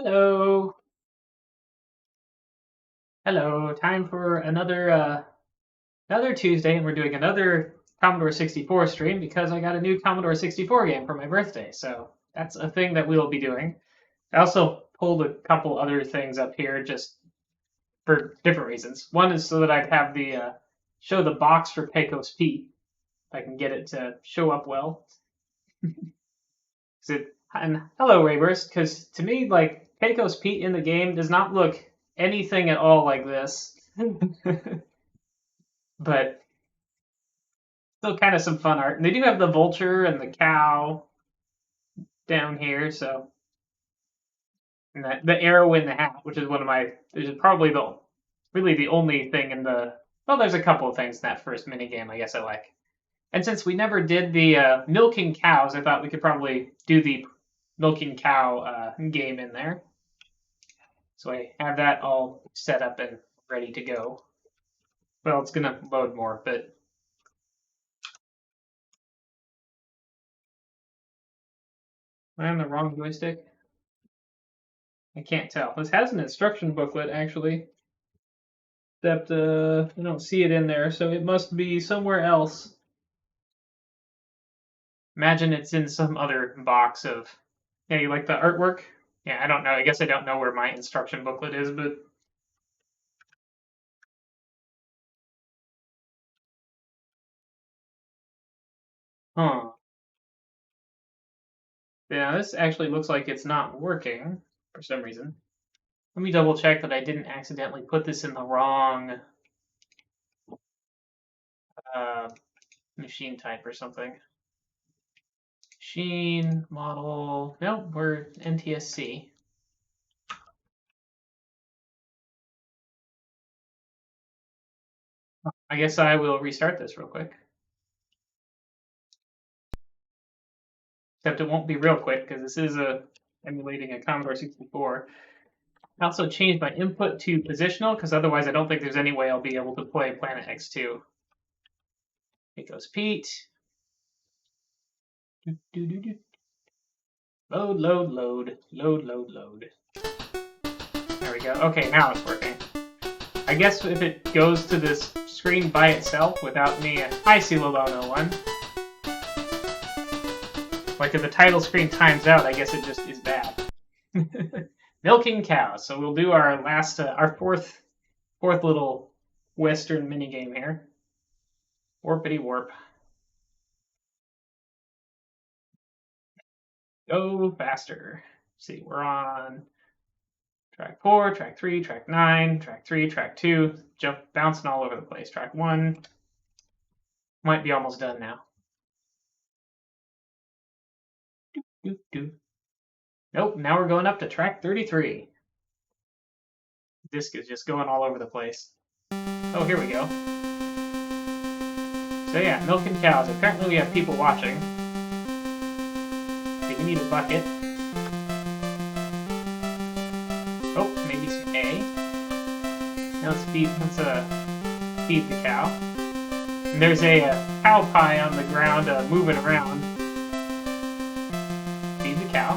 Hello. Hello. Time for another Tuesday, and we're doing another Commodore 64 stream because I got a new Commodore 64 game for my birthday. So that's a thing that we'll be doing. I also pulled a couple other things up here just for different reasons. One is so that I'd have the show the box for Pecos Pete, if I can get it to show up well. And hello, Rayburst, because to me, like Pecos Pete in the game does not look anything at all like this. But still kind of some fun art. And they do have the vulture and the cow down here, so and the arrow in the hat, which is one of my, which is probably really the only thing in the, well, there's a couple of things in that first mini game I guess I like. And since we never did the milking cows, I thought we could probably do the milking cow game in there. So I have that all set up and ready to go. Well, it's gonna load more, but am I on the wrong joystick? I can't tell. This has an instruction booklet, actually, except I don't see it in there, so it must be somewhere else. Imagine it's in some other box of... Yeah, you like the artwork? Yeah, I don't know. I guess I don't know where my instruction booklet is, but... Huh. Yeah, this actually looks like it's not working for some reason. Let me double check that I didn't accidentally put this in the wrong machine type or something. Machine, model, nope, we're NTSC. I guess I will restart this real quick. Except it won't be real quick because this is emulating a Commodore 64. I also changed my input to positional because otherwise I don't think there's any way I'll be able to play Planet X2. Pecos Pete. Load, load, load, load, load, load. There we go. Okay, now it's working. I guess if it goes to this screen by itself without me, hi Silolo01. Like if the title screen times out, I guess it just is bad. Milking cows. So we'll do our last, our fourth little Western minigame here. Warpity warp. Go faster. Let's see, we're on track 4, track 3, track 9, track 3, track 2. Bouncing all over the place. Track 1. Might be almost done now. Nope, now we're going up to track 33. The disc is just going all over the place. Oh, here we go. So yeah, milking cows. Apparently we have people watching. Okay, we need a bucket. Oh, maybe some hay. Now let's feed the cow. And there's a cow pie on the ground moving around. Feed the cow.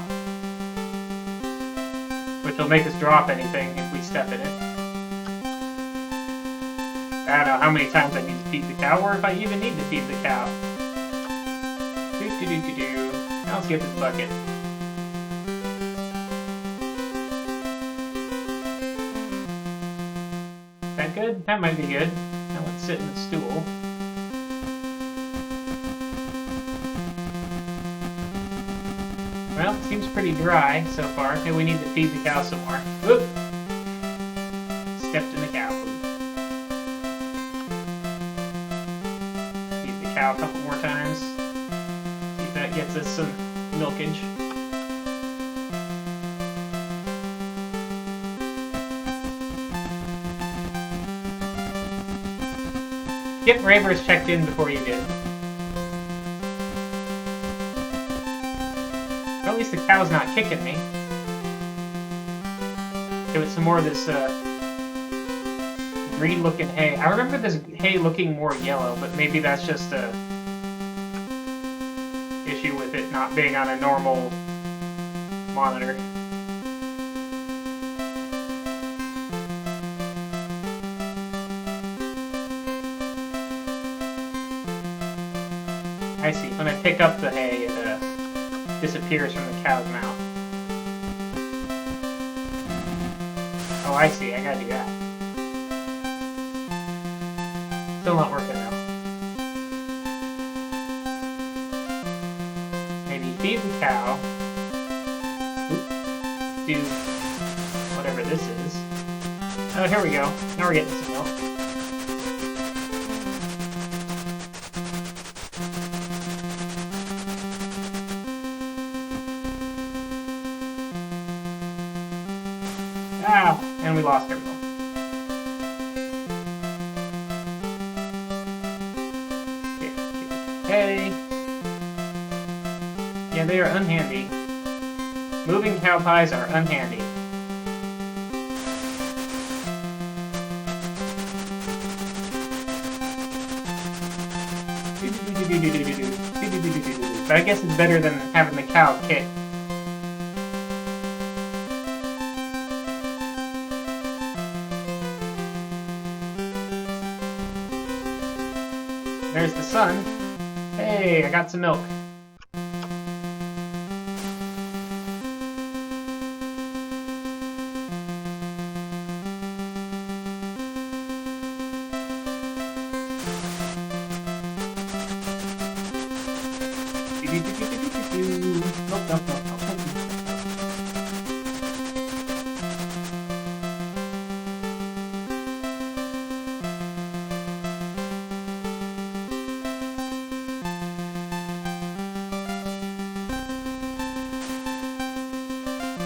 Which will make us drop anything if we step in it. I don't know how many times I need to feed the cow, or if I even need to feed the cow. Now let's get this bucket. Is that good? That might be good. Now let's sit in the stool. Well, it seems pretty dry so far. Okay, we need to feed the cow some more. Whoop! Stepped in the cow food. Feed the cow a couple more times. See if that gets us some milkage. Yep, Ravers checked in before you did. Or at least the cow's not kicking me. Give it some more of this green-looking hay. I remember this hay looking more yellow, but maybe that's just a issue with it not being on a normal monitor. when I pick up the hay, it disappears from the cow's mouth. Oh, I see. I gotta do that. Still not working though. Maybe feed the cow. Do whatever this is. Oh, here we go. Now we're getting some milk. Ow! And we lost our milk. Okay. Yeah, they are unhandy. Moving cow pies are unhandy. But I guess it's better than having the cow kick. There's the sun. Hey, I got some milk.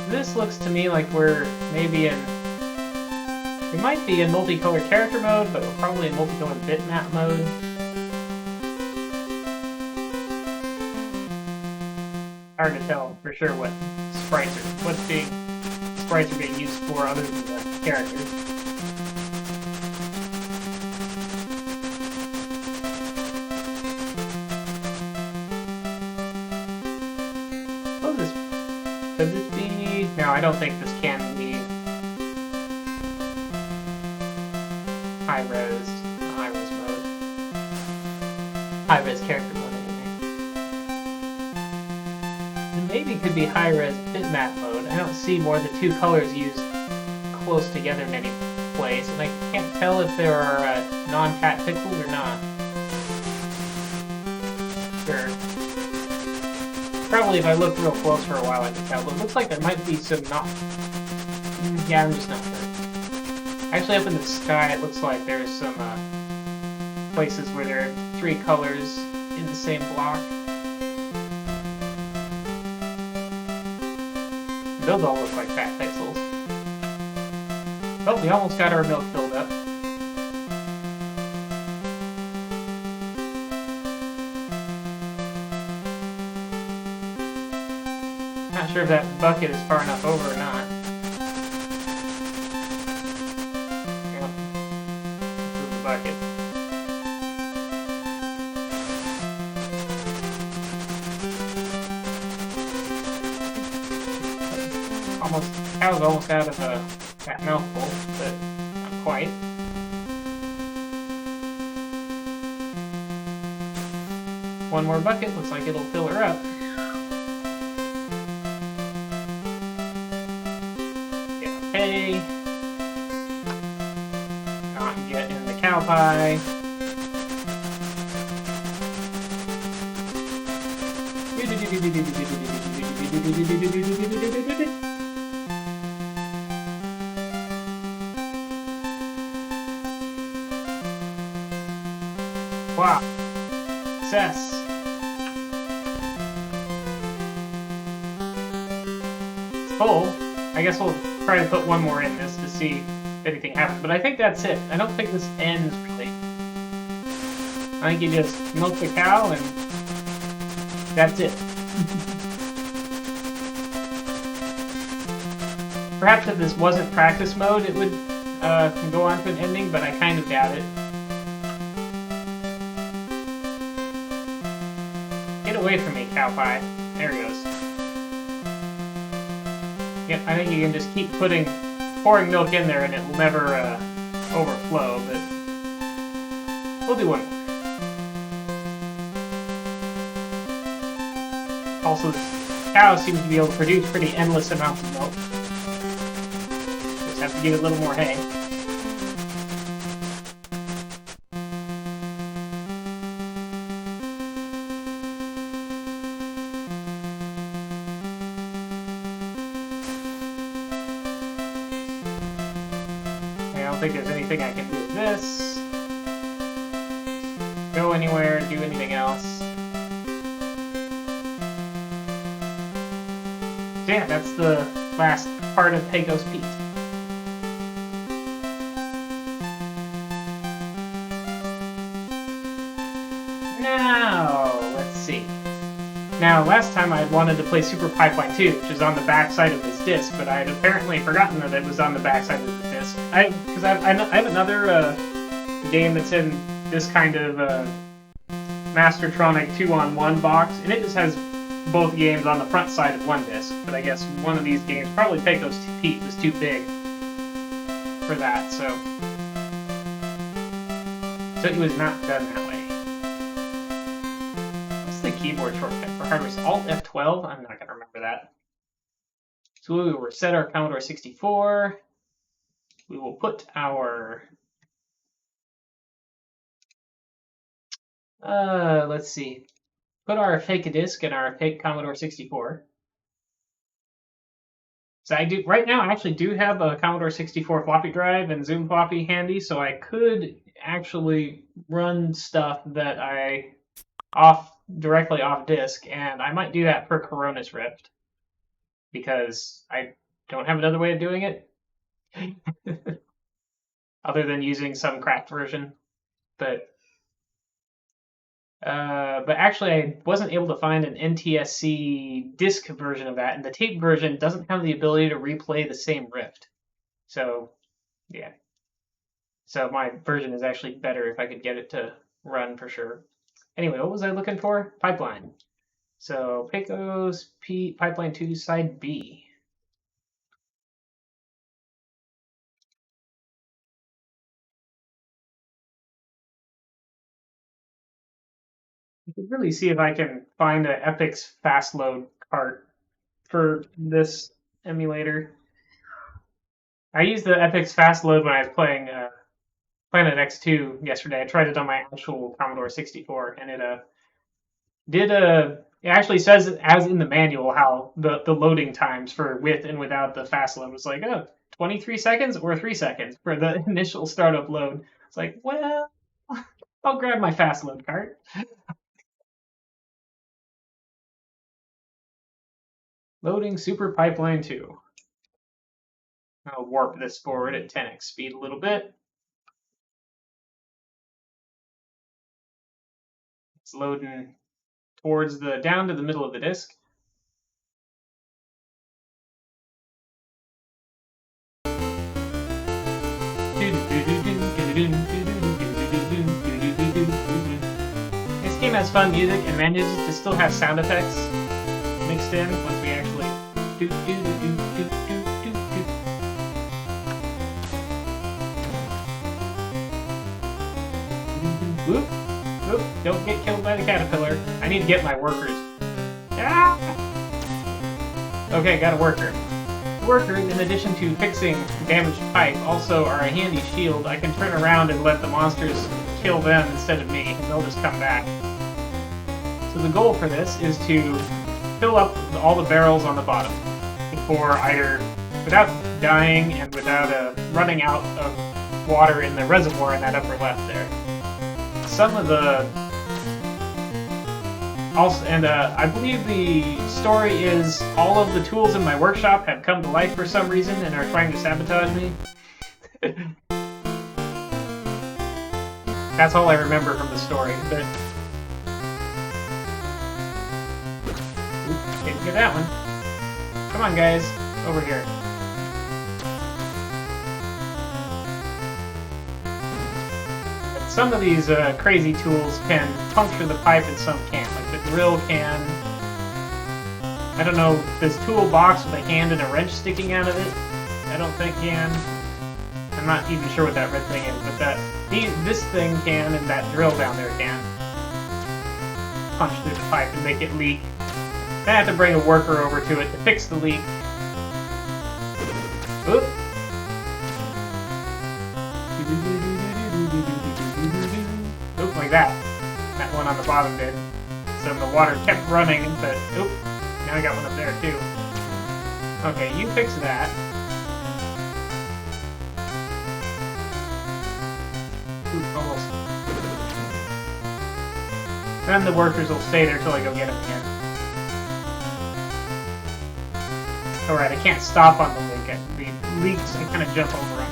This looks to me like we're maybe in... We might be in multicolored character mode, but we're probably in multicolored bitmap mode. Hard to tell for sure what sprites are being used for other than the characters. Could this be? No, I don't think this can be high-res mode. High-res character mode, anyway. It maybe could be high-res bitmap mode. I don't see more than two colors used close together in any place, and I can't tell if there are non-cat pixels or not. Sure. Probably if I look real close for a while I can tell, but it looks like there might be some not... Yeah, I'm just not sure. Actually, up in the sky, it looks like there's some places where there are three colors in the same block. Those all look like fat pixels. Oh, we almost got our milk filled up. Not sure if that bucket is far enough over or not. Yep. Move the bucket. Cow's almost out of that mouthful, but not quite. One more bucket, looks like it'll fill her up. Okay. Not get in the cow pie. Wow. Success. It's full. I guess we'll try to put one more in this to see if anything happens. But I think that's it. I don't think this ends, really. I think you just milk the cow and that's it. Perhaps if this wasn't practice mode, it would go on to an ending, but I kind of doubt it. Get away from me, cow pie. There he goes. Yep, I think you can just keep pouring milk in there and it will never overflow, but we'll do one more. also the cow seems to be able to produce pretty endless amounts of milk. Just have to give it a little more hay. I don't think there's anything I can do with this. Go anywhere, do anything else. So yeah, that's the last part of Pecos Pete. Now, let's see. Now, last time I wanted to play Super Pipeline 2, which is on the back side of this disc, but I had apparently forgotten that it was on the back side of the disc. Because I have another game that's in this kind of Mastertronic 2-on-1 box, and it just has both games on the front side of one disc. But I guess one of these games, probably Pecos Pete, was too big for that, so it was not done that way. The keyboard shortcut for hardware is Alt F12. I'm not going to remember that. So we will reset our Commodore 64. We will put our let's see. Put our fake disk in our fake Commodore 64. So right now I actually do have a Commodore 64 floppy drive and Zoom floppy handy, so I could actually run stuff that I directly off disk, and I might do that for Koronis Rift because I don't have another way of doing it other than using some cracked version. But actually I wasn't able to find an NTSC disc version of that, and the tape version doesn't have the ability to replay the same Rift. So yeah. So my version is actually better if I could get it to run for sure. Anyway, what was I looking for? Pipeline. So Pecos Pete Pipeline 2 Side B. I could really see if I can find an Epix fast load cart for this emulator. I used the Epix fast load when I was playing Planet X2 yesterday. I tried it on my actual Commodore 64, and it actually says, as in the manual, how the loading times for with and without the fast load was like, 23 seconds or 3 seconds for the initial startup load. It's like, well, I'll grab my fast load cart. Loading Super Pipeline 2. I'll warp this forward at 10x speed a little bit. It's loading towards down to the middle of the disk. This game has fun music and manages to still have sound effects mixed in once we actually Whoop. Oop, don't get killed by the caterpillar. I need to get my workers. Ah! Okay, got a worker. Workers, in addition to fixing damaged pipe, also are a handy shield. I can turn around and let the monsters kill them instead of me, and they'll just come back. So the goal for this is to fill up all the barrels on the bottom before either, without dying and without running out of water in the reservoir in that upper left there. Some of the also, and I believe the story is all of the tools in my workshop have come to life for some reason and are trying to sabotage me. That's all I remember from the story, but didn't get that one. Come on, guys, over here. Some of these crazy tools can puncture the pipe and some can't. Like the drill can. I don't know, this toolbox with a hand and a wrench sticking out of it, I don't think can. I'm not even sure what that red thing is, but this thing can, and that drill down there can punch through the pipe and make it leak. Then I have to bring a worker over to it to fix the leak. Oop. Oop, like that. That one on the bottom did. So the water kept running, but oop. Now I got one up there too. Okay, you fix that. Oop, almost. Then the workers will stay there till I go get them again. Alright, I can't stop on the leak. The leaks, I kind of jump over them.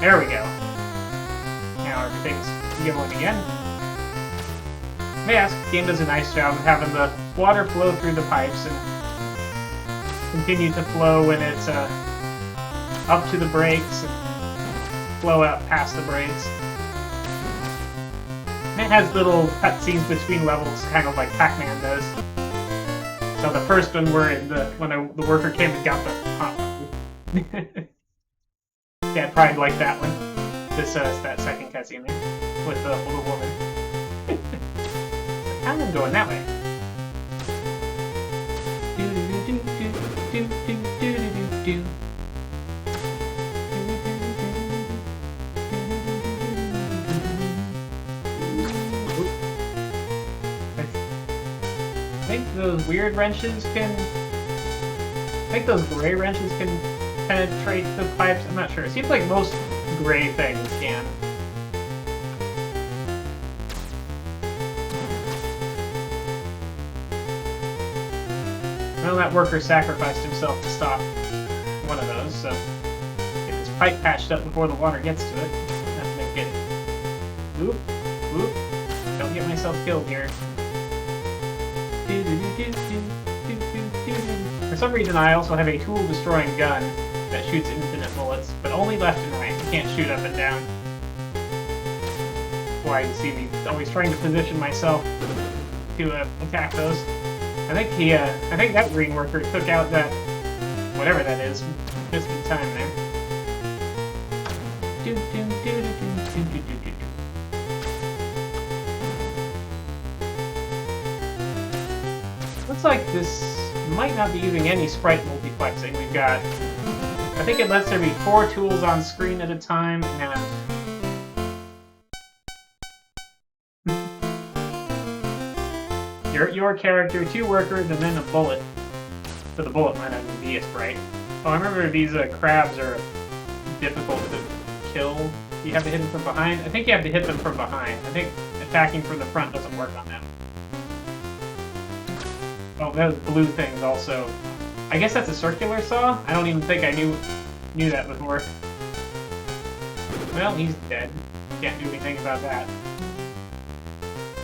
There we go. Now everything's going again. Yes, the game does a nice job of having the water flow through the pipes and continue to flow when it's up to the brakes and flow out past the brakes. And it has little cutscenes between levels, kind of like Pac-Man does. So the first one where when the worker came and got the yeah, I'd probably like that one. This that second cutscene there with the little woman. I'm going that way. I think those weird wrenches can... I think those gray wrenches can penetrate the pipes. I'm not sure. It seems like most gray things can. Well, that worker sacrificed himself to stop one of those, so get this pipe patched up before the water gets to it. That's to make it. Oop, oop. Don't get myself killed here. For some reason, I also have a tool-destroying gun that shoots infinite bullets, but only left and right. You can't shoot up and down. That's why you see me always trying to position myself to attack those. I think that green worker took out that, whatever that is, just in time there. Looks like this might not be using any sprite multiplexing. We've got, I think it lets there be 4 tools on screen at a time, and your character, 2 workers, and then a bullet. But the bullet might not even be a sprite. Oh, I remember these crabs are difficult to kill. You have to hit them from behind? I think you have to hit them from behind. I think attacking from the front doesn't work on them. Oh, those blue things also. I guess that's a circular saw? I don't even think I knew that before. Well, he's dead. Can't do anything about that.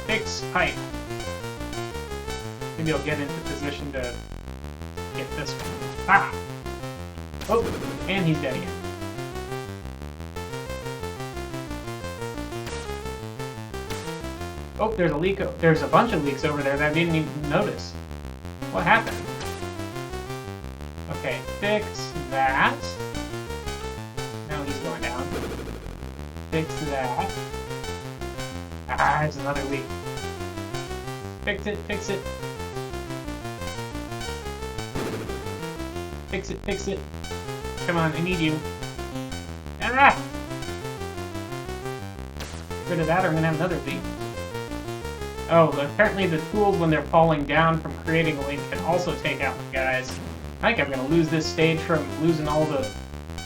Fix pipe. Maybe I'll get into position to get this one. Ah! Oh, and he's dead again. Oh, there's a leak. There's a bunch of leaks over there that I didn't even notice. What happened? Okay, fix that. Now he's going down. Fix that. Ah, there's another leak. Fix it, fix it. Fix it, fix it. Come on, I need you. Ah! Get rid of that or I'm gonna have another leak. Oh, apparently the tools, when they're falling down from creating a leak, can also take out the guys. I think I'm gonna lose this stage from losing all the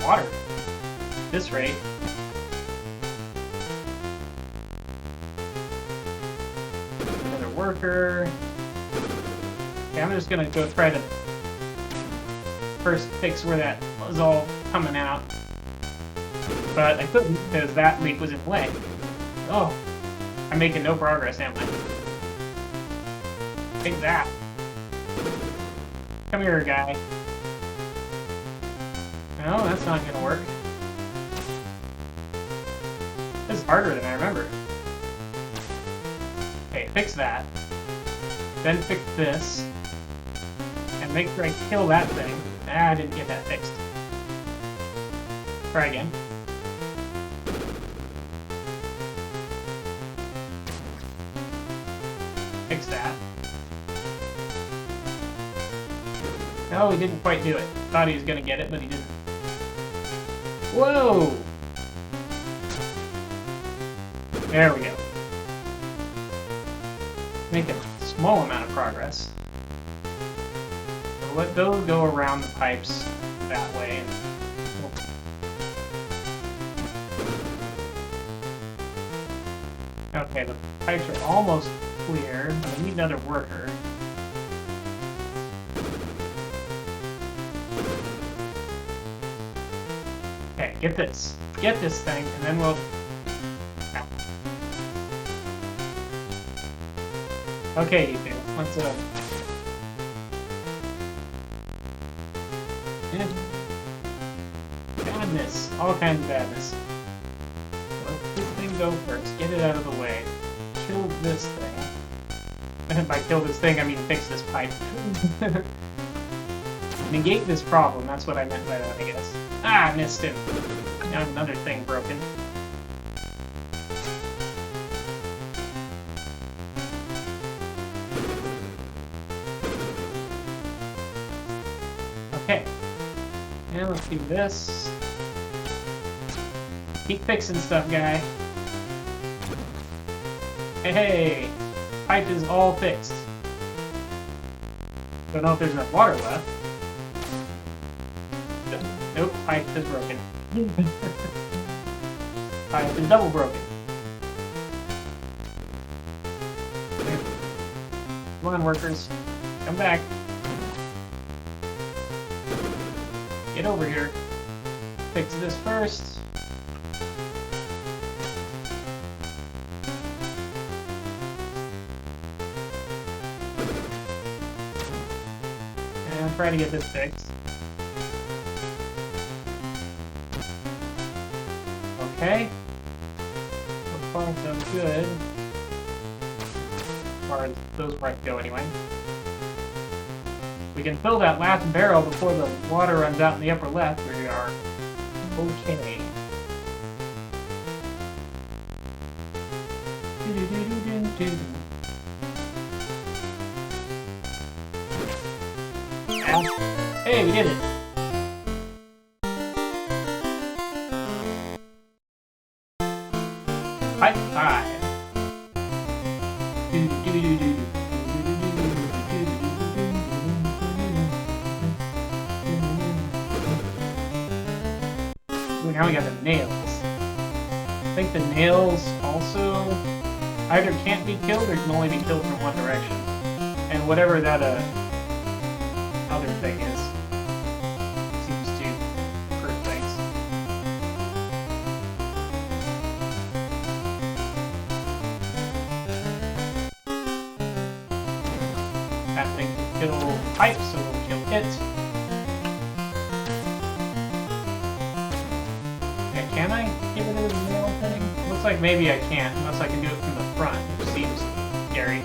water at this rate. Another worker. Okay, I'm just gonna go try to first fix where that was all coming out. But I couldn't because that leak was in the way. Oh, I'm making no progress, am I? Take that. Come here, guy. No, that's not gonna work. This is harder than I remember. Okay, fix that. Then fix this. And make sure I kill that thing. Ah, I didn't get that fixed. Try again. Fix that. Oh, he didn't quite do it. Thought he was gonna get it, but he didn't. Whoa! There we go. Make a small amount of progress. So let those go around the pipes that way. Okay, the pipes are almost clear, but I need another worker. Okay, get this. Get this thing, and then we'll... Okay, you two. Let's, Badness. All kinds of badness. Let this thing go first. Get it out of the way. Kill this thing. And by kill this thing, I mean fix this pipe. Negate this problem. That's what I meant by that, I guess. Ah, I missed him. Now another thing broken. Okay. And let's do this. Keep fixing stuff, guy. Hey! Pipe is all fixed. Don't know if there's enough water left. Nope, pipe is broken. Pipe is double broken. Come on, workers. Come back. Get over here. Fix this first. And try to get this fixed. Okay. So far, so good. As far as those parts go, anyway. We can fill that last barrel before the water runs out in the upper left. We are okay. Hey, we did it! Pipe 5. Ooh, now we got the nails. I think the nails also either can't be killed or can only be killed from one direction. And whatever that other thing is seems to hurt things. That thing can kill pipes, so we'll kill it. Yeah, can I get rid of the nail thing? Looks like maybe I can't, unless I can do it from the front, which seems scary.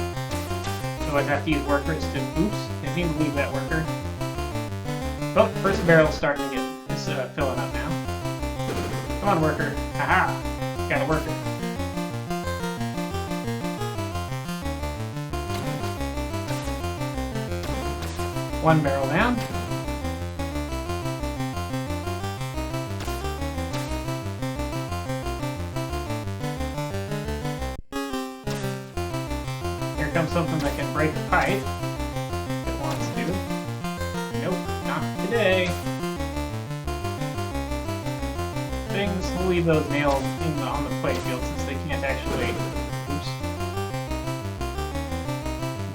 Otherwise I have to use workers to... Oops, I didn't even leave that worker. Oh, first barrel's starting to get... It's filling up now. Come on, worker. Haha! Got a worker. One barrel down. Here comes something that can break a pipe. If it wants to. Nope, not today. Things, we'll leave those nails on the playfield since they can't actually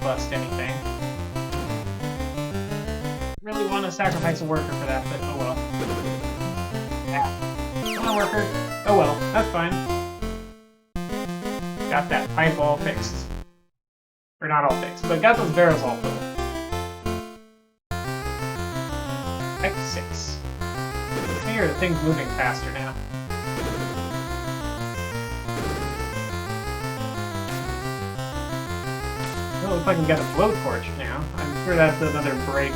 bust anything. Really want to sacrifice a worker for that, but oh well. Ah. Come on, worker. Oh well, that's fine. Got that pipe all fixed. Or not all fixed, but got those barrels all filled. X6. I hear the thing's moving faster now. Oh, looks like we got a blowtorch now. I'm sure that's another break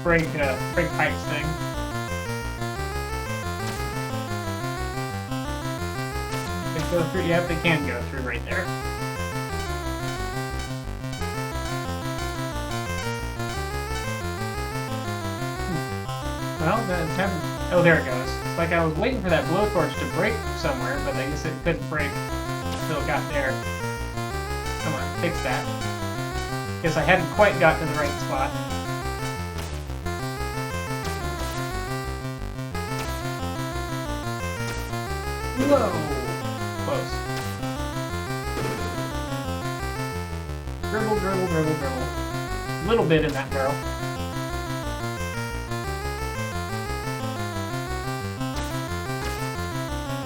pipes thing. They go through, yep, they can go through right there. Well, that's having... Oh, there it goes. It's like I was waiting for that blowtorch to break somewhere, but I guess it couldn't break until it got there. Come on, fix that. Guess I hadn't quite got to the right spot. Whoa! Close. Dribble, dribble, dribble, dribble. A little bit in that barrel.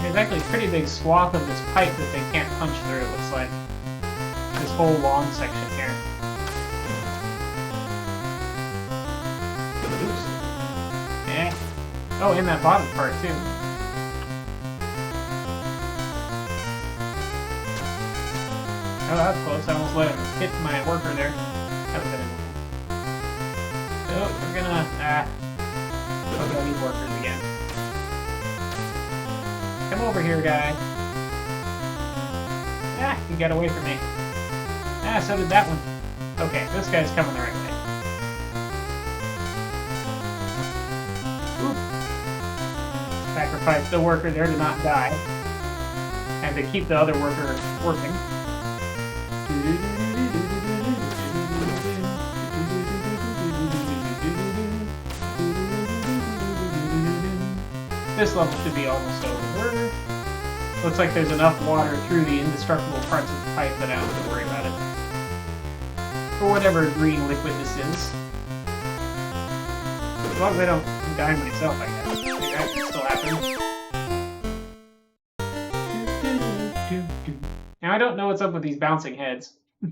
There's actually a pretty big swath of this pipe that they can't punch through, it looks like. This whole long section here. Oops. Eh. Oh, in that bottom part, too. Oh, that's close. I almost let him hit my worker there. That would have been Oh, we're gonna... Oh, I need workers again. Come over here, guy. Ah, you got away from me. Ah, so did that one. Okay, this guy's coming the right way. Oop. Sacrifice the worker there to not die. And to keep the other worker working. This level should be almost over. Looks like there's enough water through the indestructible parts of the pipe that I don't have to worry about it. For whatever green liquid this is. As long as I don't die myself, I guess. Maybe that can still happen. Now I don't know what's up with these bouncing heads. But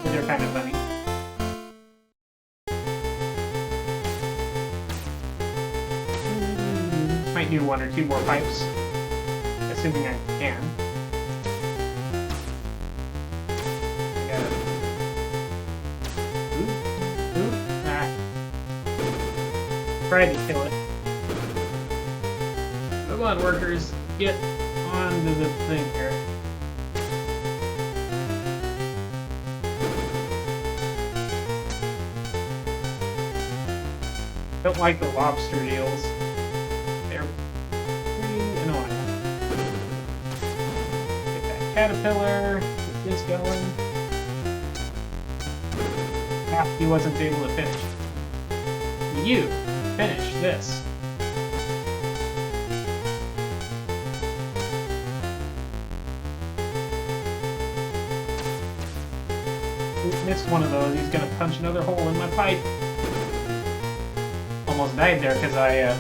they're kind of funny. Might do one or two more pipes, assuming I can. I gotta... Oop, ah. Tried to kill it. Come on, workers, get onto the thing here. Don't like the lobster deals. Caterpillar, get this going. Ah, he wasn't able to finish. You finish this. Missed one of those. He's gonna punch another hole in my pipe. Almost died there because I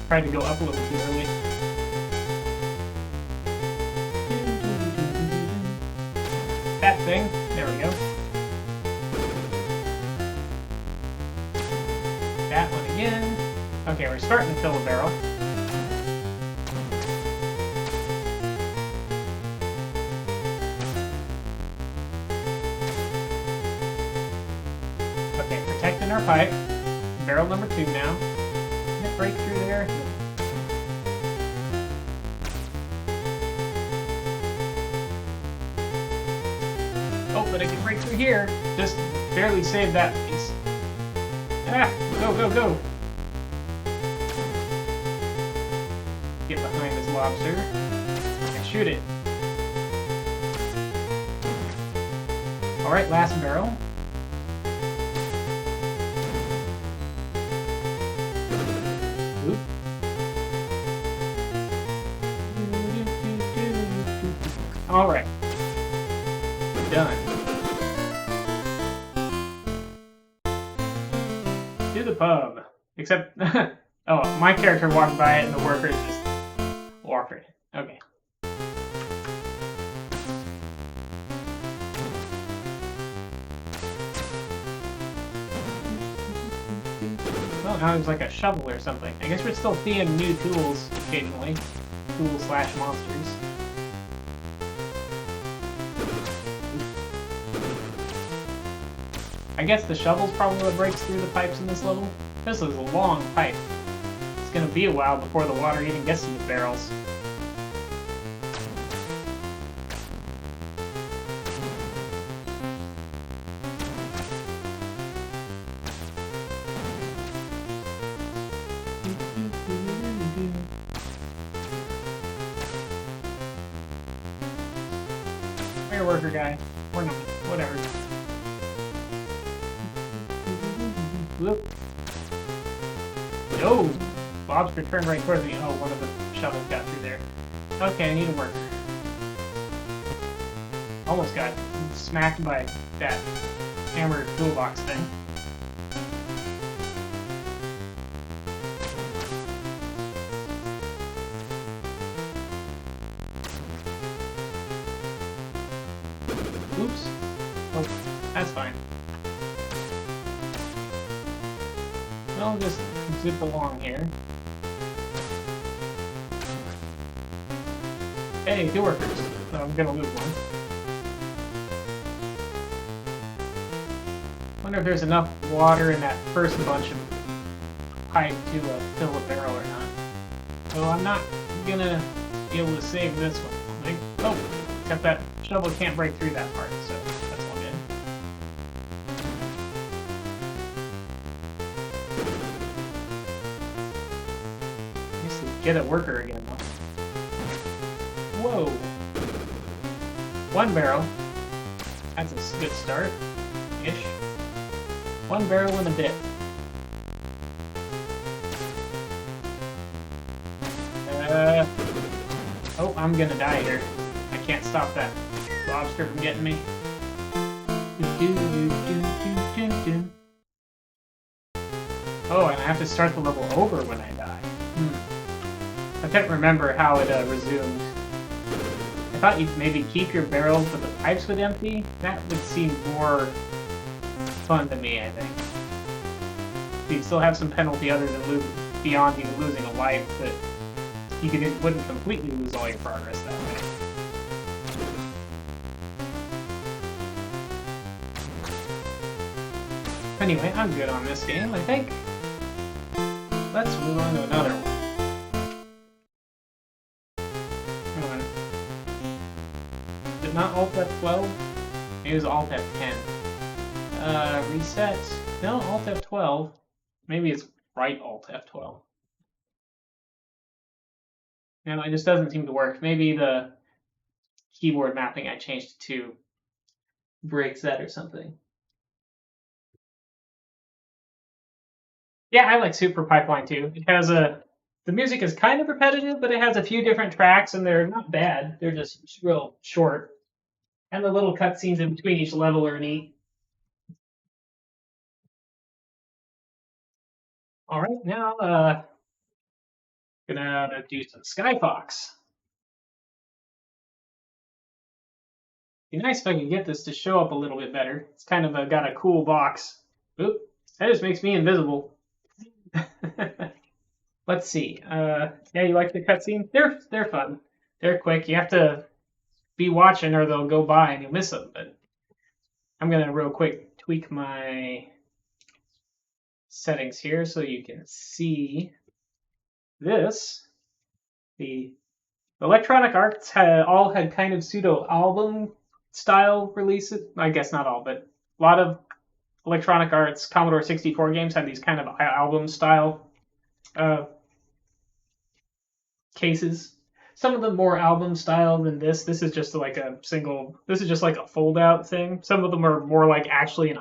tried to go up a little too early. That thing. There we go. That one again. Okay, we're starting to fill a barrel. Okay, protecting our pipe. Barrel number 2 now. Can it break through there? Oh, but I can break through here. Just barely saved that piece. Ah! Go, go, go! Get behind this lobster and shoot it. Alright, last barrel. Oop. Alright. Done. To the pub. Except, oh, my character walked by it and the workers just walked it. Okay. Well, now there's like a shovel or something. I guess we're still seeing new tools occasionally. Tools/monsters. I guess the shovel's probably what breaks through the pipes in this level. This is a long pipe. It's gonna be a while before the water even gets to the barrels. here, worker guy. Or not, whatever. Whoop. No! Lobster turned right towards me. Oh, one of the shovels got through there. Okay, I need a worker. Almost got smacked by that hammered toolbox thing. Oops. Oh, that's fine. I'll just zip along here. Hey, two workers. So I'm gonna lose one. Wonder if there's enough water in that first bunch of pipe to fill a barrel or not. So I'm not gonna be able to save this one. Like, oh, except that shovel can't break through that part, so that's all good. Just to get a worker again, though. Whoa! One barrel. That's a good start. Ish. One barrel and a bit. Oh, I'm gonna die here. I can't stop that lobster from getting me. Oh, and I have to start the level over when I die. I can't remember how it resumed. I thought you'd maybe keep your barrels but the pipes would empty. That would seem more fun to me, I think. You'd still have some penalty other than beyond you losing a life, but you wouldn't completely lose all your progress that way. Anyway, I'm good on this game, I think. Let's move on to another one. Come on. Is it not Alt F12? Maybe it was Alt F10. Reset. No, Alt F12. Maybe it's right Alt F12. No, it just doesn't seem to work. Maybe the keyboard mapping I changed to breaks that or something. Yeah, I like Super Pipeline too. It has the music is kind of repetitive, but it has a few different tracks and they're not bad. They're just real short. And the little cutscenes in between each level are neat. All right, now gonna do some Skyfox. Be nice if I could get this to show up a little bit better. It's kind of got a cool box. Oop, that just makes me invisible. Let's see. Yeah, you like the cutscenes? They're fun. They're quick. You have to be watching or they'll go by and you'll miss them. But I'm gonna real quick tweak my settings here so you can see this. The Electronic Arts all had kind of pseudo album style releases. I guess not all, but a lot of Electronic Arts Commodore 64 games had these kind of album style cases. Some of them more album style than this. This is just like a single. This is just like a fold out thing. Some of them are more like actually an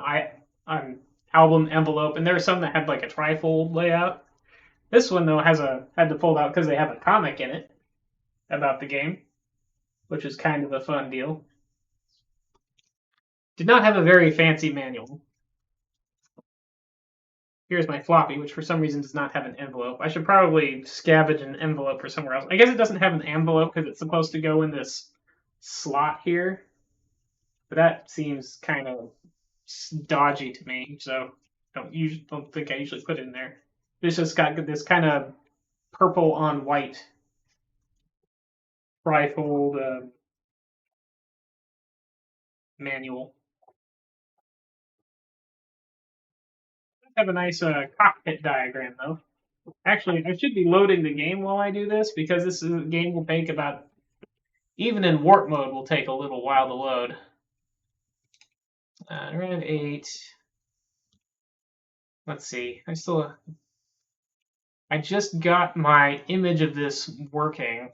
album envelope, and there are some that have like a trifold layout. This one though had to fold out because they have a comic in it about the game, which is kind of a fun deal. Did not have a very fancy manual. Here's my floppy, which for some reason does not have an envelope. I should probably scavenge an envelope for somewhere else. I guess it doesn't have an envelope because it's supposed to go in this slot here. But that seems kind of dodgy to me, so don't think I usually put it in there. It's just got this kind of purple on white trifold manual. Have a nice cockpit diagram though. Actually, I should be loading the game while I do this because this game will take about, even in warp mode, will take a little while to load. Rev 8. Let's see. I just got my image of this working,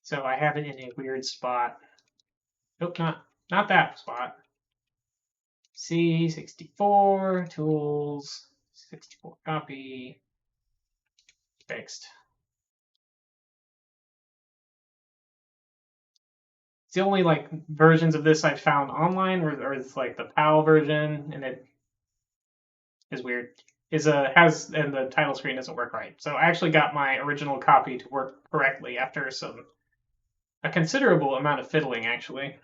so I have it in a weird spot. Nope, not that spot. C64, tools, 64 copy, fixed. It's the only like versions of this I've found online, or it's like the PAL version, and it is weird. Has and the title screen doesn't work right. So I actually got my original copy to work correctly after a considerable amount of fiddling, actually.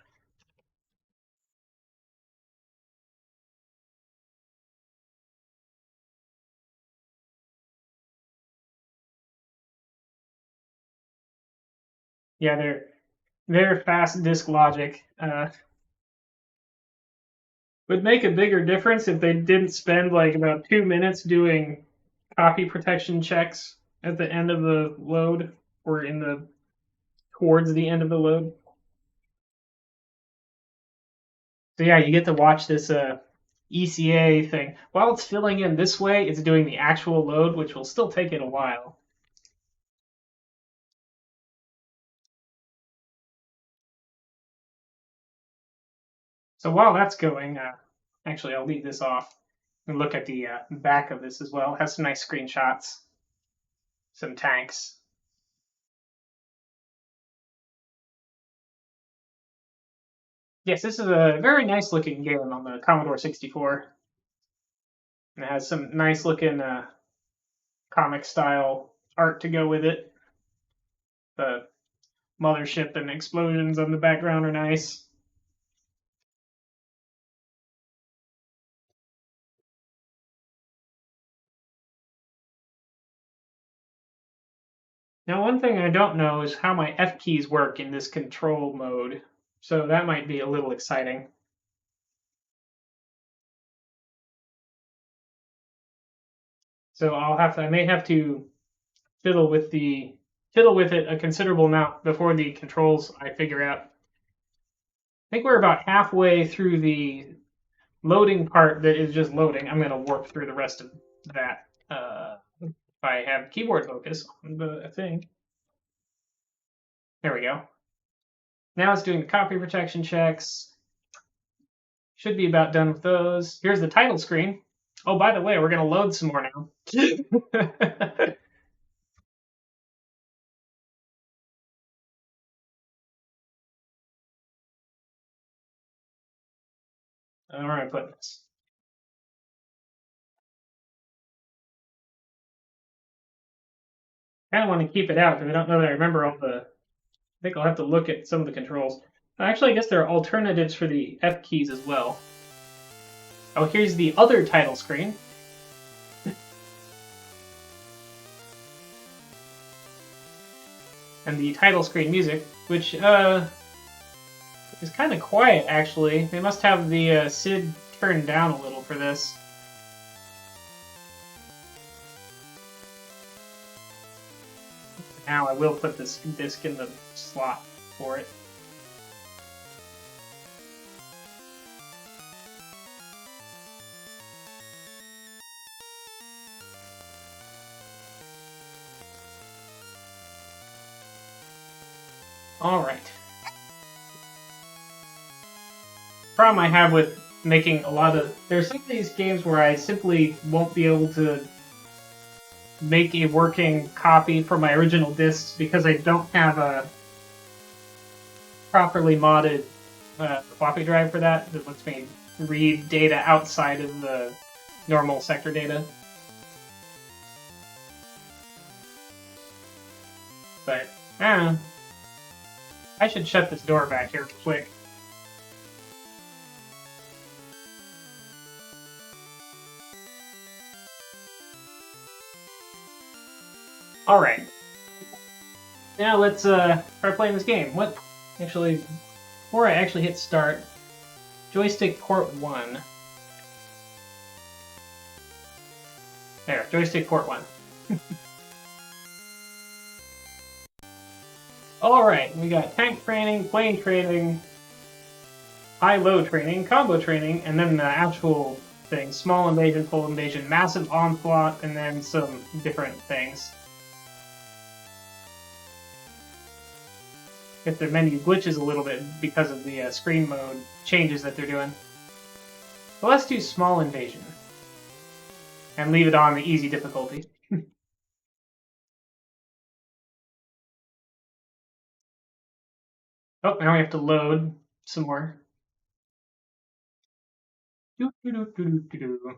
Yeah, their fast disk logic would make a bigger difference if they didn't spend like about 2 minutes doing copy protection checks at the end of the load or towards the end of the load. So yeah, you get to watch this ECA thing. While it's filling in this way, it's doing the actual load, which will still take it a while. So while that's going, actually I'll leave this off and look at the back of this as well. It has some nice screenshots, some tanks. Yes, this is a very nice looking game on the Commodore 64. And it has some nice looking comic style art to go with it. The mothership and explosions on the background are nice. Now, one thing I don't know is how my F keys work in this control mode, so that might be a little exciting. So I may have to fiddle with it a considerable amount before the controls I figure out. I think we're about halfway through the loading part that is just loading. I'm going to warp through the rest of that if I have keyboard focus on the thing. There we go. Now it's doing the copy protection checks. Should be about done with those. Here's the title screen. Oh, by the way, we're going to load some more now. Where am I putting this? I kind of want to keep it out because I don't know that I remember all the. I think I'll have to look at some of the controls. Actually, I guess there are alternatives for the F keys as well. Oh, here's the other title screen. And the title screen music, which is kind of quiet, actually. They must have the SID turned down a little for this. Now I will put this disc in the slot for it. Alright. Problem I have with making a lot of... There's some of these games where I simply won't be able to make a working copy for my original discs because I don't have a properly modded floppy drive for that lets me read data outside of the normal sector data. But, I should shut this door back here quick. Alright. Now let's start playing this game. Before I actually hit start, joystick port 1. There, joystick port 1. Alright, we got tank training, plane training, high-low training, combo training, and then the actual thing. Small invasion, full invasion, massive onslaught, and then some different things. if their menu glitches a little bit because of the screen mode changes that they're doing. But let's do small invasion and leave it on the easy difficulty. Oh, now we have to load some more. Doo, doo, doo, doo, doo, doo. You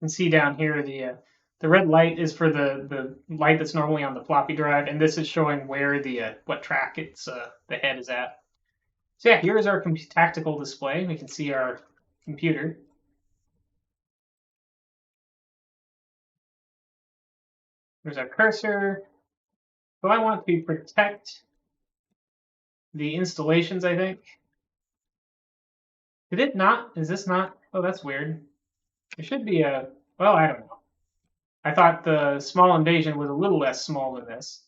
can see down here the red light is for the light that's normally on the floppy drive, and this is showing where the what track it's the head is at. So yeah, here is our tactical display. We can see our computer. There's our cursor. So I want to protect the installations, I think. Did it not? Is this not? Oh, that's weird. There should be a, well, I don't know. I thought the small invasion was a little less small than this.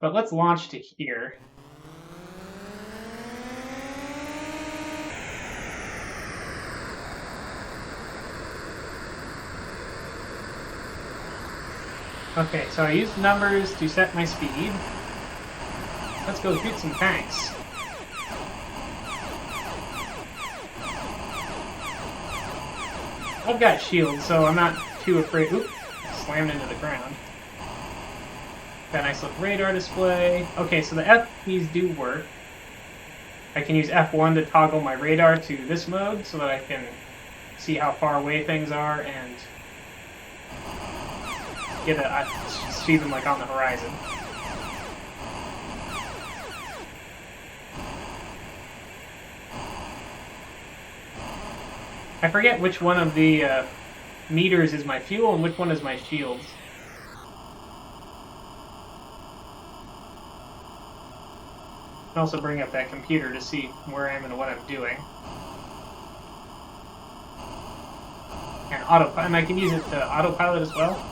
But let's launch to here. Okay, so I used numbers to set my speed. Let's go shoot some tanks. I've got shields, so I'm not too afraid. Oop, slammed into the ground. Got a nice little radar display. Okay, so the F keys do work. I can use F1 to toggle my radar to this mode so that I can see how far away things are and see them like on the horizon. I forget which one of the meters is my fuel and which one is my shields. I can also bring up that computer to see where I am and what I'm doing. And I can use it to autopilot as well.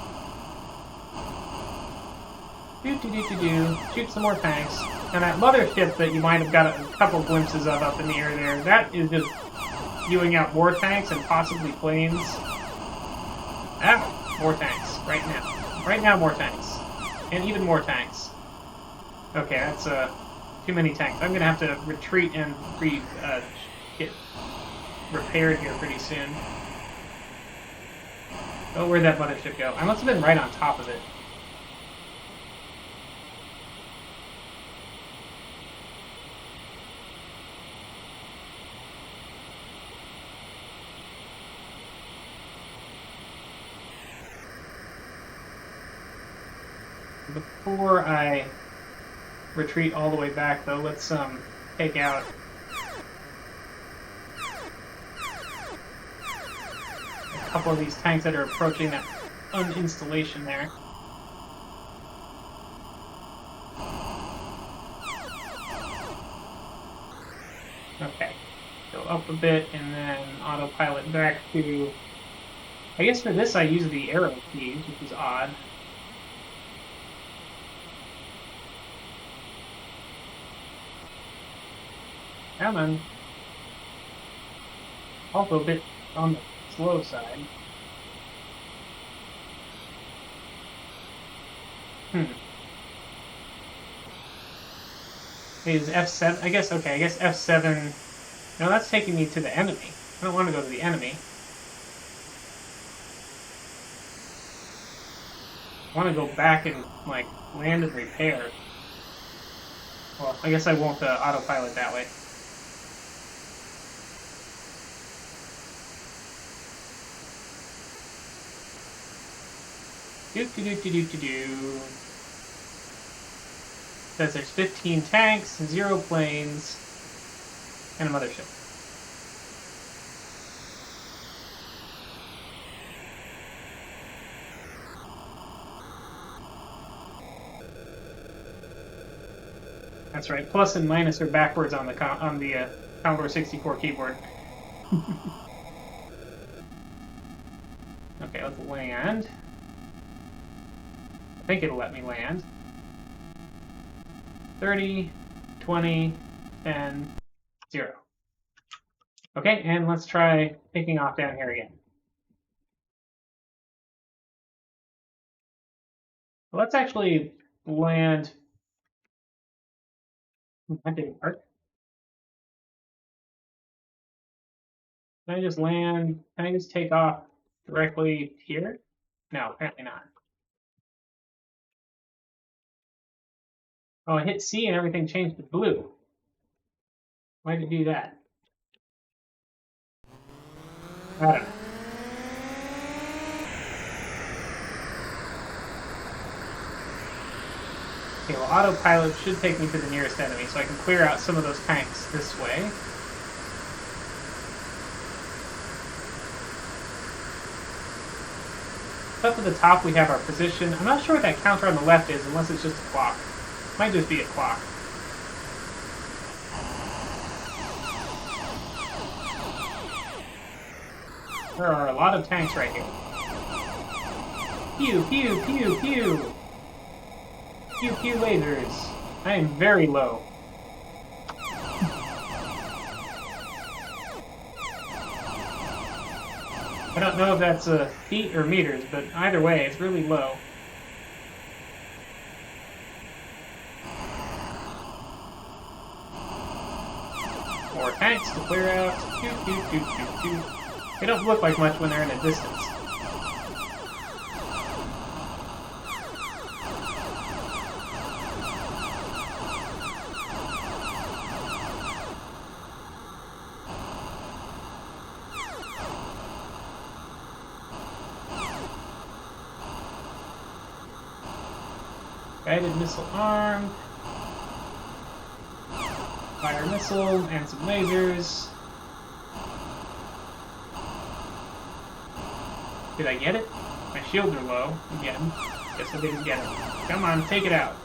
Shoot some more tanks. And that mothership that you might have got a couple glimpses of up in the air there, that is just spewing out more tanks and possibly planes. Ah, more tanks, right now. Right now, more tanks. And even more tanks. Okay, that's too many tanks. I'm gonna have to retreat and get repaired here pretty soon. Oh, where'd that mothership go? I must have been right on top of it. Before I retreat all the way back, though, let's take out a couple of these tanks that are approaching that uninstallation there. Okay, go up a bit and then autopilot back to. I guess for this I use the arrow keys, which is odd. Come on. Also a bit on the slow side. Is F7? I guess, okay, I guess F7. No, that's taking me to the enemy. I don't want to go to the enemy. I want to go back and, like, land and repair. Well, I guess I won't autopilot that way. Says there's 15 tanks, 0 planes, and a mothership. That's right. Plus and minus are backwards on the Commodore 64 keyboard. Okay, let's land. I think it'll let me land. 30, 20, 10, 0. Okay, and let's try taking off down here again. Let's actually land. That didn't work. Can I just land? Can I just take off directly here? No, apparently not. Oh, I hit C and everything changed to blue. Why did it do that? I don't know. Okay, well, autopilot should take me to the nearest enemy, so I can clear out some of those tanks this way. Up at the top, we have our position. I'm not sure what that counter on the left is, unless it's just a clock. Might just be a clock. There are a lot of tanks right here. Pew, pew, pew, pew! Pew, pew lasers. I am very low. I don't know if that's feet or meters, but either way, it's really low. More tanks to clear out. Pew, pew, pew, pew, pew. They don't look like much when they're in a distance. Guided missile armed. Fire missile and some lasers. Did I get it? My shields are low again. Guess I didn't get it. Come on, take it out.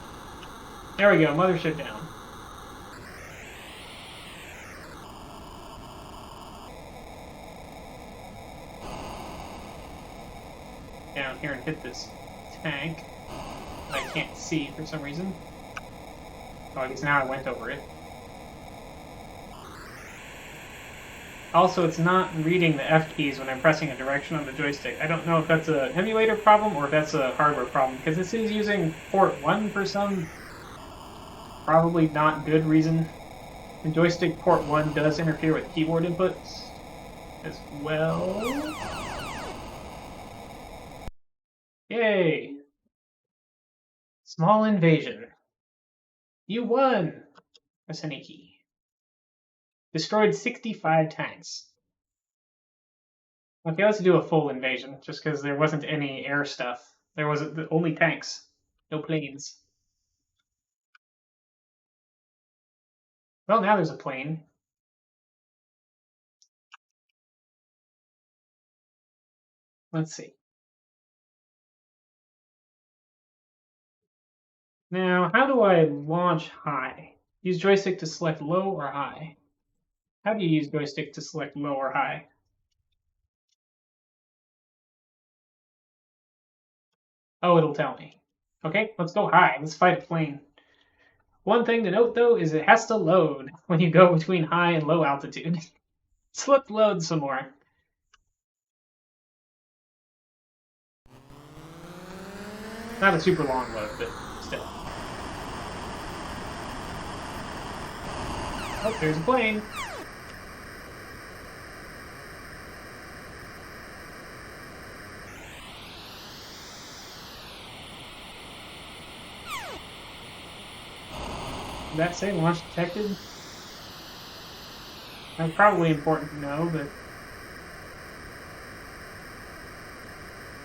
There we go, mothership down. Down here and hit this tank. I can't see for some reason. Oh, I guess now I went over it. Also, it's not reading the F keys when I'm pressing a direction on the joystick. I don't know if that's an emulator problem or if that's a hardware problem, because this is using port 1 for some probably not good reason. The joystick port 1 does interfere with keyboard inputs as well. Yay! Small invasion. You won! Aseniki. Destroyed 65 tanks. Okay, let's do a full invasion, just because there wasn't any air stuff. There wasn't only tanks, no planes. Well, now there's a plane. Let's see. Now, how do I launch high? Use joystick to select low or high. How do you use joystick to select low or high? Oh, it'll tell me. Okay, let's go high. Let's fight a plane. One thing to note, though, is it has to load when you go between high and low altitude. So let's load some more. Not a super long load, but still. Oh, there's a plane. Did that say launch detected? That's probably important to know, but...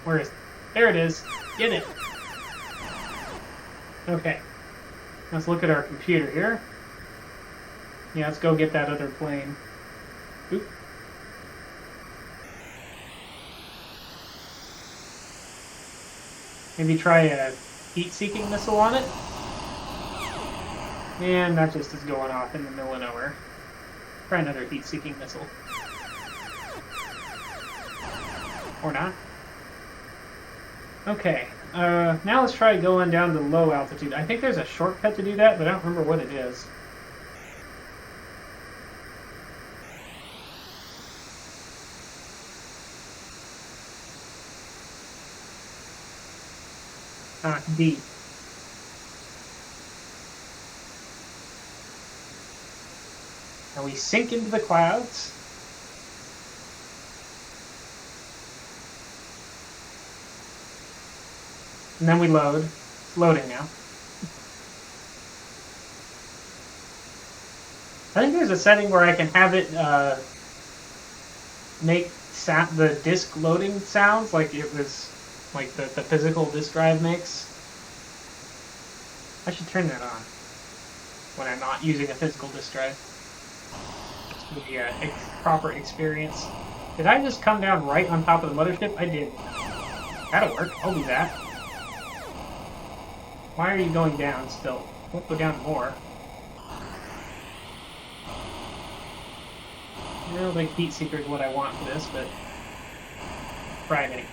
Where is it? There it is. Get it. Okay. Let's look at our computer here. Yeah, let's go get that other plane. Oop. Maybe try a heat-seeking missile on it? And that just is going off in the middle of nowhere. Try another heat-seeking missile. Or not. Okay, now let's try going down to low altitude. I think there's a shortcut to do that, but I don't remember what it is. D. And we sink into the clouds. And then we load. It's loading now. I think there's a setting where I can have it make the disk loading sounds like it was like the physical disk drive makes. I should turn that on when I'm not using a physical disk drive. For the proper experience. Did I just come down right on top of the mothership? I did. That'll work. I'll do that. Why are you going down still? Don't go down more. I don't think Heat Seeker is what I want for this, but try it anyway.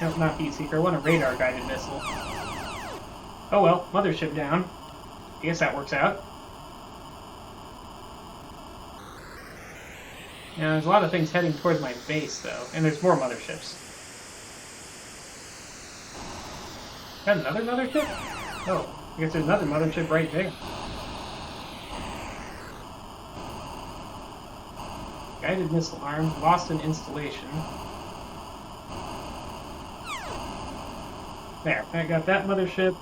No, not Heat Seeker. I want a radar guided missile. Oh well, mothership down. I guess that works out. Now, there's a lot of things heading towards my base, though, and there's more motherships. Is that another mothership? Oh, I guess there's another mothership right there. Guided missile arms, lost in installation. There, I got that mothership.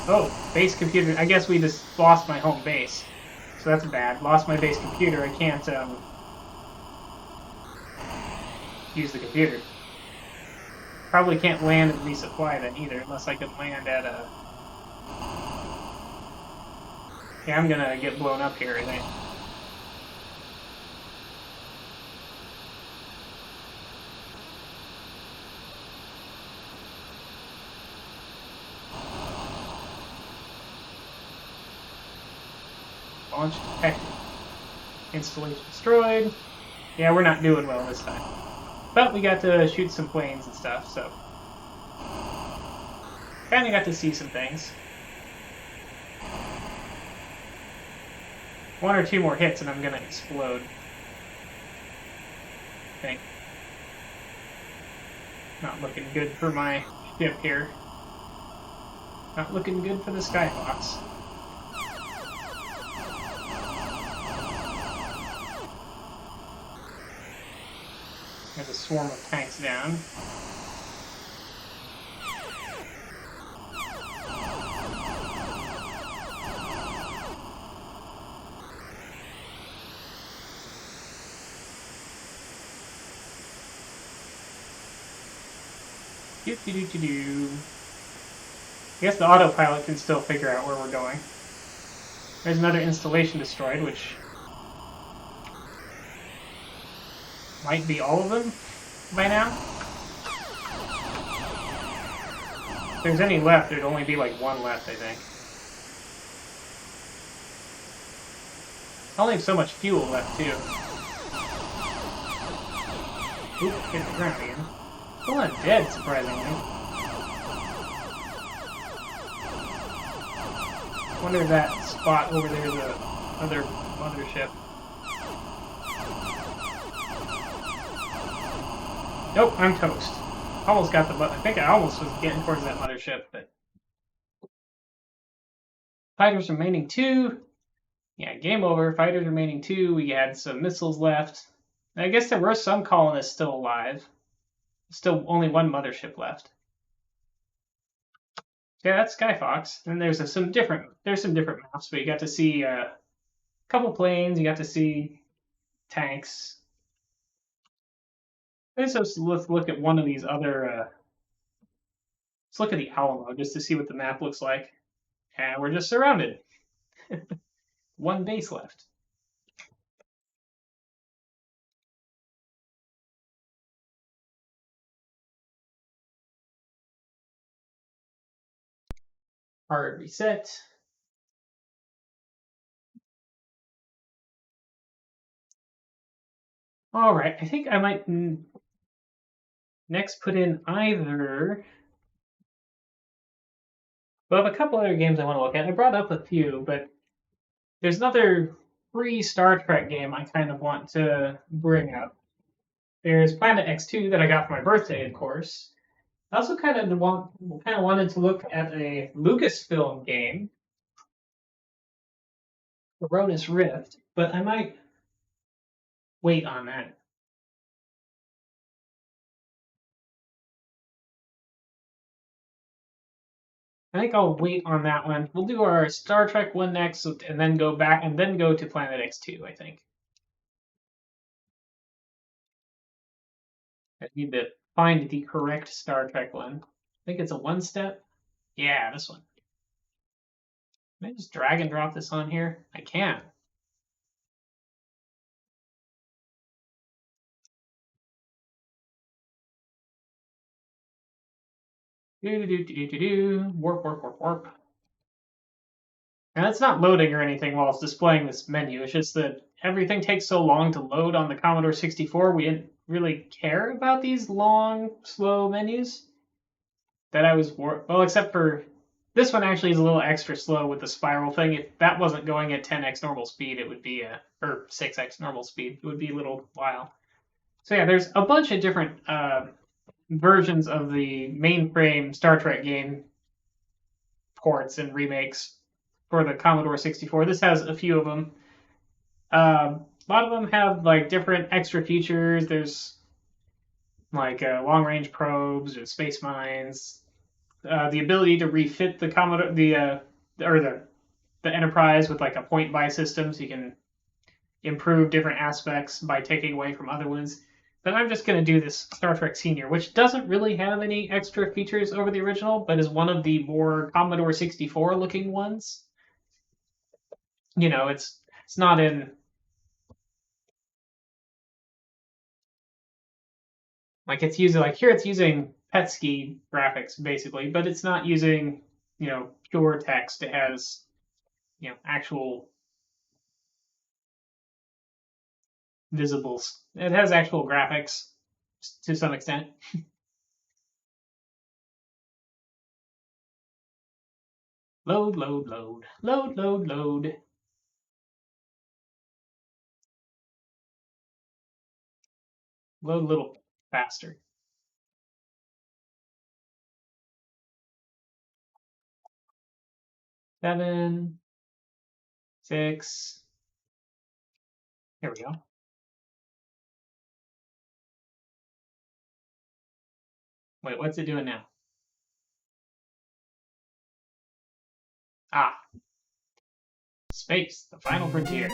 Oh, base computer. I guess we just lost my home base. So that's bad. Lost my base computer. I can't use the computer. Probably can't land and resupply then either, unless I can land at a... Yeah, I'm gonna get blown up here, I think. Launch detected. Installation destroyed. Yeah, we're not doing well this time. But we got to shoot some planes and stuff, so... Kinda got to see some things. 1 or 2 more hits and I'm gonna explode. I think. Not looking good for my ship here. Not looking good for the Skyfox. There's a swarm of tanks down. Do-do-do-do-do. I guess the autopilot can still figure out where we're going. There's another installation destroyed, which might be all of them by now. If there's any left, there'd only be like 1 left, I think. I only have so much fuel left, too. Oop, hit the ground again. Still not dead, surprisingly. Wonder if that spot over there is another mothership. Nope, I'm toast. Almost got the I think I almost was getting towards that mothership, but... Fighters remaining 2. Yeah, game over. Fighters remaining 2. We had some missiles left. I guess there were some colonists still alive. Still only 1 mothership left. Yeah, that's Skyfox. And there's some different maps, but you got to see a couple planes. You got to see tanks. Let's look at one of these other. Let's look at the Alamo just to see what the map looks like. And we're just surrounded. 1 base left. Hard reset. All right, I think I might next put in either. Well, I have a couple other games I want to look at. I brought up a few, but there's another free Star Trek game I kind of want to bring up. There's Planet X2 that I got for my birthday, of course. I also kind of wanted to look at a Lucasfilm game, Koronis Rift, but I might wait on that. I think I'll wait on that one. We'll do our Star Trek one next, and then go back, and then go to Planet X2. I think I need to find the correct Star Trek one. I think it's a one-step. Yeah, this one. Can I just drag and drop this on here? I can. Warp, warp, warp, warp. And it's not loading or anything while it's displaying this menu. It's just that everything takes so long to load on the Commodore 64. We didn't really care about these long, slow menus that I was well, except for this one actually is a little extra slow with the spiral thing. If that wasn't going at 10x normal speed, it would be or 6x normal speed. It would be a little while. So yeah, there's a bunch of different versions of the mainframe Star Trek game ports and remakes for the Commodore 64. This has a few of them. A lot of them have like different extra features. There's like long range probes or space mines. The ability to refit the Commodore, the Enterprise with like a point buy system, so you can improve different aspects by taking away from other ones. But I'm just going to do this Star Trek Senior, which doesn't really have any extra features over the original, but is one of the more Commodore 64 looking ones. You know, it's not in like it's using like here it's using Petsky graphics basically, but it's not using pure text. It has actual visibles. It has actual graphics to some extent. Load, load, load, load, load, load. Load a little faster. 7, 6. Here we go. Wait, what's it doing now? Ah, space, the final frontier.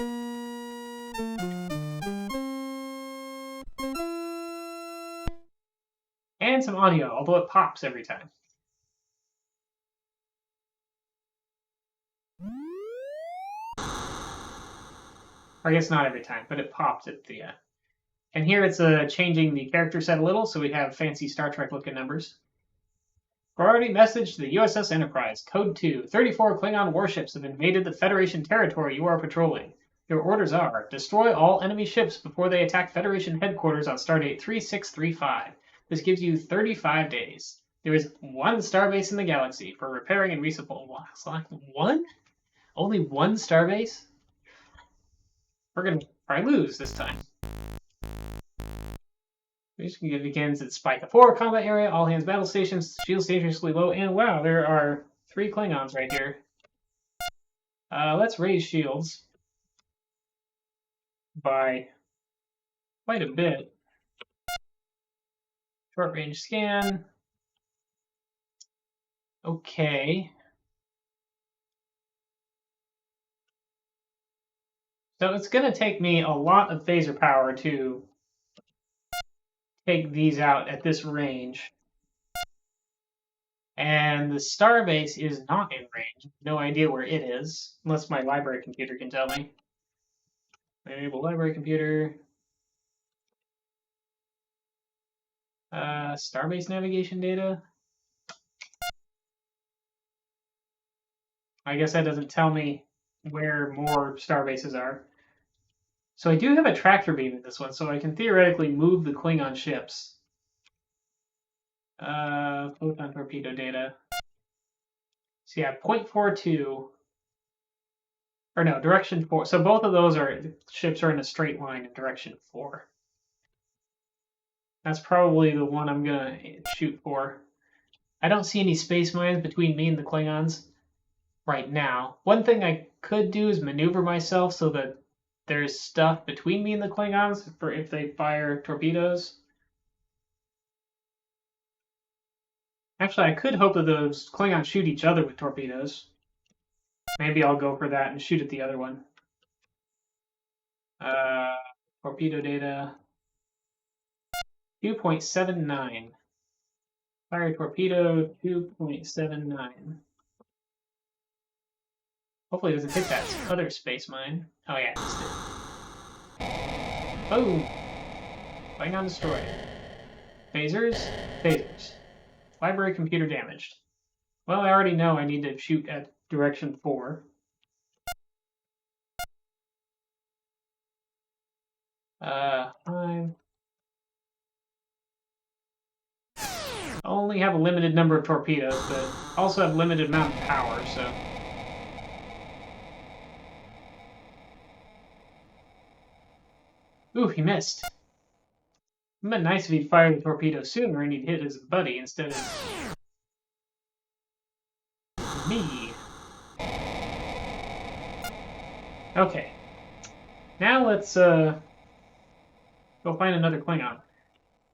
And some audio, although it pops every time. Or I guess not every time, but it popped at the and here it's changing the character set a little, so we have fancy Star Trek looking numbers. Priority message to the USS Enterprise. Code 2. 34 Klingon warships have invaded the Federation territory you are patrolling. Your orders are: destroy all enemy ships before they attack Federation headquarters on stardate 3635. This gives you 35 days. There is one starbase in the galaxy for repairing and resupply. One? Only one starbase? We're going to probably lose this time. Mission begins at Spike 4 combat area. All hands battle stations. Shields dangerously low. And wow, there are 3 Klingons right here. Let's raise shields by quite a bit. Short range scan. Okay. So it's going to take me a lot of phaser power to take these out at this range. And the starbase is not in range. No idea where it is, unless my library computer can tell me. Enable library computer. Starbase navigation data. I guess that doesn't tell me where more starbases are. So I do have a tractor beam in this one, so I can theoretically move the Klingon ships. Photon torpedo data. So yeah, 0.42. Or no, direction 4. So both of those ships are in a straight line in direction 4. That's probably the one I'm gonna shoot for. I don't see any space mines between me and the Klingons right now. One thing I could do is maneuver myself so that there's stuff between me and the Klingons for if they fire torpedoes. Actually, I could hope that those Klingons shoot each other with torpedoes. Maybe I'll go for that and shoot at the other one. Uh, torpedo data 2.79. Fire torpedo 2.79. Hopefully it doesn't hit that other space mine. Oh yeah, it just did. Boom! Klingon destroyed. Phasers? Phasers. Library computer damaged. Well, I already know I need to shoot at direction 4. I only have a limited number of torpedoes, but also have limited amount of power, so. Ooh, he missed. It would have been nice if he'd fired the torpedo sooner and he'd hit his buddy instead of me. Okay. Now let's go find another Klingon.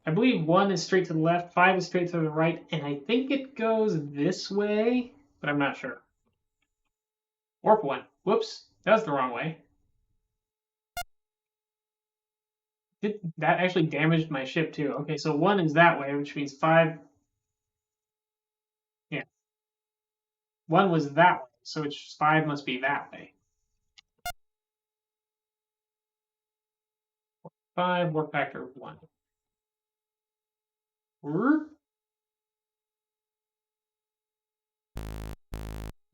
I believe 1 is straight to the left, 5 is straight to the right, and I think it goes this way, but I'm not sure. Warp 1. Whoops, that was the wrong way. That actually damaged my ship too. Okay, so 1 is that way, which means 5. Yeah. 1 was that way, so it's 5 must be that way. 5, warp factor 1.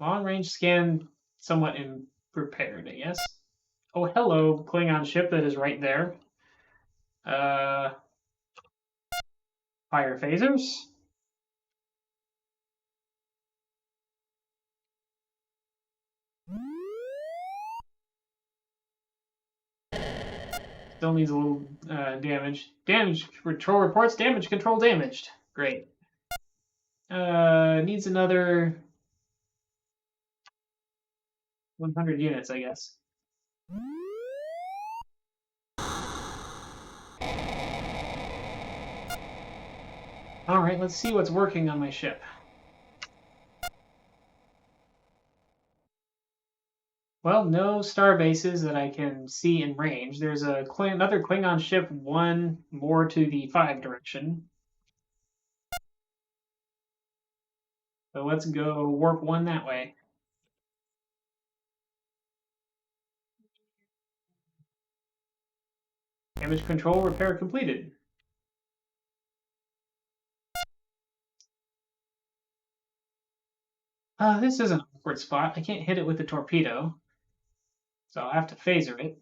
Long range scan somewhat prepared, I guess. Oh, hello, Klingon ship that is right there. Fire phasers. Still needs a little damage. Damage control reports. Damage control damaged. Great. Needs another 100 units, I guess. All right, let's see what's working on my ship. Well, no star bases that I can see in range. There's another Klingon ship 1 more to the 5 direction. So let's go warp 1 that way. Damage control repair completed. This is an awkward spot. I can't hit it with the torpedo, so I'll have to phaser it.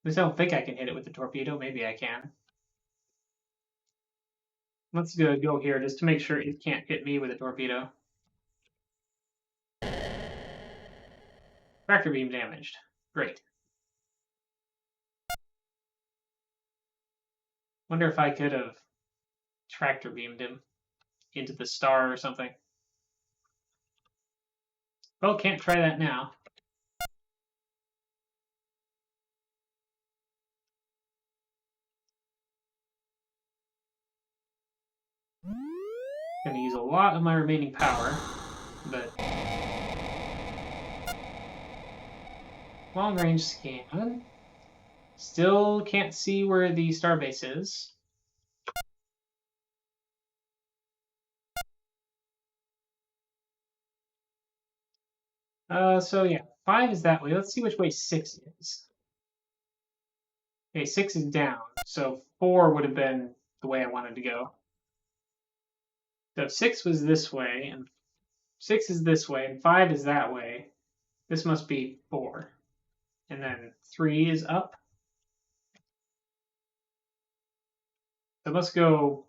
At least I don't think I can hit it with the torpedo. Maybe I can. Let's go here just to make sure it can't hit me with a torpedo. Tractor beam damaged. Great. Wonder if I could have tractor beamed him into the star or something. Well, can't try that now. Gonna use a lot of my remaining power, but long range scan. Still can't see where the starbase is. So yeah, 5 is that way. Let's see which way 6 is. Okay, 6 is down, so 4 would have been the way I wanted to go. So if 6 was this way, and 6 is this way, and 5 is that way, this must be 4. And then 3 is up. So let's go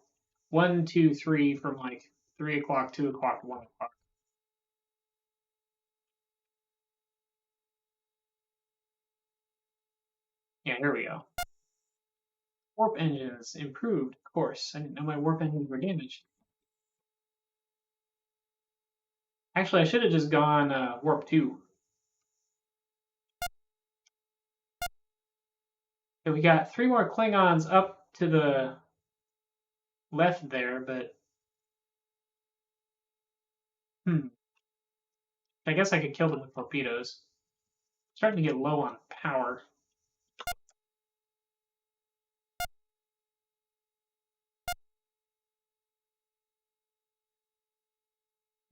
1, 2, 3 from like 3 o'clock, 2 o'clock, 1 o'clock. Yeah, here we go. Warp engines improved, of course. I didn't know my warp engines were damaged. Actually, I should have just gone warp 2. So we got 3 more Klingons up to the left there, but I guess I could kill them with torpedoes. Starting to get low on power.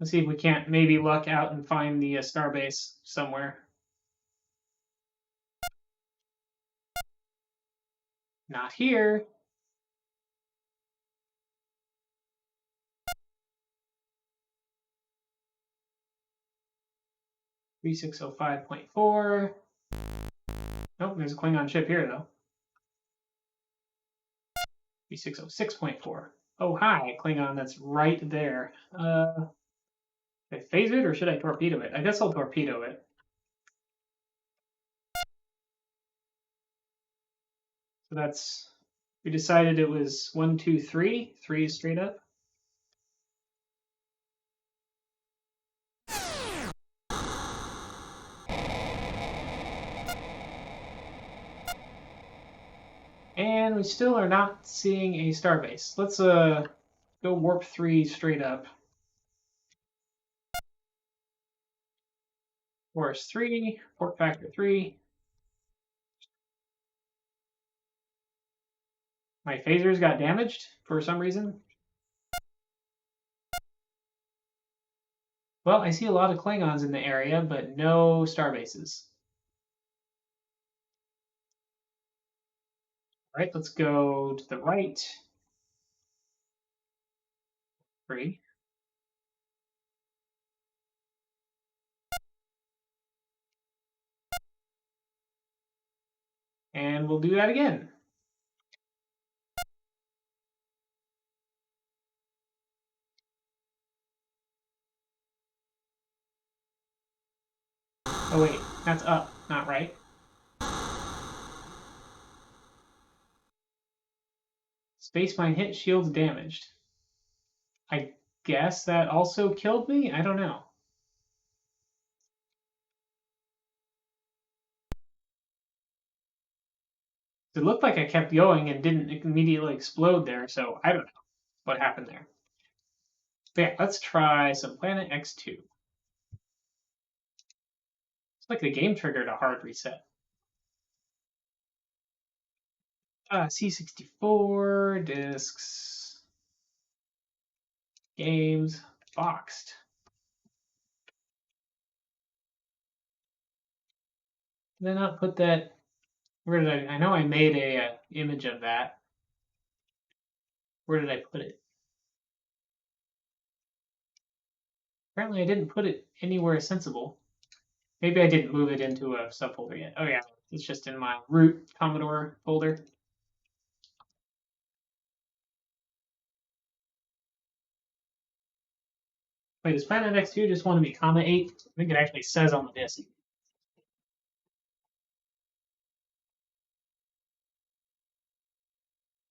Let's see if we can't maybe luck out and find the starbase somewhere. Not here. (3605.4). Nope, there's a Klingon ship here though. 3606.4. Oh hi, Klingon that's right there. Should I phase it or should I torpedo it? I guess I'll torpedo it. So that's, we decided it was 1, 2, 3. 3 is straight up. And we still are not seeing a starbase. Let's go warp 3 straight up. Force 3, port factor 3. My phasers got damaged for some reason. Well, I see a lot of Klingons in the area, but no starbases. All right, let's go to the right. 3. And we'll do that again. Oh wait, that's up, not right. Space mine hit, shields damaged. I guess that also killed me? I don't know. It looked like I kept going and didn't immediately explode there, so I don't know what happened there. But yeah, let's try some Planet X2. It's like the game triggered a hard reset. C64, disks, games, boxed. Did I not put that? Where did I know I made a image of that. Where did I put it? Apparently I didn't put it anywhere sensible. Maybe I didn't move it into a subfolder yet. Oh yeah, it's just in my root Commodore folder. Wait, does Planet X2 just want to be comma 8? I think it actually says on the disk.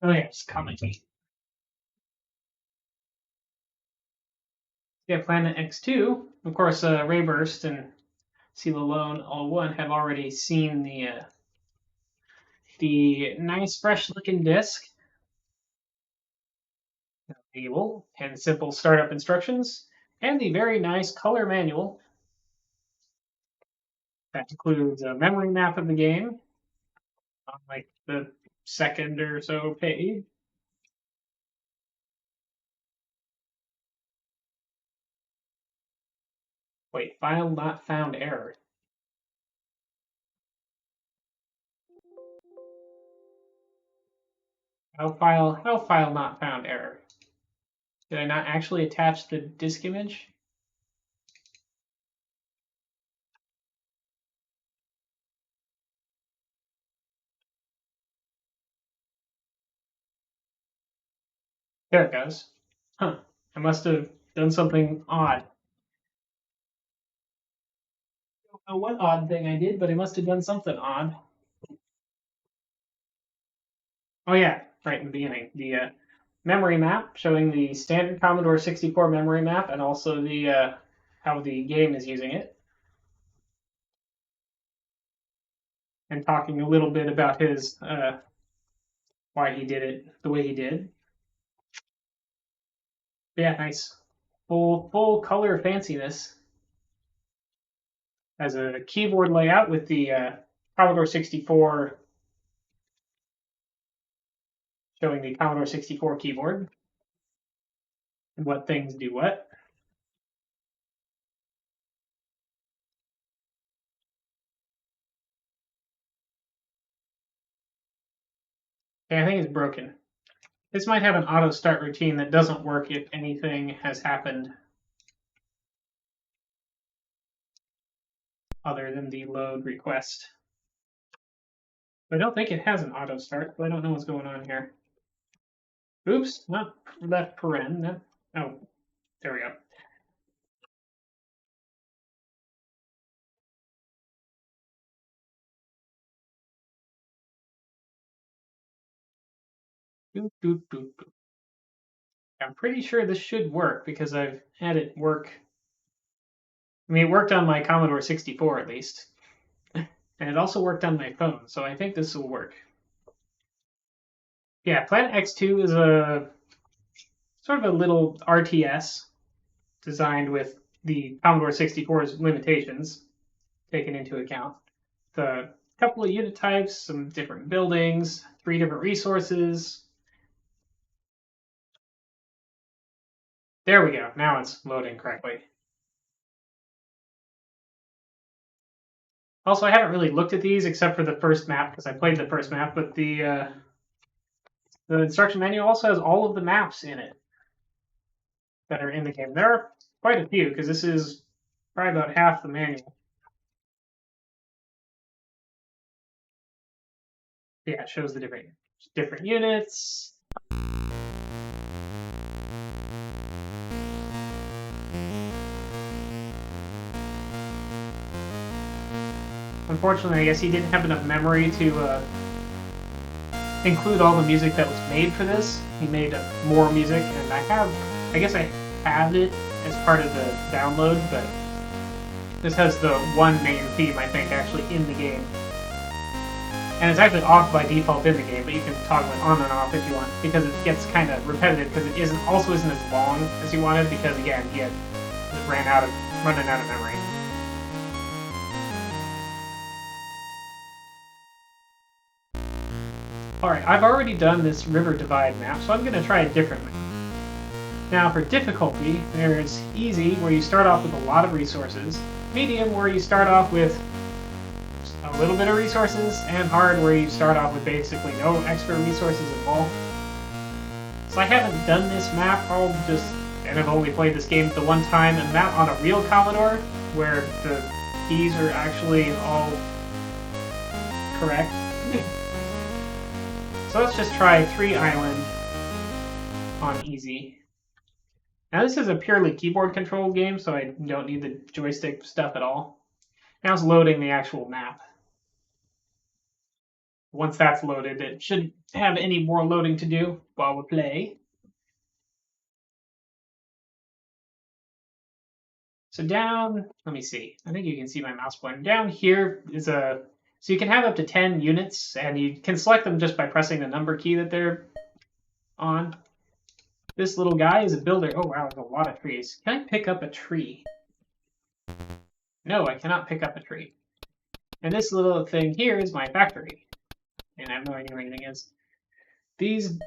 Oh yeah, it's comma 8. Yeah, Planet X2. Of course, Rayburst and Lone all one have already seen the nice, fresh-looking disk, label, and simple startup instructions, and the very nice color manual that includes a memory map of the game on like the second or so page. Wait, file not found error. How file not found error? Did I not actually attach the disk image? There it goes. Huh. I must have done something odd. I don't know what odd thing I did, but I must have done something odd. Oh yeah, right in the beginning. The memory map showing the standard Commodore 64 memory map and also the how the game is using it. And talking a little bit about his why he did it the way he did. But yeah, nice. Full color fanciness. As a keyboard layout with the Commodore 64 showing the Commodore 64 keyboard and what things do what. Okay, I think it's broken. This might have an auto start routine that doesn't work if anything has happened other than the load request. But I don't think it has an auto start, so I don't know what's going on here. Oops, not left paren. No. Oh, there we go. Doop, doop, doop, doop. I'm pretty sure this should work because I've had it work. I mean, it worked on my Commodore 64 at least, and it also worked on my phone, so I think this will work. Yeah, Planet X2 is a sort of a little RTS designed with the Commodore 64's limitations taken into account. The couple of unit types, some different buildings, 3 different resources. There we go. Now it's loading correctly. Also, I haven't really looked at these except for the first map because I played the first map, but the instruction manual also has all of the maps in it that are in the game. There are quite a few because this is probably about half the manual. Yeah, it shows the different units. Unfortunately, I guess he didn't have enough memory to include all the music that was made for this. He made more music, and I guess I have it as part of the download, but this has the one main theme, I think, actually in the game. And it's actually off by default in the game, but you can toggle it on and off if you want, because it gets kind of repetitive, because it isn't as long as you wanted, because again, he had running out of memory. Alright, I've already done this River Divide map, so I'm going to try a different map. Now for difficulty, there's easy, where you start off with a lot of resources, medium, where you start off with a little bit of resources, and hard, where you start off with basically no extra resources at all. So I haven't done this map, and I've only played this game the one time, a map on a real Commodore, where the keys are actually all correct. So let's just try 3 Island on easy. Now this is a purely keyboard controlled game, so I don't need the joystick stuff at all. Now it's loading the actual map. Once that's loaded, it shouldn't have any more loading to do while we play. So down, let me see. I think you can see my mouse pointer. Down here is so you can have up to 10 units, and you can select them just by pressing the number key that they're on. This little guy is a builder. Oh wow, there's a lot of trees. Can I pick up a tree? No, I cannot pick up a tree. And this little thing here is my factory. And I have no idea what anything is. These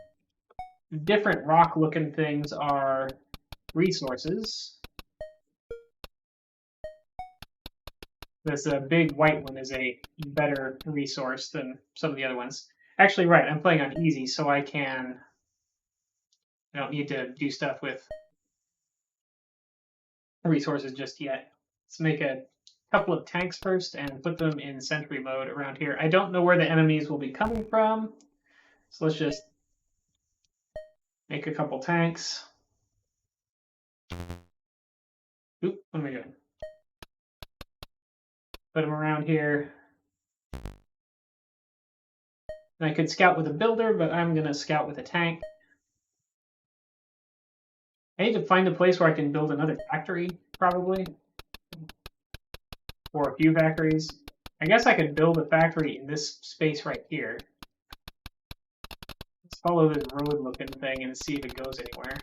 different rock-looking things are resources. This big white one is a better resource than some of the other ones. Actually, right, I'm playing on easy, so I don't need to do stuff with resources just yet. Let's make a couple of tanks first and put them in sentry mode around here. I don't know where the enemies will be coming from, so let's just make a couple tanks. Oop, what am I doing? Put them around here. And I could scout with a builder, but I'm going to scout with a tank. I need to find a place where I can build another factory, probably. Or a few factories. I guess I could build a factory in this space right here. Let's follow this road-looking thing and see if it goes anywhere.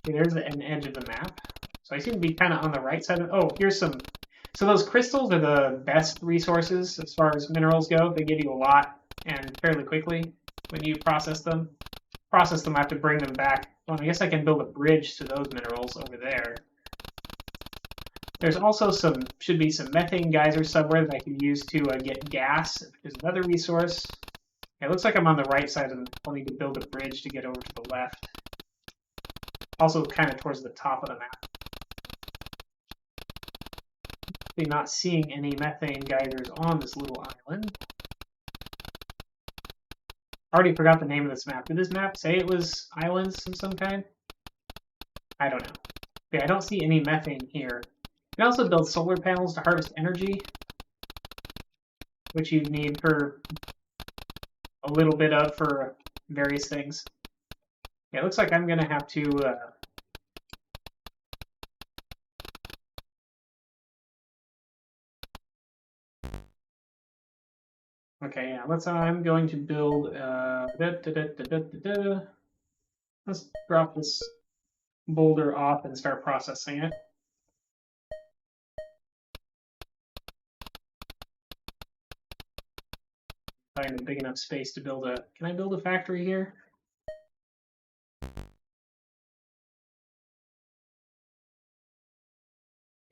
Okay, there's an edge of the map. So I seem to be kind of on the right side of... Oh, here's some... So those crystals are the best resources as far as minerals go. They give you a lot and fairly quickly when you process them. I have to bring them back. Well, I guess I can build a bridge to those minerals over there. There's also should be some methane geysers somewhere that I can use to get gas. There's another resource. It looks like I'm on the right side and I'll need to build a bridge to get over to the left. Also kind of towards the top of the map. I'm not seeing any methane geysers on this little island. I already forgot the name of this map. Did this map say it was islands of some kind? I don't know. Okay, I don't see any methane here. You can also build solar panels to harvest energy, which you need for a little bit of for various things. Yeah, it looks like I'm going to have to... Okay, yeah, I'm going to build... Let's drop this boulder off and start processing it. Find a big enough space to build a... Can I build a factory here?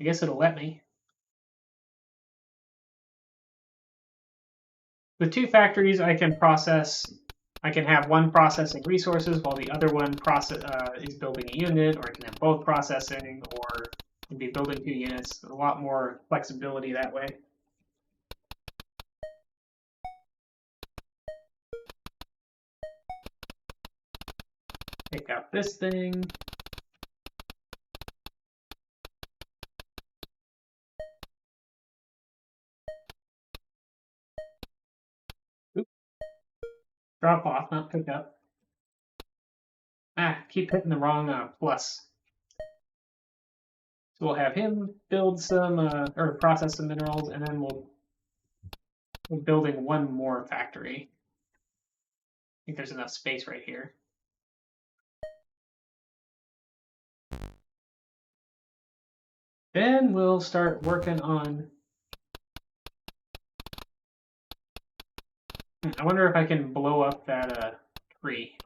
I guess it'll let me. With two factories, I can have one processing resources while the other one is building a unit, or I can have both processing, or can be building 2 units. A lot more flexibility that way. Pick up this thing. Oop. Drop off, not pick up. Keep hitting the wrong plus. So we'll have him build some, or process some minerals, and then we're building one more factory. I think there's enough space right here. Then we'll start working on... I wonder if I can blow up that tree.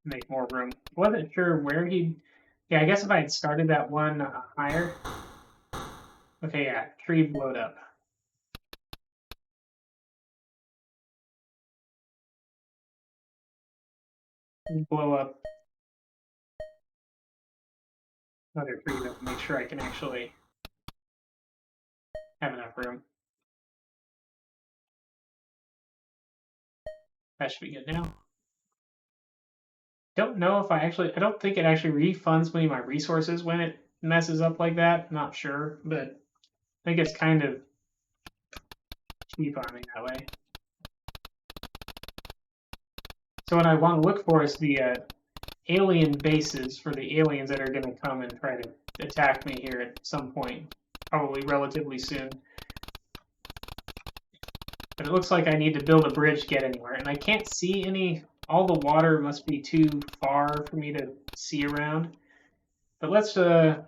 Make more room. Wasn't sure where he'd... Yeah, I guess if I had started that one higher... Okay, yeah, tree blowed up. Blow up another tree to make sure I can actually have enough room. That should be good now. Don't know if I don't think it actually refunds me my resources when it messes up like that. Not sure, but I think it's kind of cheap on me that way. So what I want to look for is the alien bases for the aliens that are going to come and try to attack me here at some point, probably relatively soon. But it looks like I need to build a bridge to get anywhere, and I can't see any... All the water must be too far for me to see around. But let's try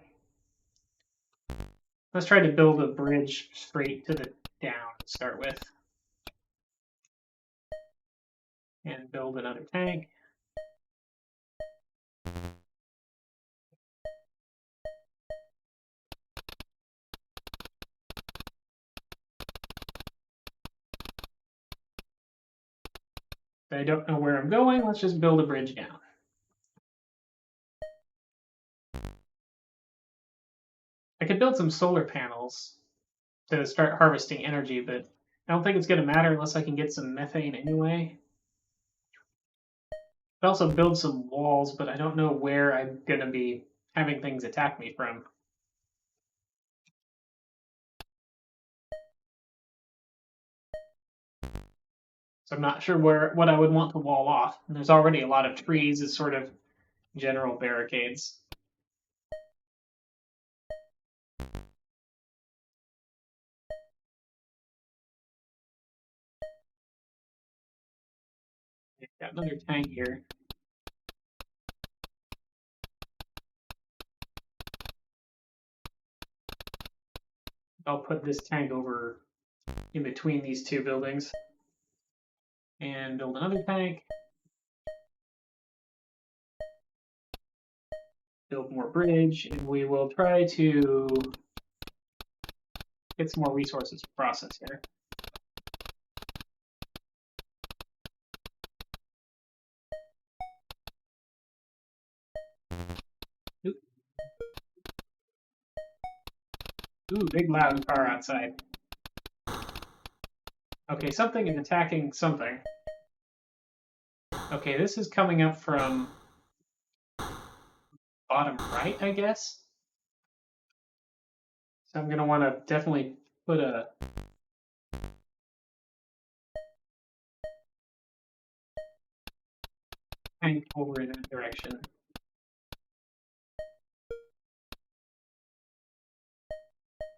to build a bridge straight to the down to start with. And build another tank. I don't know where I'm going. Let's just build a bridge down. I could build some solar panels to start harvesting energy, but I don't think it's going to matter unless I can get some methane anyway. I'd also build some walls, but I don't know where I'm going to be having things attack me from. So I'm not sure what I would want to wall off. And there's already a lot of trees as sort of general barricades. Got another tank here. I'll put this tank over in between these two buildings and build another tank. Build more bridge, and we will try to get some more resources to process here. Ooh, big loud car outside. Okay, something is attacking something. Okay, this is coming up from bottom right, I guess. So I'm going to want to definitely put a tank over in that direction.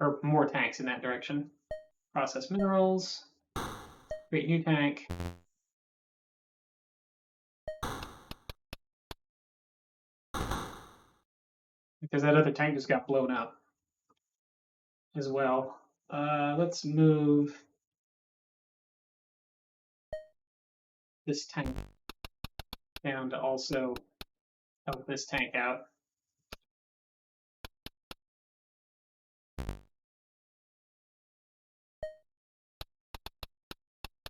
Or more tanks in that direction. Process minerals. Create new tank. Because that other tank just got blown up as well. Let's move this tank down to also help this tank out.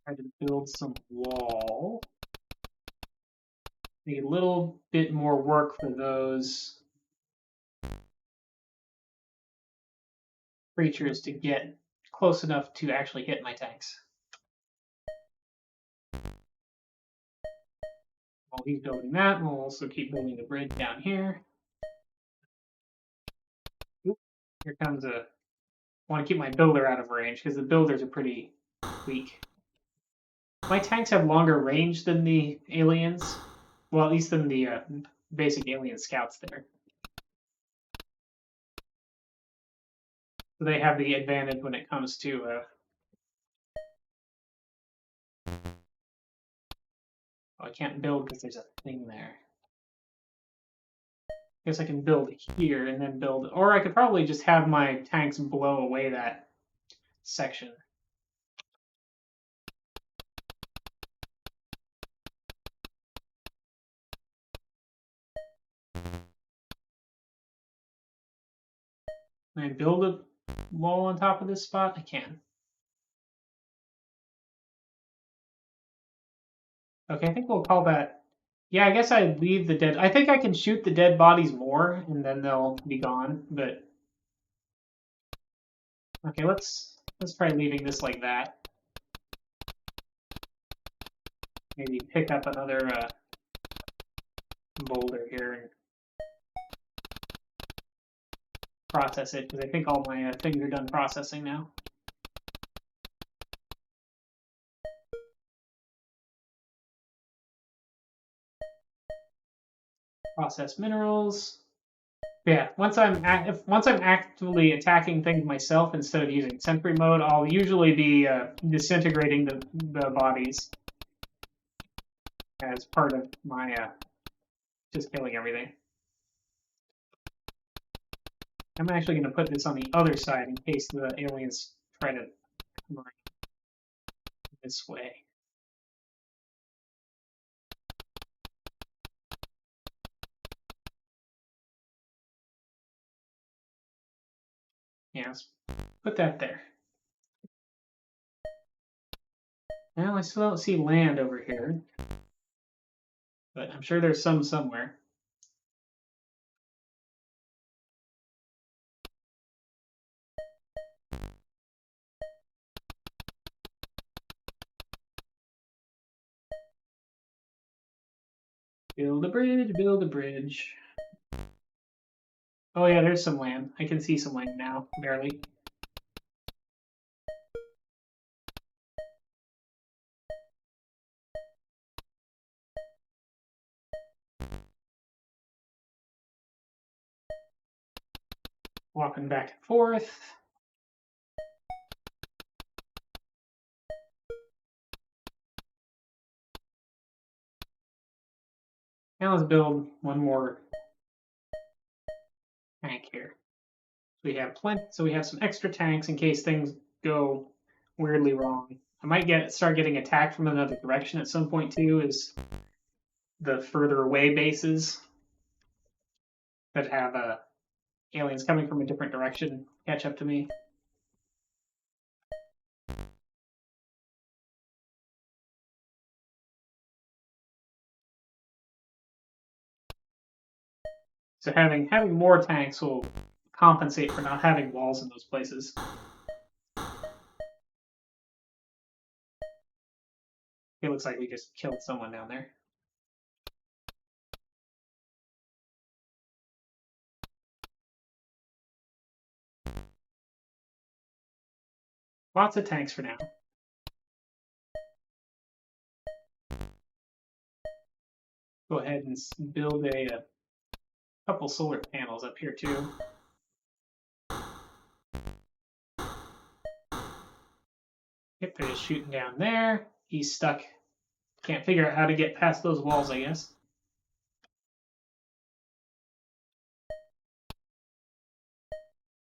Try to build some wall. Make a little bit more work for those creatures to get close enough to actually hit my tanks. While he's building that, we'll also keep building the bridge down here. Oop, here comes a... I want to keep my builder out of range because the builders are pretty weak. My tanks have longer range than the aliens. Well, at least than the basic alien scouts there. So they have the advantage when it comes to... Oh, I can't build because there's a thing there. I guess I can build here and then build... Or I could probably just have my tanks blow away that section. Can I build a wall on top of this spot? I can. Okay, I think we'll call that... Yeah, I guess I'd leave the dead... I think I can shoot the dead bodies more, and then they'll be gone, but... Okay, let's try leaving this like that. Maybe pick up another boulder here and process it, because I think all my things are done processing now. Process minerals. Yeah, once I'm actively attacking things myself instead of using sentry mode, I'll usually be disintegrating the bodies as part of my just killing everything. I'm actually going to put this on the other side in case the aliens try to come around this way. Yeah, let's put that there. Now I still don't see land over here, but I'm sure there's some somewhere. Build a bridge, build a bridge. Oh yeah, there's some land. I can see some land now, barely. Walking back and forth. Now let's build one more tank here. We have plenty, so we have some extra tanks in case things go weirdly wrong. I might start getting attacked from another direction at some point too, is the further away bases that have aliens coming from a different direction catch up to me. So having more tanks will compensate for not having walls in those places. It looks like we just killed someone down there. Lots of tanks for now. Go ahead and build a couple solar panels up here too. Yep, they're just shooting down there. He's stuck. Can't figure out how to get past those walls, I guess.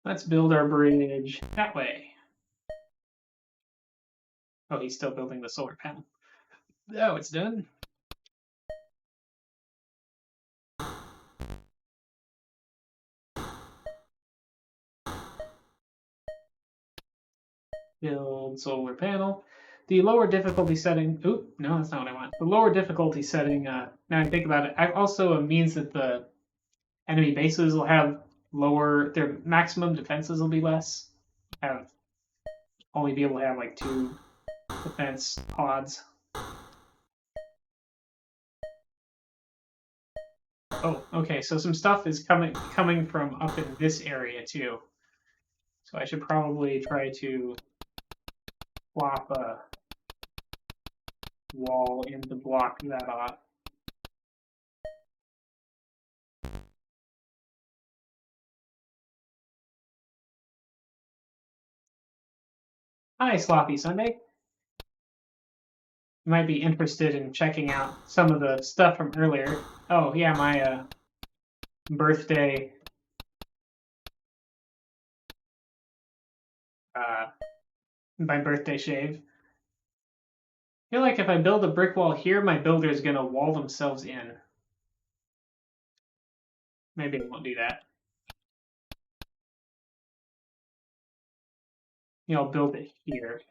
Let's build our bridge that way. Oh, he's still building the solar panel. Oh, it's done. Build solar panel. The lower difficulty setting. Oop, no, that's not what I want. The lower difficulty setting. Now I think about it, also means that the enemy bases will have lower. Their maximum defenses will be less. Only be able to have like 2 defense pods. Oh, okay. So some stuff is coming from up in this area too. So I should probably try to plop a wall in to block that off. Hi, Sloppy Sunday. You might be interested in checking out some of the stuff from earlier. Oh yeah, my birthday shave. I feel like if I build a brick wall here, my builder is gonna wall themselves in. Maybe I won't do that. I'll build it here.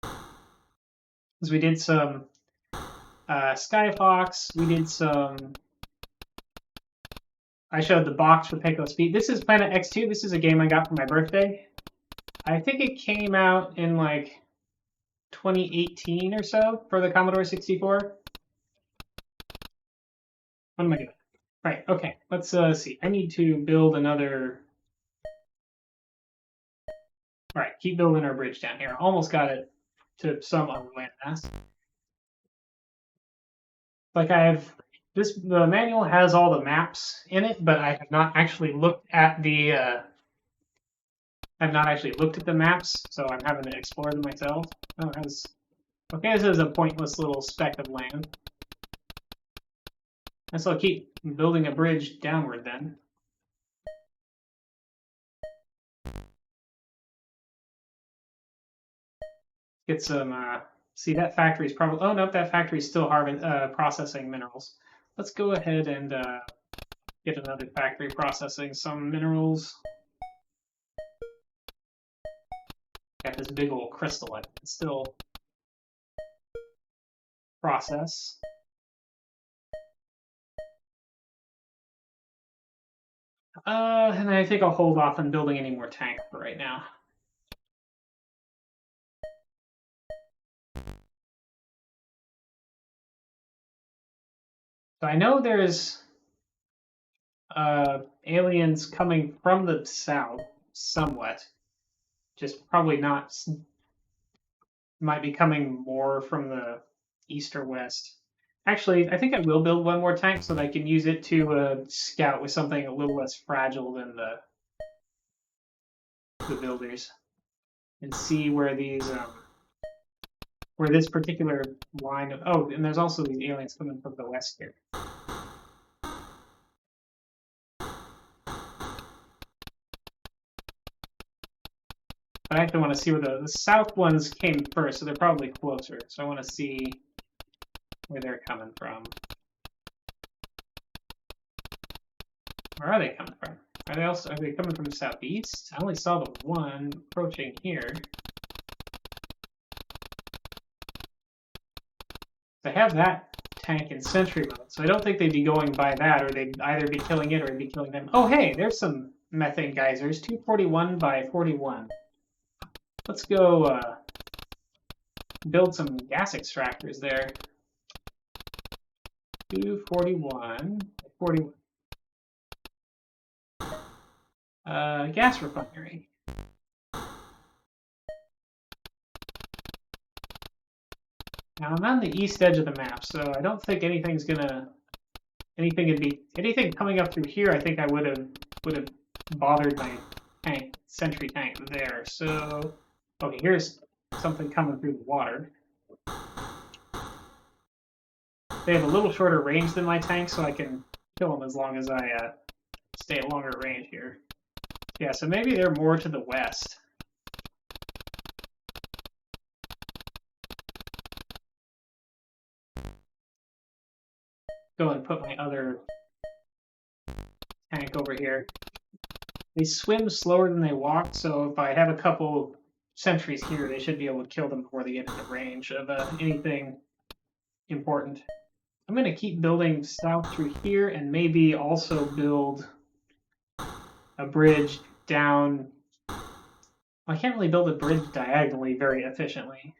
Because we did some Skyfox, we did some. I showed the box for Pecos Pete. This is Planet X2. This is a game I got for my birthday. I think it came out in like 2018 or so for the Commodore 64. What am I doing? Right, okay, let's see. I need to build another. All right, keep building our bridge down here. Almost got it to some other landmass. Like I have this, the manual has all the maps in it, but I have not actually looked at the. I've not actually looked at the maps, so I'm having to explore them myself. Oh, it has. Okay, this is a pointless little speck of land. And so I'll keep building a bridge downward then. Get some. See, that factory's probably. Oh no, that factory's still processing minerals. Let's go ahead and get another factory processing some minerals. Got this big old crystal I can still process. And I think I'll hold off on building any more tank for right now. So I know there's aliens coming from the south somewhat. Just probably not. Might be coming more from the east or west. Actually, I think I will build one more tank so that I can use it to scout with something a little less fragile than the builders, and see where these where this particular line of and there's also these aliens coming from the west here. But I actually want to see where the south ones came first, so they're probably closer. So I want to see where they're coming from. Where are they coming from? Are they coming from the southeast? I only saw the one approaching here. I have that tank in sentry mode, so I don't think they'd be going by that, or they'd either be killing it or they'd be killing them. Oh, hey, there's some methane geysers. 241 by 41. Let's go build some gas extractors there. 241 by 41. Gas refinery. Now I'm on the east edge of the map, so I don't think anything's gonna anything coming up through here. I think I would have bothered my sentry tank there. So okay, here's something coming through the water. They have a little shorter range than my tank, so I can kill them as long as I stay at longer range here. Yeah, so maybe they're more to the west. Go and put my other tank over here. They swim slower than they walk, so if I have a couple sentries here, they should be able to kill them before they get into range of anything important. I'm going to keep building south through here and maybe also build a bridge down. I can't really build a bridge diagonally very efficiently.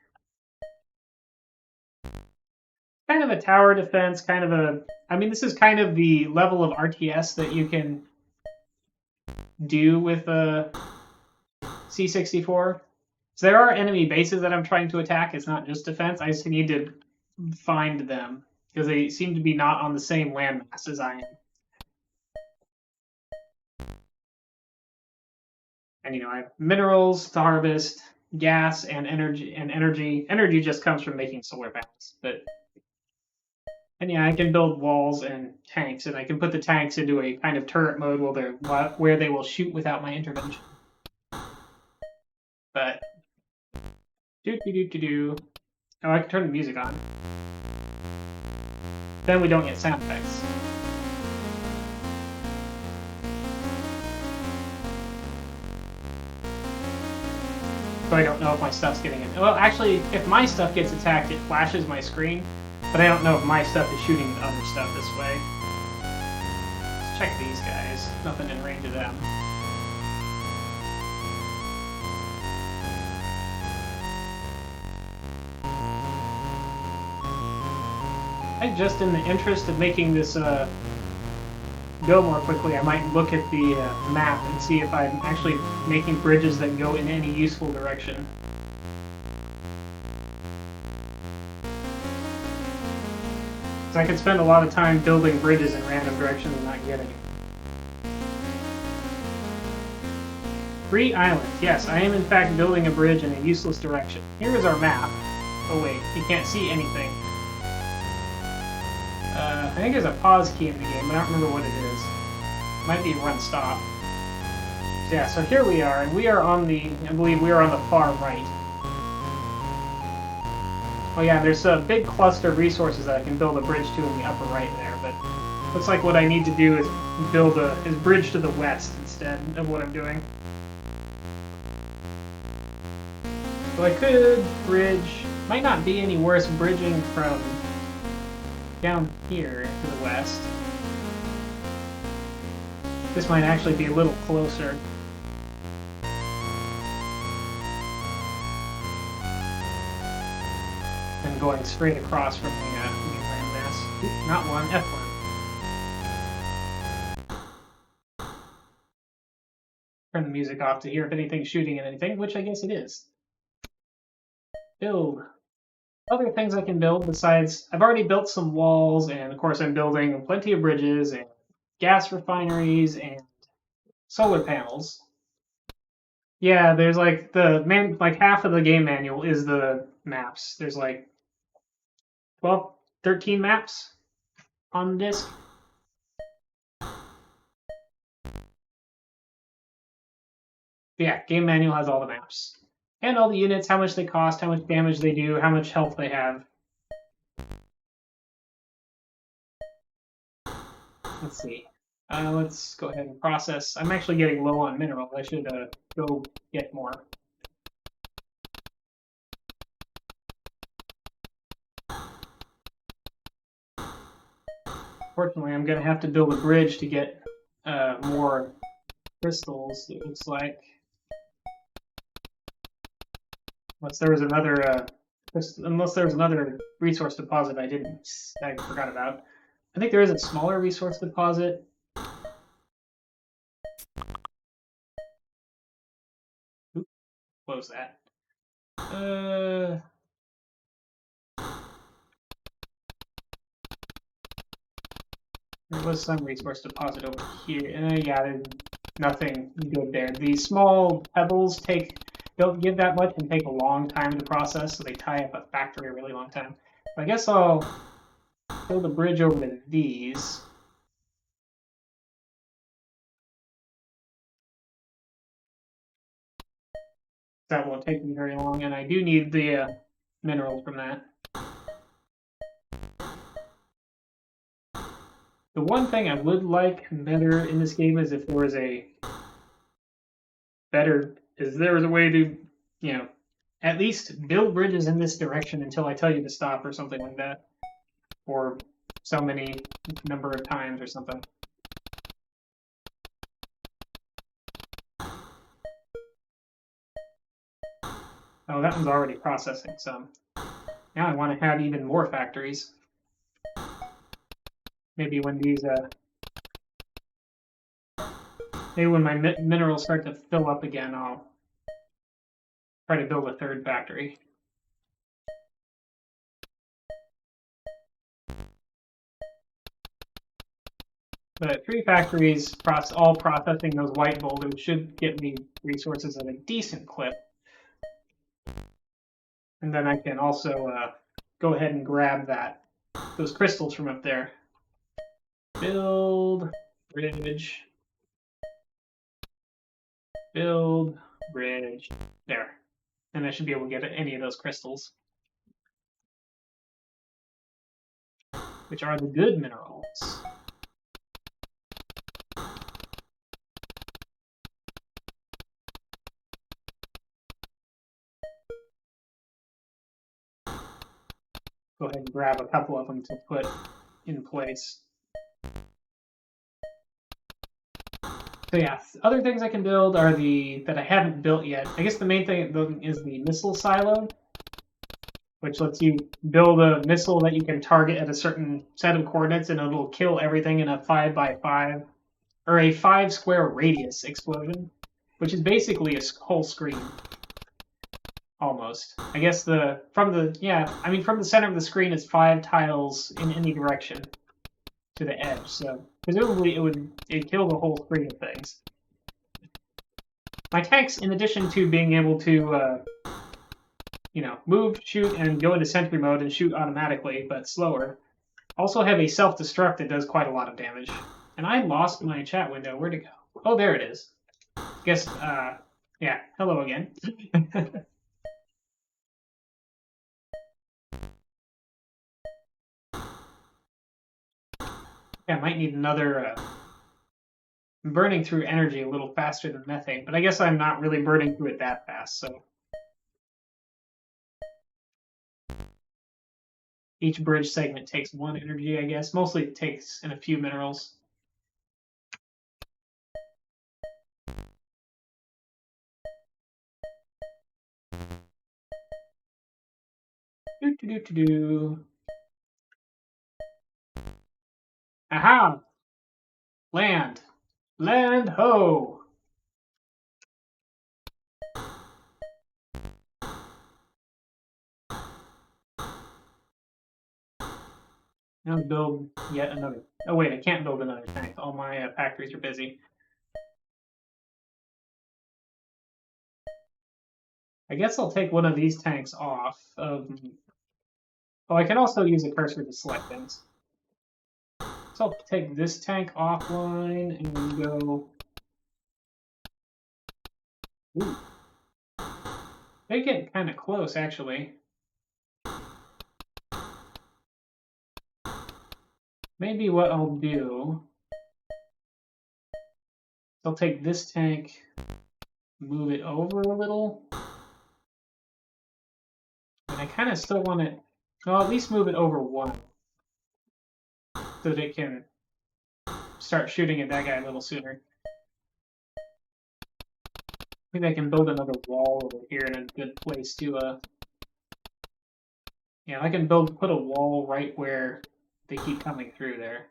Kind of a tower defense, kind of a... I mean, this is kind of the level of RTS that you can do with a C64. So there are enemy bases that I'm trying to attack. It's not just defense. I just need to find them because they seem to be not on the same landmass as I am. And I have minerals to harvest, gas, and energy. Energy just comes from making solar panels. And yeah, I can build walls and tanks, and I can put the tanks into a kind of turret mode where they will shoot without my intervention. But oh, I can turn the music on. Then we don't get sound effects. So I don't know if my stuff's getting in. Well, actually, if my stuff gets attacked, it flashes my screen, but I don't know if my stuff is shooting other stuff this way. Let's check these guys. Nothing in range of them. Just in the interest of making this go more quickly, I might look at the map and see if I'm actually making bridges that go in any useful direction. So I could spend a lot of time building bridges in random directions and not getting it. Free Island. Yes, I am in fact building a bridge in a useless direction. Here is our map. Oh wait, you can't see anything. I think there's a pause key in the game, but I don't remember what it is. Might be run stop. So yeah, so here we are, and we are on I believe we are on the far right. Oh yeah, there's a big cluster of resources that I can build a bridge to in the upper right there, but looks like what I need to do is build a bridge to the west instead of what I'm doing. So I could bridge, might not be any worse bridging from down here to the west. This might actually be a little closer. Than going straight across from the landmass. Oops, not one, F1. Turn the music off to hear if anything's shooting at anything, which I guess it is. Build. other things I can build besides, I've already built some walls, and of course I'm building plenty of bridges and gas refineries and solar panels. Yeah, there's like like half of the game manual is the maps. There's like 12, 13 maps on the disc. Yeah, game manual has all the maps. And all the units, how much they cost, how much damage they do, how much health they have. Let's see. Let's go ahead and process. I'm actually getting low on minerals. I should go get more. Fortunately, I'm going to have to build a bridge to get more crystals, it looks like. Unless there was another resource deposit I forgot about. I think there is a smaller resource deposit. Oops, close that. There was some resource deposit over here. Yeah, there's nothing good there. The small pebbles don't give that much and take a long time to process, so they tie up a factory a really long time. I guess I'll build a bridge over to these. That won't take me very long, and I do need the minerals from that. The one thing I would like better in this game is if there was a way to, at least build bridges in this direction until I tell you to stop or something like that. Or so many number of times or something. Oh, that one's already processing some. Now I want to have even more factories. Maybe when my minerals start to fill up again, I'll try to build a third factory. But 3 factories, all processing those white boulders, should get me resources at a decent clip. And then I can also go ahead and grab those crystals from up there. Build bridge. Build bridge. There. And I should be able to get any of those crystals, which are the good minerals. Go ahead and grab a couple of them to put in place. So yeah, other things I can build are that I haven't built yet. I guess the main thing is the missile silo, which lets you build a missile that you can target at a certain set of coordinates, and it'll kill everything in a 5x5 or a 5 square radius explosion, which is basically a whole screen. Almost. I guess from the center of the screen is 5 tiles in any direction to the edge, so presumably it'd kill the whole screen of things. My tanks, in addition to being able to move, shoot, and go into sentry mode and shoot automatically, but slower, also have a self-destruct that does quite a lot of damage. And I lost my chat window. Where'd it go? Oh, there it is. Guess, yeah, hello again. Yeah, I might need another burning through energy a little faster than methane, but I guess I'm not really burning through it that fast, so. Each bridge segment takes 1 energy, I guess. Mostly it takes in a few minerals. Do. Aha! Land. Land ho! Now build yet another. Oh wait, I can't build another tank. All my factories are busy. I guess I'll take one of these tanks off of. Oh, I can also use a cursor to select things. So I'll take this tank offline and go. Ooh. They get kind of close, actually. Maybe what I'll do, I'll take this tank, move it over a little. And I kind of still want it, well, at least move it over one so that it can start shooting at that guy a little sooner. Maybe I can build another wall over here in a good place to, yeah, I can put a wall right where they keep coming through there.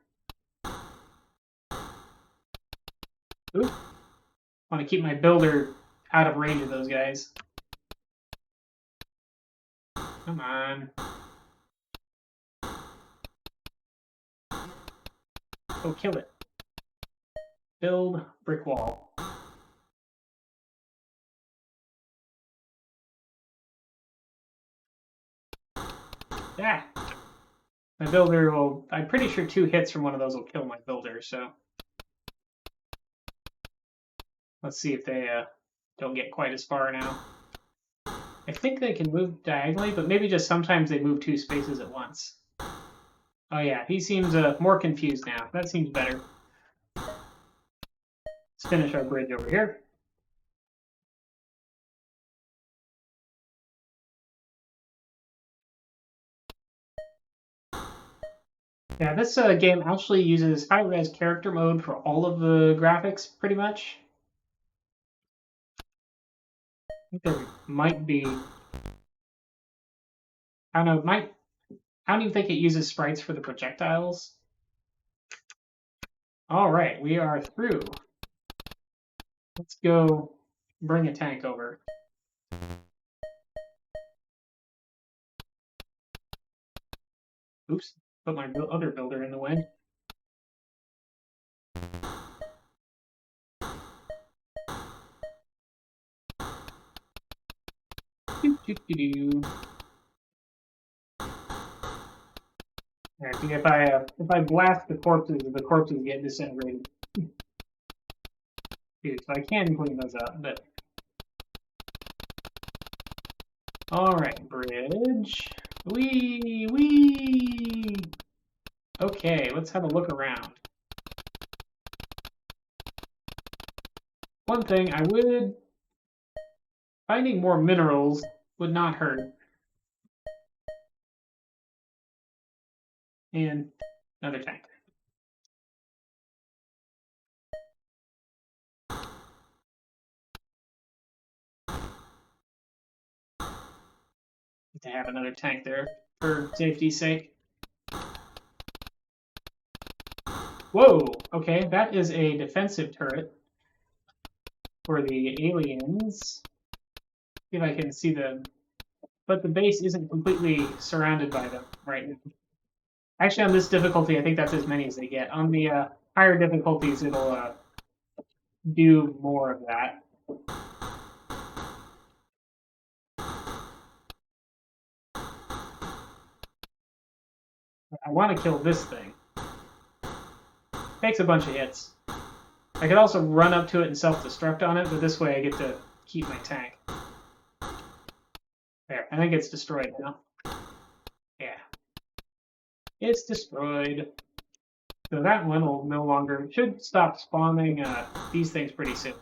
Oop. I want to keep my builder out of range of those guys. Come on. Go kill it. Build brick wall. Yeah. My builder will, I'm pretty sure 2 hits from one of those will kill my builder, so. Let's see if they don't get quite as far now. I think they can move diagonally, but maybe just sometimes they move 2 spaces at once. Oh yeah, he seems more confused now. That seems better. Let's finish our bridge over here. Yeah, this game actually uses high-res character mode for all of the graphics, pretty much. I think there might be... I don't know, I don't even think it uses sprites for the projectiles. All right, we are through. Let's go bring a tank over. Oops, put my other builder in the way. Yeah, see, if I blast the corpses get disintegrated. Dude, so I can clean those up, but all right, bridge. Wee. Okay, let's have a look around. One thing I would finding more minerals would not hurt. And another tank. To have another tank there for safety's sake. Whoa, okay, that is a defensive turret for the aliens. See if I can see them. But the base isn't completely surrounded by them right now. Actually, on this difficulty, I think that's as many as they get. On the higher difficulties, it'll do more of that. I want to kill this thing. Takes a bunch of hits. I could also run up to it and self-destruct on it, but this way I get to keep my tank. There, I think it's destroyed now. Yeah. It's destroyed. So that one will no longer, should stop spawning these things pretty soon.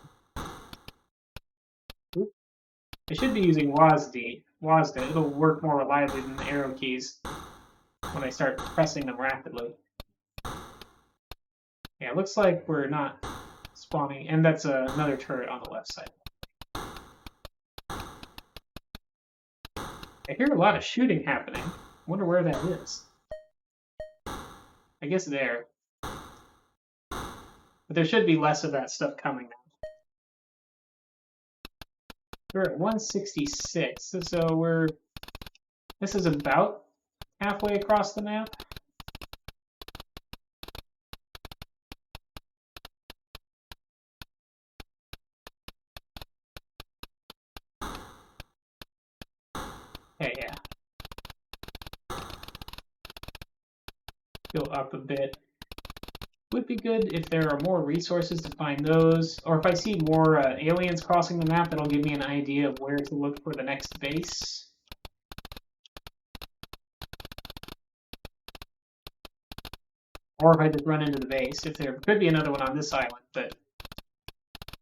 Oop. I should be using WASD. It'll work more reliably than the arrow keys when I start pressing them rapidly. Yeah, it looks like we're not spawning, and that's another turret on the left side. I hear a lot of shooting happening. Wonder where that is. I guess there. But there should be less of that stuff coming now. We're at 166, so this is about halfway across the map. go up a bit. Would be good if there are more resources to find those, or if I see more aliens crossing the map, that'll give me an idea of where to look for the next base. Or if I just run into the base. If there could be another one on this island, but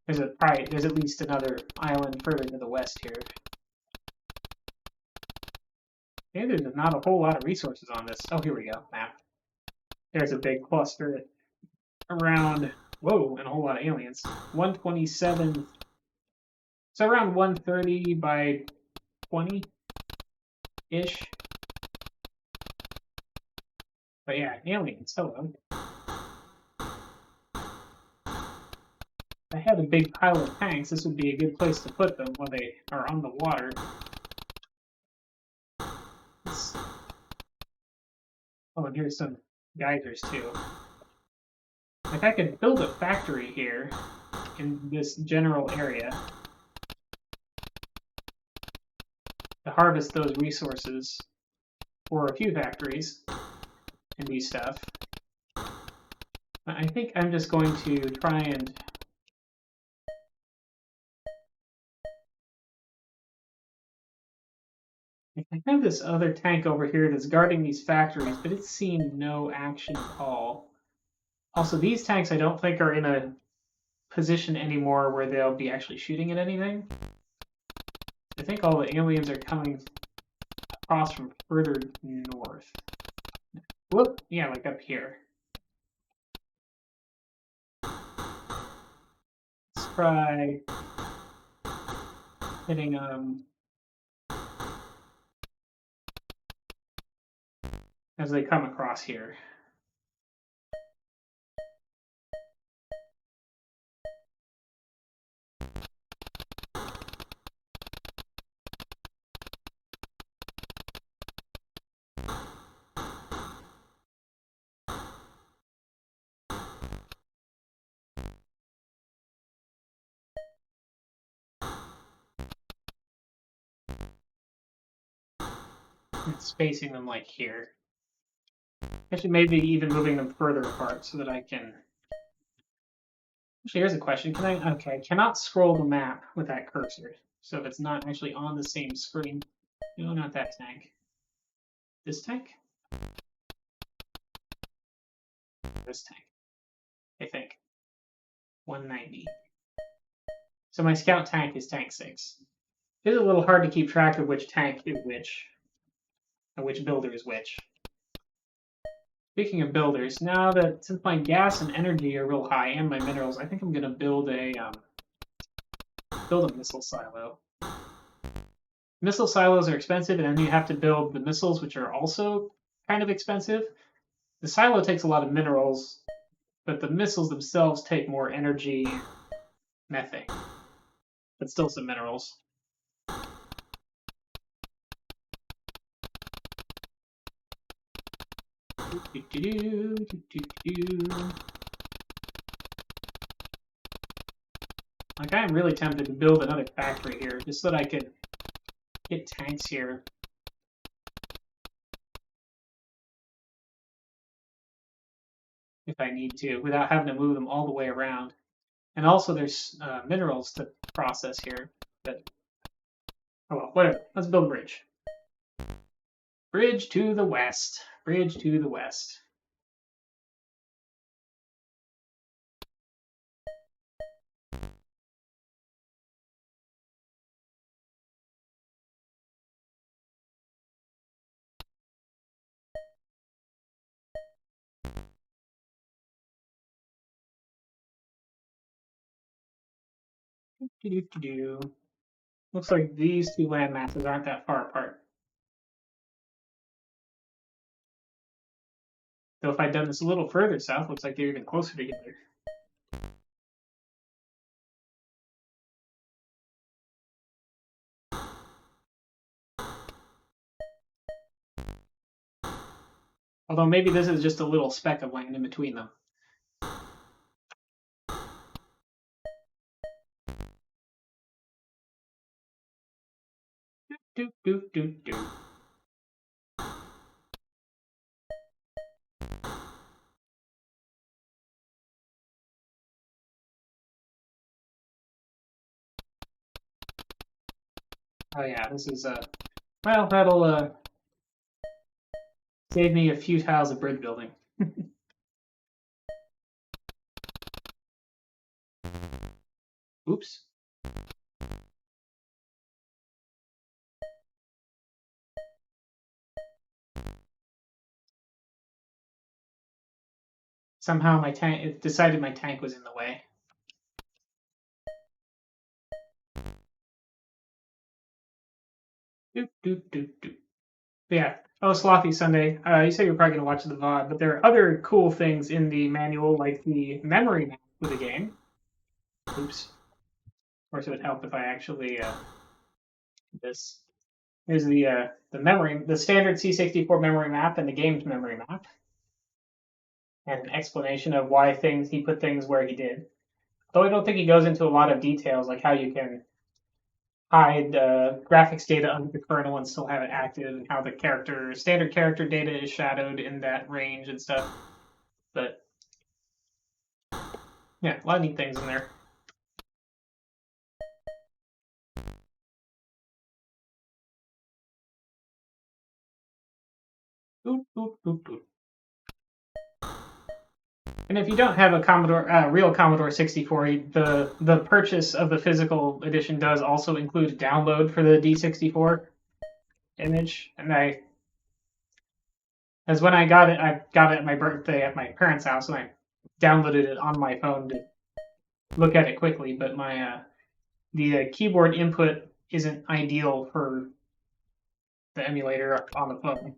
there's at least another island further to the west here. Maybe there's not a whole lot of resources on this. Oh, here we go. Map. There's a big cluster around. Whoa, and a whole lot of aliens. 127. So around 130 by 20-ish. But yeah, aliens. Hello. If I had a big pile of tanks, this would be a good place to put them when they are on the water. Oh, and here's some geysers too. If I could build a factory here in this general area to harvest those resources for a few factories and do stuff, I think I'm just going to try and I have this other tank over here that's guarding these factories, but it's seen no action at all. Also, these tanks I don't think are in a position anymore where they'll be actually shooting at anything. I think all the aliens are coming across from further north. Whoop! Yeah, like up here. Let's try hitting as they come across here. And spacing them like here. Actually, maybe even moving them further apart so that I can. Actually, here's a question. Can I? Okay, I cannot scroll the map with that cursor. So if it's not actually on the same screen. No, not that tank. This tank? This tank. I think. 190. So my scout tank is tank 6. It's a little hard to keep track of which tank is which. And which builder is which. Speaking of builders, now that since my gas and energy are real high and my minerals, I think I'm gonna build a missile silo. Missile silos are expensive, and then you have to build the missiles, which are also kind of expensive. The silo takes a lot of minerals, but the missiles themselves take more energy, methane, but still some minerals. Like, I am really tempted to build another factory here, just so that I could get tanks here. If I need to, without having to move them all the way around. And also there's minerals to process here. But, oh well, whatever. Let's build a bridge. Bridge to the west. Bridge to the west. Looks like these two land masses aren't that far apart. Though if I'd done this a little further south, looks like they're even closer together. Although maybe this is just a little speck of land in between them. Do, do, do, do. Oh yeah, this is well, that'll save me a few tiles of bridge building. Oops. Somehow it decided my tank was in the way. Doop, doop, doop, doop. But yeah. Oh, Slothy Sunday. You said you're probably going to watch the VOD, but there are other cool things in the manual, like the memory map for the game. Oops. Of course, it would help if I actually this. Here's the standard C64 memory map and the game's memory map, and an explanation of why he put things where he did. Though I don't think he goes into a lot of details, like how you can hide graphics data under the kernel and still have it active, and how the standard character data is shadowed in that range and stuff. But yeah, a lot of neat things in there. Boop, boop, boop, boop. And if you don't have a real Commodore 64, the purchase of the physical edition does also include a download for the D64 image. And as when I got it at my birthday at my parents' house, and I downloaded it on my phone to look at it quickly. But the keyboard input isn't ideal for the emulator on the phone.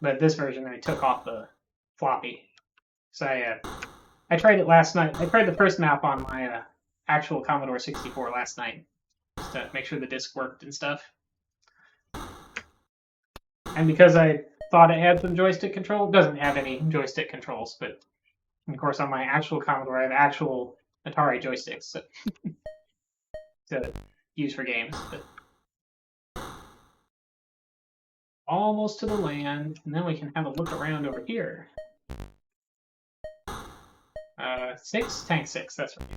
But this version, I took off the floppy. So I tried it last night. I tried the first map on my actual Commodore 64 last night, just to make sure the disc worked and stuff. And because I thought it had some joystick control, it doesn't have any joystick controls. But of course, on my actual Commodore, I have actual Atari joysticks to use for games. But almost to the land, and then we can have a look around over here. 6? Tank 6, that's right.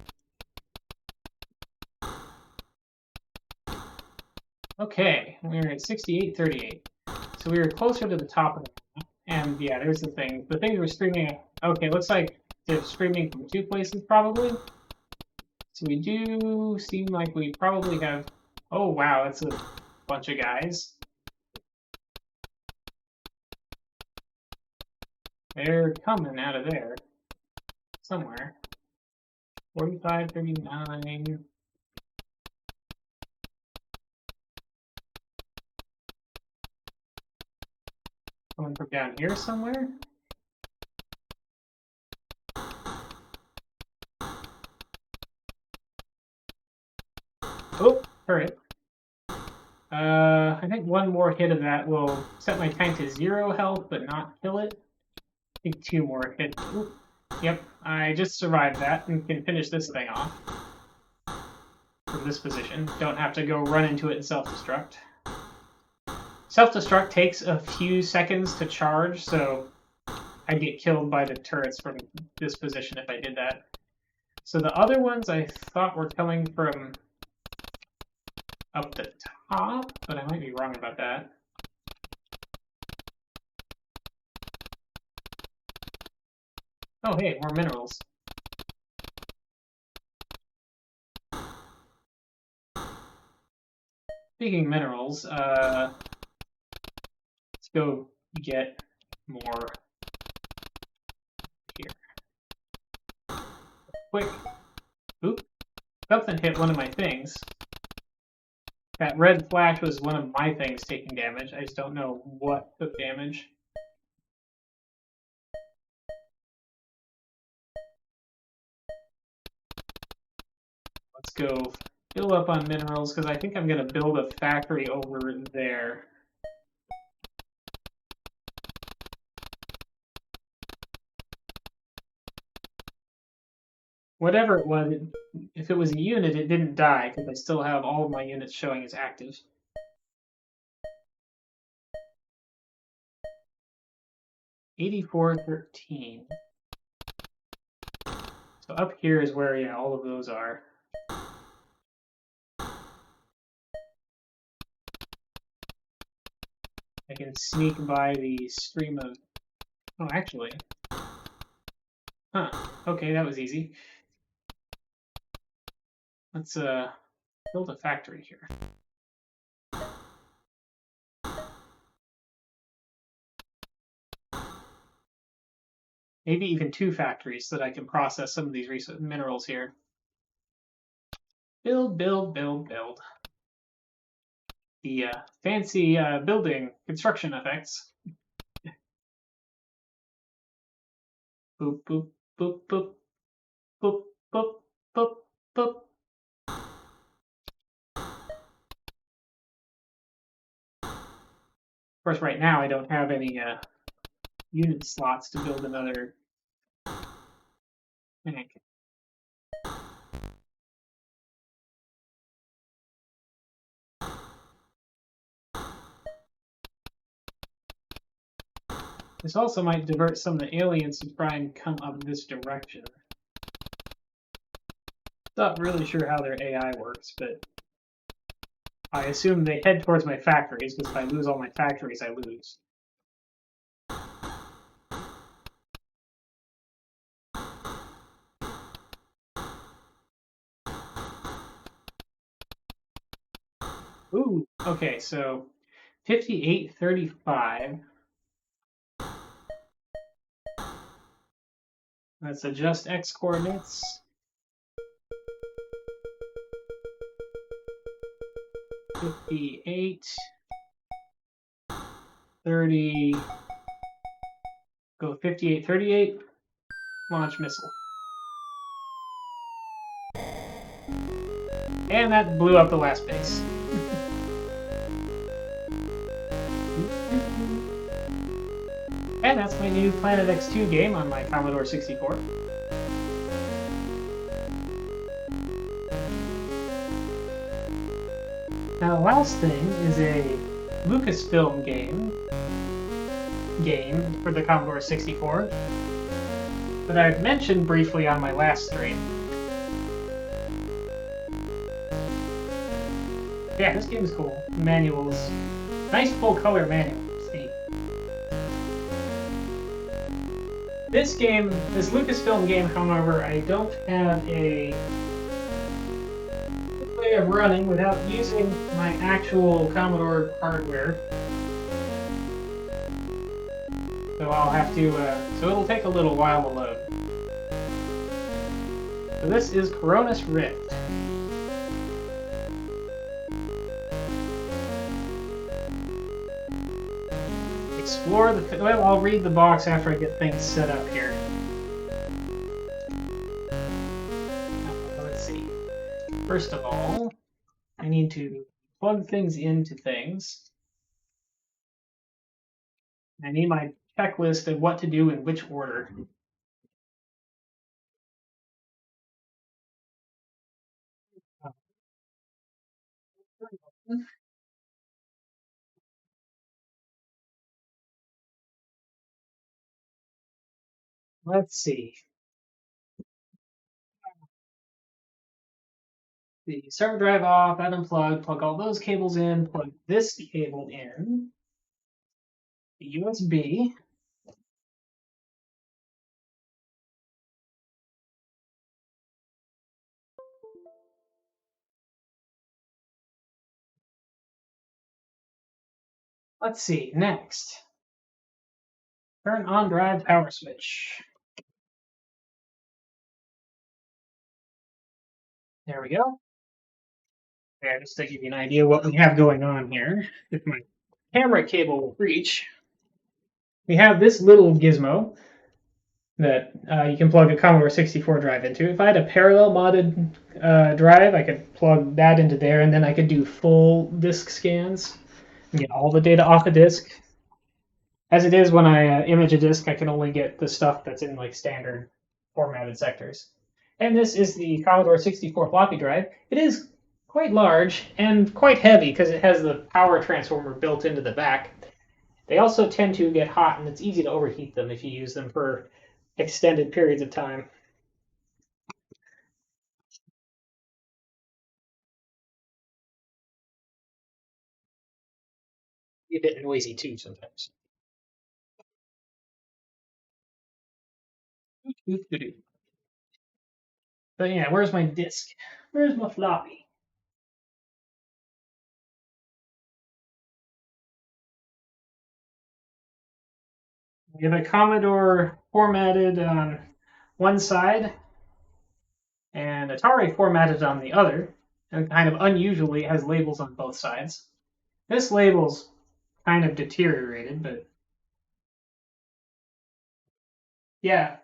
Okay, we're at 6838. So we were closer to the top of the map. And yeah, there's the thing. The things we're streaming at, okay, looks like they're streaming from 2 places probably. So we do seem like we probably have, oh wow, that's a bunch of guys. They're coming out of there somewhere. 45, 39. Coming from down here somewhere. Oh, hurry up. I think one more hit of that will set my tank to 0 health, but not kill it. I think 2 more hits. Ooh. Yep, I just survived that and can finish this thing off from this position. Don't have to go run into it and self-destruct. Self-destruct takes a few seconds to charge, so I'd get killed by the turrets from this position if I did that. So the other ones I thought were coming from up the top, but I might be wrong about that. Oh, hey, more minerals. Speaking of minerals, let's go get more here. Quick. Oop. Something hit one of my things. That red flash was one of my things taking damage. I just don't know what took damage. Let's go fill up on minerals, because I think I'm going to build a factory over there. Whatever it was, if it was a unit, it didn't die, because I still have all of my units showing as active. 8413. So up here is where, yeah, all of those are. I can sneak by the stream of... Oh, actually. Huh. Okay, that was easy. Let's build a factory here. Maybe even 2 factories so that I can process some of these minerals here. Build, build, build, build. The fancy building construction effects. Boop, boop, boop, boop, boop, boop, boop, boop. Of course, right now I don't have any unit slots to build another tank. This also might divert some of the aliens to try and come up this direction. Not really sure how their AI works, but I assume they head towards my factories, because if I lose all my factories, I lose. Ooh, okay, so 5835. Let's adjust X coordinates. 58, 30, go 58, 38, launch missile. And that blew up the last base. And that's my new Planet X2 game on my Commodore 64. Now the last thing is a Lucasfilm game for the Commodore 64 that I've mentioned briefly on my last stream. Yeah, this game is cool. The manual is nice full color manual. See. This Lucasfilm game, however, I don't have a way of running without using my actual Commodore hardware. So I'll have to, so it'll take a little while to load. So this is Koronis Rift. Explore the... Well, I'll read the box after I get things set up here. Let's see. First of all, I need to plug things into things. I need my checklist of what to do in which order. Let's see. The server drive off, that unplugged, plug all those cables in, plug this cable in, the USB. Let's see, next. Turn on drive power switch. There we go. Yeah, just to give you an idea what we have going on here, if my camera cable will reach, we have this little gizmo that you can plug a Commodore 64 drive into. If I had a parallel modded drive, I could plug that into there, and then I could do full disk scans and get all the data off a disk. As it is, when I image a disk, I can only get the stuff that's in like standard formatted sectors. And this is the Commodore 64 floppy drive. It is quite large and quite heavy because it has the power transformer built into the back. They also tend to get hot, and it's easy to overheat them if you use them for extended periods of time. Be a bit noisy too sometimes. But yeah, where's my disc? Where's my floppy? We have a Commodore formatted on one side and Atari formatted on the other, and kind of unusually has labels on both sides. This label's kind of deteriorated, but yeah.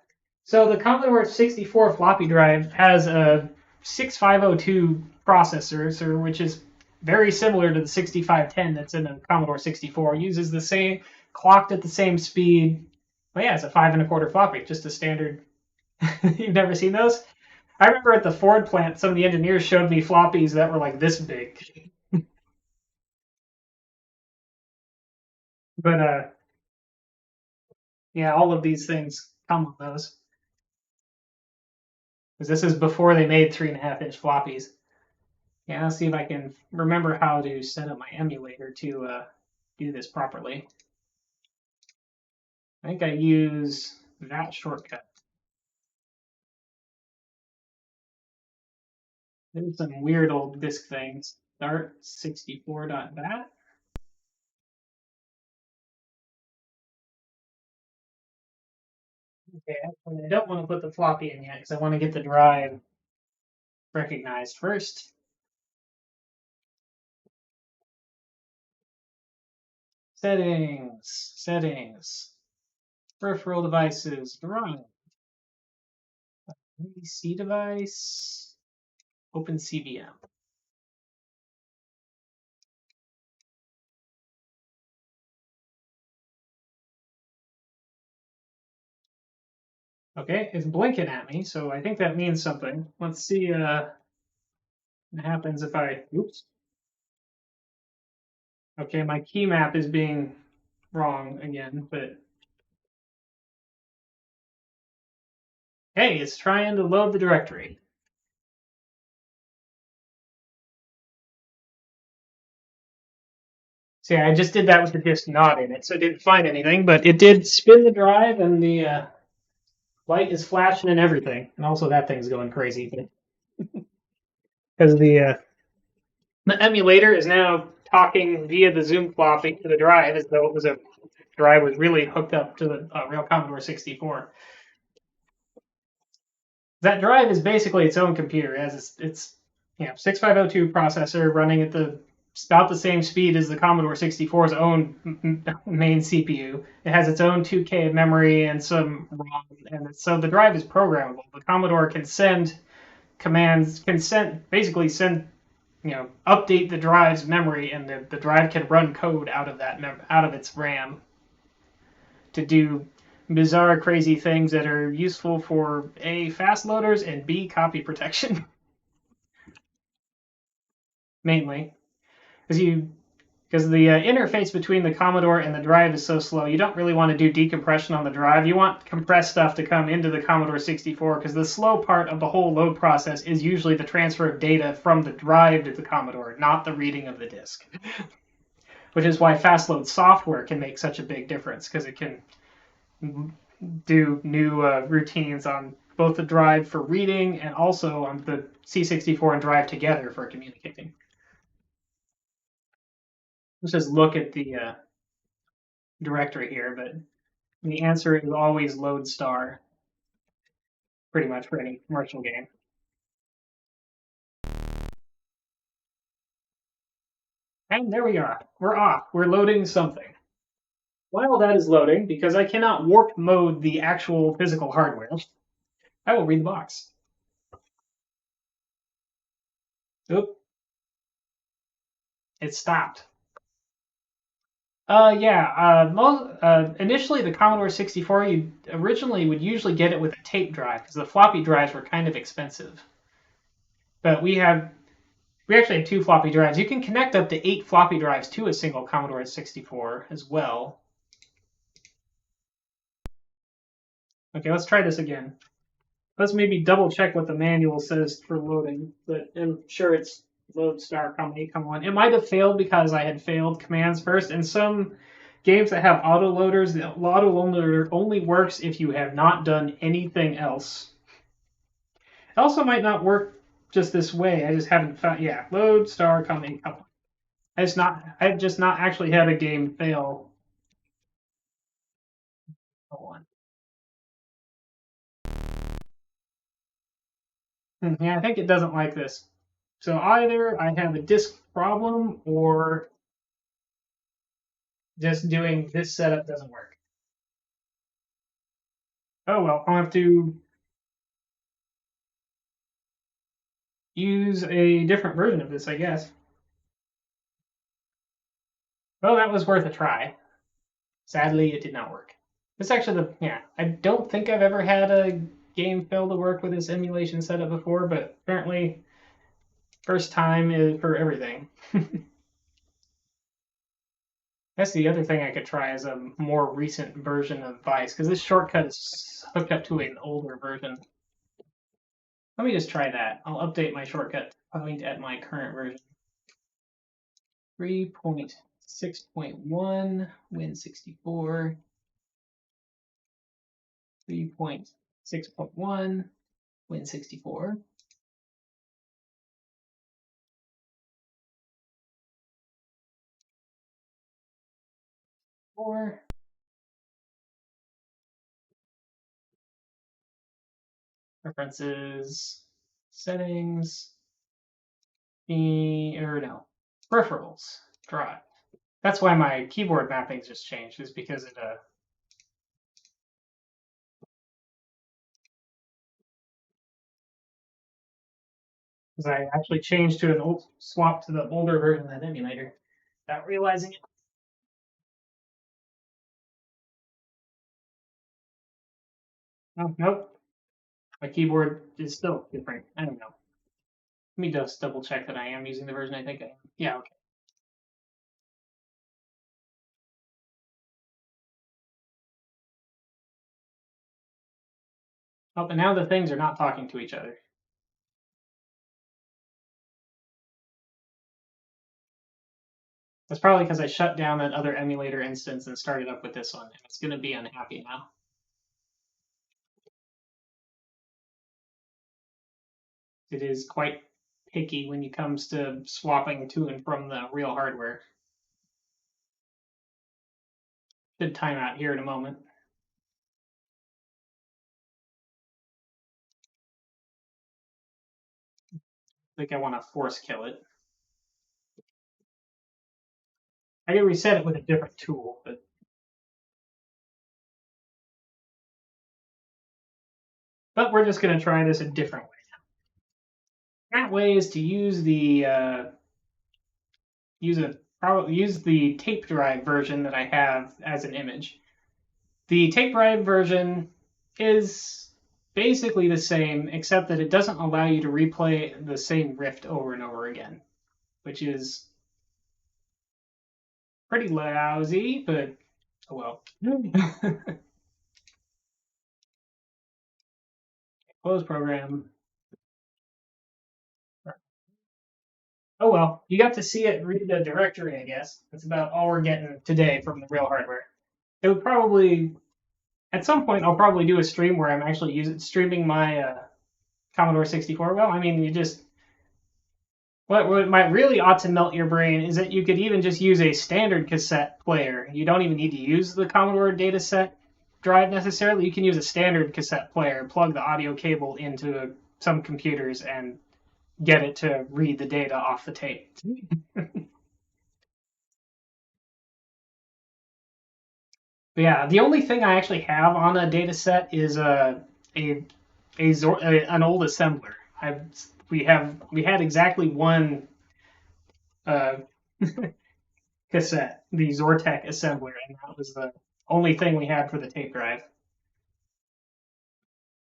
So the Commodore 64 floppy drive has a 6502 processor, which is very similar to the 6510 that's in the Commodore 64. Uses the same, clocked at the same speed. Well, yeah, it's a 5 1/4 floppy, just a standard. You've never seen those? I remember at the Ford plant, some of the engineers showed me floppies that were like this big. But yeah, all of these things come with those. Because this is before they made 3.5-inch floppies. Yeah, I'll see if I can remember how to set up my emulator to do this properly. I think I use that shortcut. There's some weird old disk things. Start 64.bat. Okay, I don't want to put the floppy in yet because I want to get the drive recognized first. Settings, peripheral devices, drive, PC device, open CVM. Okay, it's blinking at me, so I think that means something. Let's see what happens if I, oops. Okay, my key map is being wrong again, but hey, it's trying to load the directory. See, I just did that with the disk not in it, so it didn't find anything, but it did spin the drive, and the light is flashing and everything. And also that thing's going crazy because the emulator is now talking via the Zoom floppy to the drive as though it was a drive was really hooked up to the real Commodore 64. That drive is basically its own computer. It has its 6502 processor running at about the same speed as the Commodore 64's own main CPU. It has its own 2K of memory and some ROM, and so the drive is programmable. The Commodore can send commands, basically send update the drive's memory, and the drive can run code out of that out of its RAM to do bizarre, crazy things that are useful for A, fast loaders, and B, copy protection. Mainly. Because the interface between the Commodore and the drive is so slow, you don't really want to do decompression on the drive. You want compressed stuff to come into the Commodore 64 because the slow part of the whole load process is usually the transfer of data from the drive to the Commodore, not the reading of the disk. Which is why fast load software can make such a big difference because it can do new routines on both the drive for reading and also on the C64 and drive together for communicating. Let's just look at the directory here, but the answer is always load star, pretty much for any commercial game. And there we are. We're off. We're loading something. While that is loading, because I cannot warp mode the actual physical hardware, I will read the box. Oop. It stopped. Initially the Commodore 64, you originally would usually get it with a tape drive because the floppy drives were kind of expensive. But we actually have 2 floppy drives. You can connect up to 8 floppy drives to a single Commodore 64 as well. Okay, let's try this again. Let's maybe double check what the manual says for loading, but I'm sure it's load star come 1. It might have failed because I had failed commands first, and some games that have autoloaders, the autoloader only works if you have not done anything else. It also might not work just this way. I just haven't found. Yeah, load star come 1. I've just not actually had a game fail. Hold on. Yeah, I think it doesn't like this. So either I have a disk problem or just doing this setup doesn't work. Oh well, I'll have to use a different version of this, I guess. Well, that was worth a try. Sadly, it did not work. This actually, I don't think I've ever had a game fail to work with this emulation setup before, but apparently, first time is for everything. That's the other thing I could try is a more recent version of Vice, because this shortcut is hooked up to an older version. Let me just try that. I'll update my shortcut point at my current version. 3.6.1 Win64. 3.6.1 Win64. Preferences, settings, peripherals, drive. That's why my keyboard mappings just changed, is because it because I actually changed to an old swap to the older version of that emulator without realizing it. Oh, nope. My keyboard is still different. I don't know. Let me just double check that I am using the version I think I am. Yeah, okay. Oh, but now the things are not talking to each other. That's probably because I shut down that other emulator instance and started up with this one, and it's going to be unhappy now. It is quite picky when it comes to swapping to and from the real hardware. Should time out here in a moment. I think I want to force kill it. I can reset it with a different tool, but we're just going to try this a different way. That way is to use the use the tape drive version that I have as an image. The tape drive version is basically the same, except that it doesn't allow you to replay the same rift over and over again, which is pretty lousy, but oh well. Close program. Oh well, you got to see it read the directory, I guess. That's about all we're getting today from the real hardware. It would probably, at some point, I'll probably do a stream where I'm actually streaming my Commodore 64. Well, I mean, what might really ought to melt your brain is that you could even just use a standard cassette player. You don't even need to use the Commodore dataset drive necessarily. You can use a standard cassette player, plug the audio cable into some computers, and get it to read the data off the tape. But yeah, the only thing I actually have on a data set is an old assembler. We had exactly one uh, cassette, the Zortek assembler, and that was the only thing we had for the tape drive.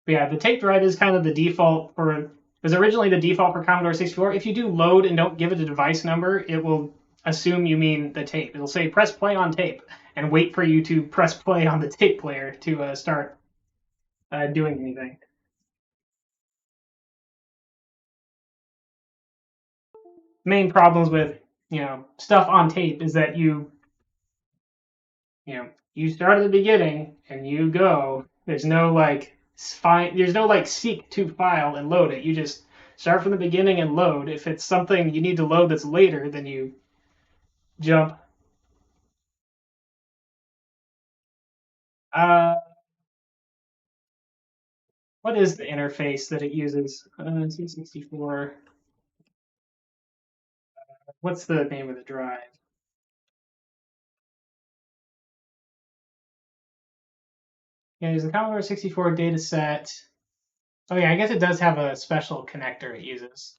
But yeah, the tape drive is kind of the default for. It was originally the default for Commodore 64. If you do load and don't give it a device number, it will assume you mean the tape. It'll say press play on tape and wait for you to press play on the tape player to start. doing anything. Main problems with stuff on tape is that you start at the beginning and you go. There's no like there's no like seek to file and load it. You just start from the beginning and load. If it's something you need to load that's later, then you jump. Uh, what is the interface that it uses? C64. What's the name of the drive? Yeah, there's a Commodore 64 data set. Oh yeah, I guess it does have a special connector it uses.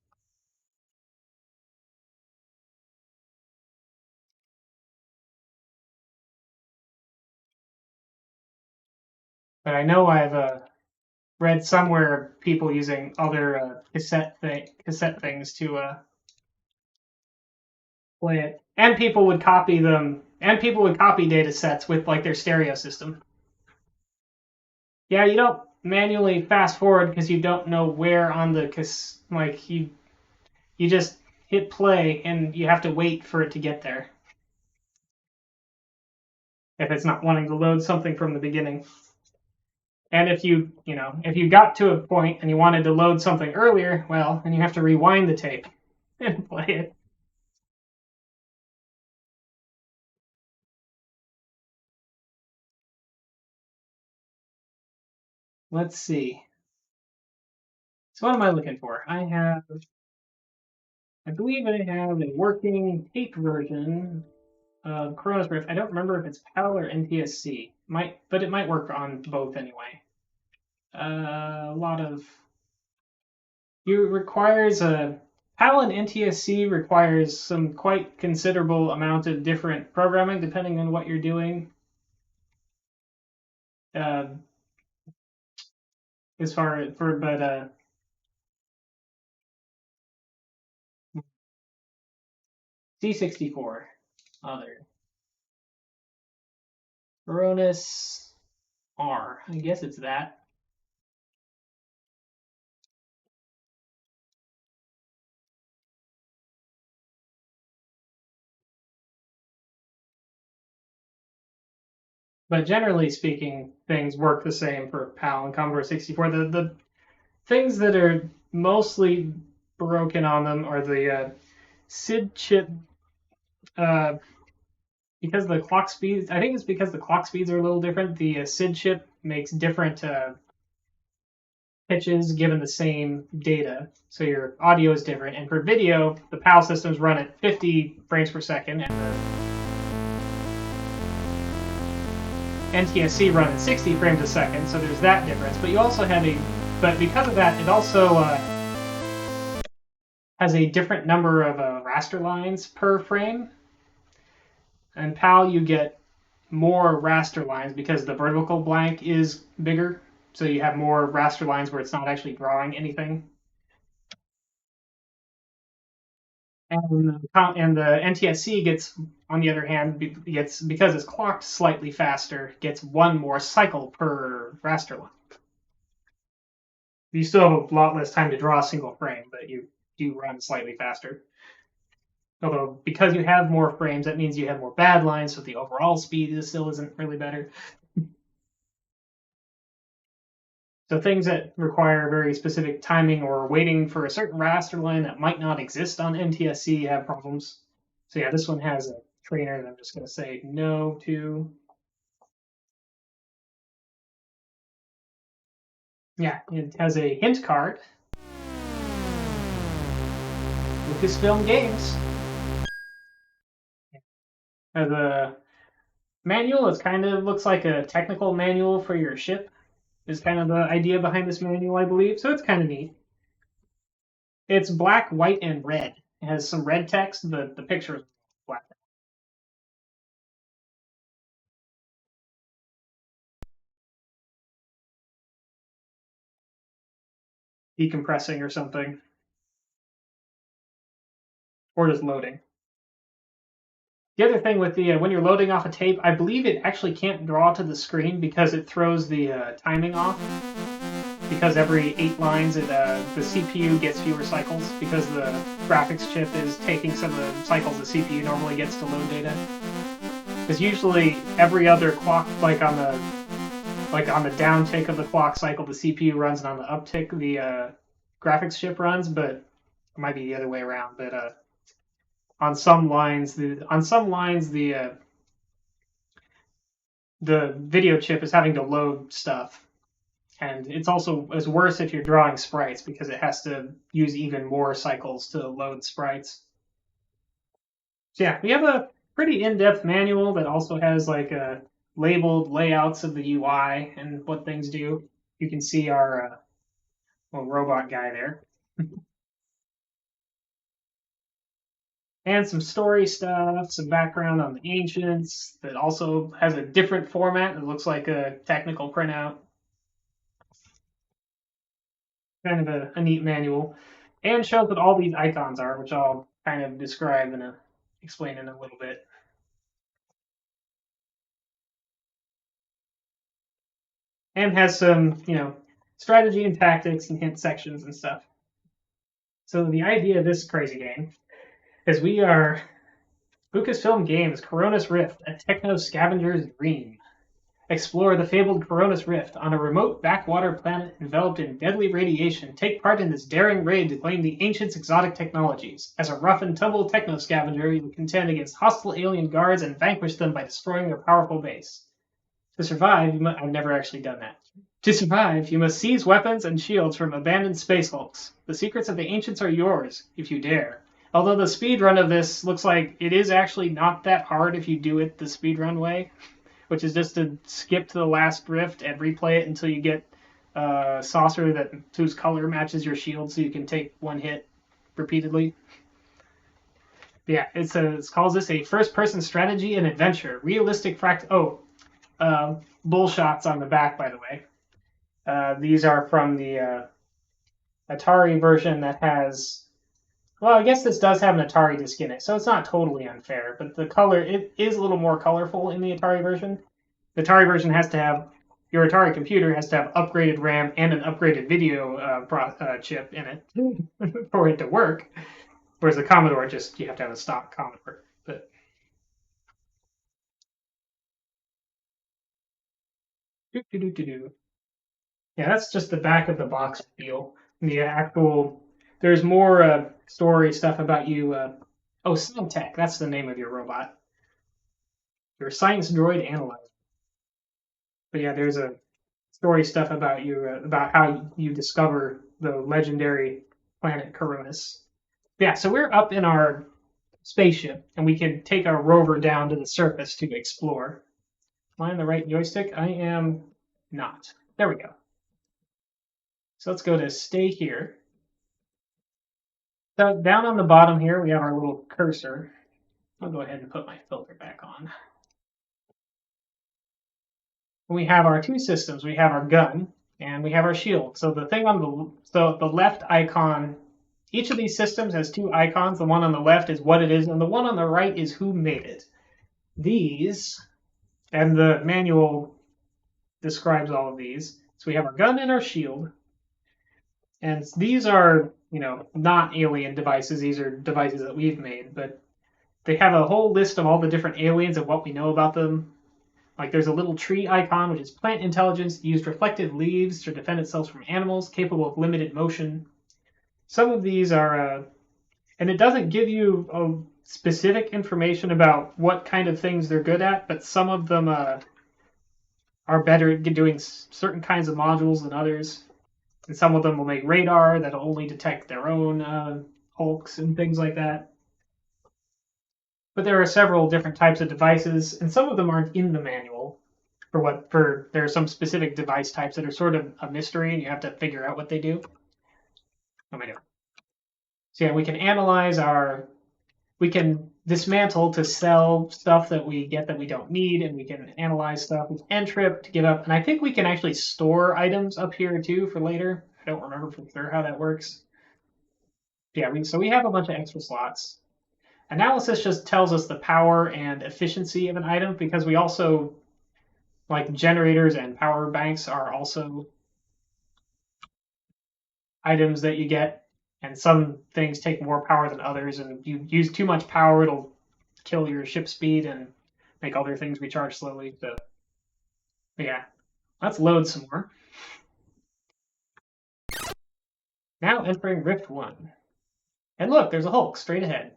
But I know I've read somewhere people using other cassette things to play it, and people would copy them, and people would copy data sets with like their stereo system. Yeah, you don't manually fast forward because you don't know where on the like you just hit play and you have to wait for it to get there if it's not wanting to load something from the beginning. And if if you got to a point and you wanted to load something earlier, well, then you have to rewind the tape and play it. Let's see. So what am I looking for? I believe I have a working tape version of Koronis Rift. I don't remember if it's PAL or NTSC. But it might work on both anyway. A lot of you requires a PAL and NTSC requires some quite considerable amount of different programming depending on what you're doing. Uh, as far as for but C64 other Koronis R. I guess it's that. But generally speaking, things work the same for PAL and Commodore 64. The things that are mostly broken on them are the SID chip. Uh, because the clock speeds, I think it's because the clock speeds are a little different. The SID chip makes different pitches given the same data, so your audio is different. And for video, the PAL systems run at 50 frames per second, and the NTSC run at 60 frames a second. So there's that difference. But you also have but because of that, it also has a different number of raster lines per frame. And PAL, you get more raster lines because the vertical blank is bigger. So you have more raster lines where it's not actually drawing anything. And the NTSC gets, on the other hand, because it's clocked slightly faster, gets one more cycle per raster line. You still have a lot less time to draw a single frame, but you do run slightly faster. Although, because you have more frames, that means you have more bad lines, so the overall speed still isn't really better. So things that require very specific timing or waiting for a certain raster line that might not exist on NTSC have problems. So yeah, this one has a trainer that I'm just going to say no to. Yeah, it has a hint card. Lucasfilm Games. The manual is kind of looks like a technical manual for your ship. Is kind of the idea behind this manual, I believe. So it's kind of neat. It's black, white, and red. It has some red text. The picture is black. Decompressing or something. Or just loading. The other thing with the when you're loading off a tape, I believe it actually can't draw to the screen because it throws the timing off. Because every 8 lines, the CPU gets fewer cycles because the graphics chip is taking some of the cycles the CPU normally gets to load data. Because usually every other clock, like on the downtick of the clock cycle, the CPU runs, and on the uptick the graphics chip runs. But it might be the other way around. But on some lines, the video chip is having to load stuff. And it's worse if you're drawing sprites because it has to use even more cycles to load sprites. So yeah, we have a pretty in-depth manual that also has like labeled layouts of the UI and what things do. You can see our little robot guy there. And some story stuff, some background on the ancients that also has a different format. It looks like a technical printout. Kind of a neat manual, and shows what all these icons are, which I'll kind of describe and explain in a little bit. And has some, strategy and tactics and hint sections and stuff. So the idea of this crazy game is Lucasfilm Games Koronis Rift, a techno scavenger's dream. Explore the fabled Koronis Rift on a remote backwater planet enveloped in deadly radiation. Take part in this daring raid to claim the ancients' exotic technologies. As a rough and tumble techno scavenger, you will contend against hostile alien guards and vanquish them by destroying their powerful base. To survive, I've never actually done that. To survive, you must seize weapons and shields from abandoned space hulks. The secrets of the ancients are yours, if you dare. Although the speedrun of this looks like it is actually not that hard if you do it the speedrun way, which is just to skip to the last rift and replay it until you get a saucer whose color matches your shield, so you can take one hit repeatedly. But yeah, it calls this a first-person strategy and adventure, realistic bull shots on the back, by the way. These are from the Atari version that has. Well, I guess this does have an Atari disc in it, so it's not totally unfair. But the color, it is a little more colorful in the Atari version. The Atari version has to have, your Atari computer has to have upgraded RAM and an upgraded video chip in it for it to work. Whereas the Commodore, you have to have a stock Commodore. But yeah, that's just the back of the box feel. The actual, there's more story stuff about you. Syntech, that's the name of your robot. Your science droid analyzer. But yeah, there's a story stuff about you, about how you discover the legendary planet Koronis. Yeah, so we're up in our spaceship, and we can take our rover down to the surface to explore. Am I on the right joystick? I am not. There we go. So let's go to stay here. So down on the bottom here, we have our little cursor. I'll go ahead and put my filter back on. We have our two systems. We have our gun and we have our shield. So the thing on the left icon, each of these systems has two icons. The one on the left is what it is, and the one on the right is who made it. These, and the manual describes all of these. So we have our gun and our shield. And these are, not alien devices. These are devices that we've made, but they have a whole list of all the different aliens and what we know about them. Like there's a little tree icon, which is plant intelligence, used reflective leaves to defend itself from animals, capable of limited motion. Some of these are, and it doesn't give you specific information about what kind of things they're good at, but some of them are better at doing certain kinds of modules than others. And some of them will make radar that'll only detect their own hulks and things like that. But there are several different types of devices, and some of them aren't in the manual. There are some specific device types that are sort of a mystery, and you have to figure out what they do. What am I doing? So yeah, we can dismantle to sell stuff that we get that we don't need, and we can analyze stuff with N-trip to give up. And I think we can actually store items up here too for later. I don't remember for sure how that works. Yeah, so we have a bunch of extra slots. Analysis just tells us the power and efficiency of an item, because we also, like, generators and power banks are also items that you get, and some things take more power than others, and if you use too much power, it'll kill your ship speed and make other things recharge slowly. So, yeah, let's load some more. Now entering Rift 1. And look, there's a Hulk straight ahead.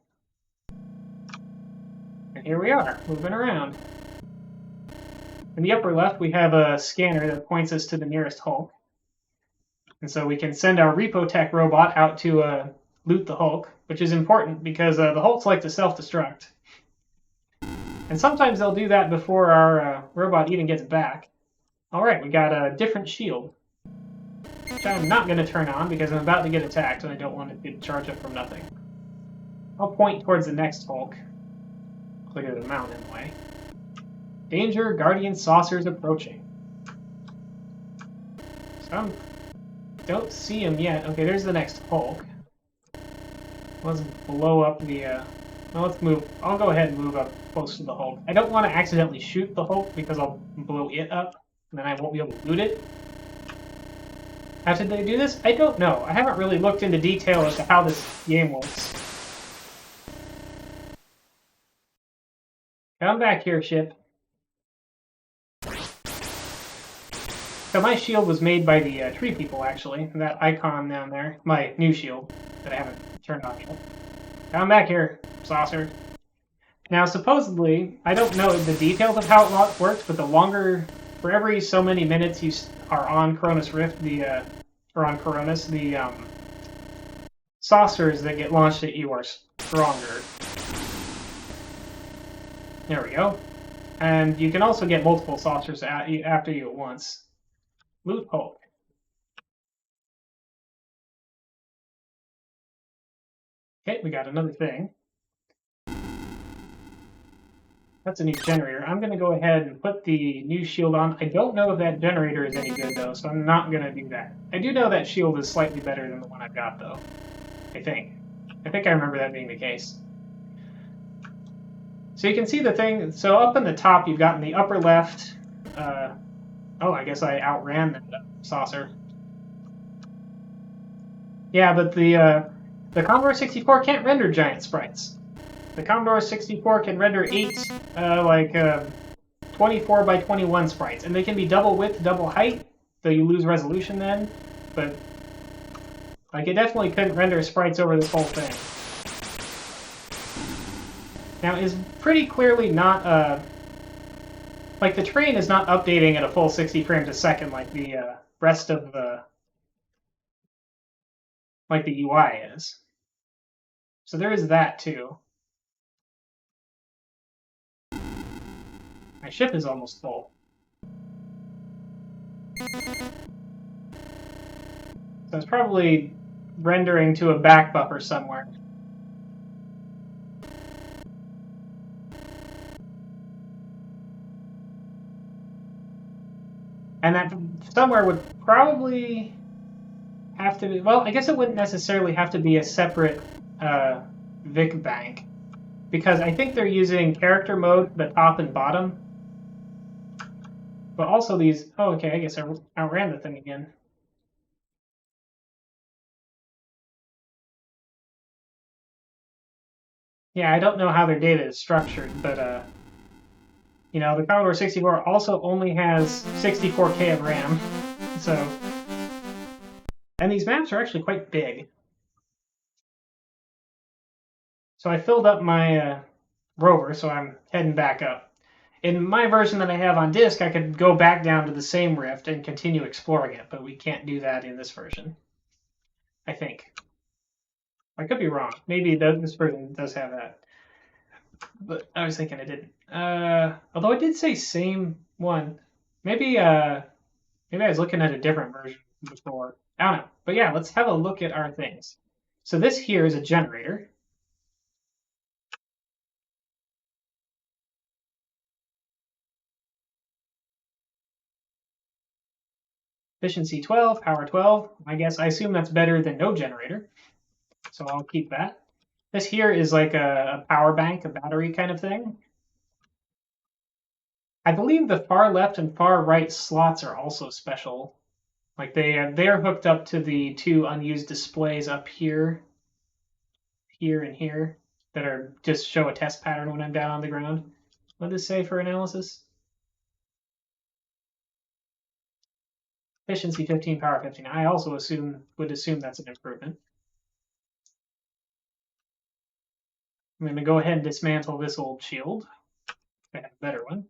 And here we are, moving around. In the upper left, we have a scanner that points us to the nearest Hulk. And so we can send our Repotech robot out to loot the Hulk, which is important because the Hulks like to self-destruct. And sometimes they'll do that before our robot even gets back. Alright, we got a different shield, which I'm not going to turn on because I'm about to get attacked and I don't want it to charge up from nothing. I'll point towards the next Hulk. Clear the mountain way. Danger, Guardian saucers approaching. So don't see him yet. Okay, there's the next Hulk. Let's blow up the... well, let's move. I'll go ahead and move up close to the Hulk. I don't want to accidentally shoot the Hulk because I'll blow it up, and then I won't be able to loot it. How did they do this? I don't know. I haven't really looked into detail as to how this game works. Come back here, ship. So my shield was made by the tree people, actually. That icon down there. My new shield that I haven't turned on yet. Come back here, saucer. Now, supposedly, I don't know the details of how it works, but the longer, for every so many minutes you are on Koronis Rift, or on Koronis, the saucers that get launched at you are stronger. There we go. And you can also get multiple saucers after you at once. Loot Hulk. Okay, we got another thing. That's a new generator. I'm going to go ahead and put the new shield on. I don't know if that generator is any good, though, so I'm not going to do that. I do know that shield is slightly better than the one I've got, though. I think. I remember that being the case. So you can see the thing. So up in the top, you've got in the upper left... oh, I guess I outran that saucer. Yeah, but the Commodore 64 can't render giant sprites. The Commodore 64 can render 24 by 21 sprites, and they can be double width, double height, though you lose resolution then, but like it definitely couldn't render sprites over this whole thing. Now, it's pretty clearly not, like the terrain is not updating at a full 60 frames a second like the rest of the, like the UI is. So there is that too. My ship is almost full. So it's probably rendering to a back buffer somewhere. And that somewhere would probably have to be, well, I guess it wouldn't necessarily have to be a separate Vic bank, because I think they're using character mode, the top and bottom. But also these, oh, okay, I guess I outran the thing again. Yeah, I don't know how their data is structured, but, you know, the Commodore 64 also only has 64K of RAM, so... And these maps are actually quite big. So I filled up my rover, so I'm heading back up. In my version that I have on disk, I could go back down to the same rift and continue exploring it, but we can't do that in this version. I think. I could be wrong. Maybe this version does have that. But I was thinking it didn't. Although it did say same one. Maybe I was looking at a different version before. I don't know. But yeah, let's have a look at our things. So this here is a generator. Efficiency 12, power 12. I assume that's better than no generator. So I'll keep that. This here is like a power bank, a battery kind of thing. I believe the far left and far right slots are also special. Like they're hooked up to the two unused displays up here, here and here, that are just show a test pattern when I'm down on the ground. What does it say for analysis? Efficiency 15, power 15. I also would assume that's an improvement. I'm going to go ahead and dismantle this old shield. I have a better one.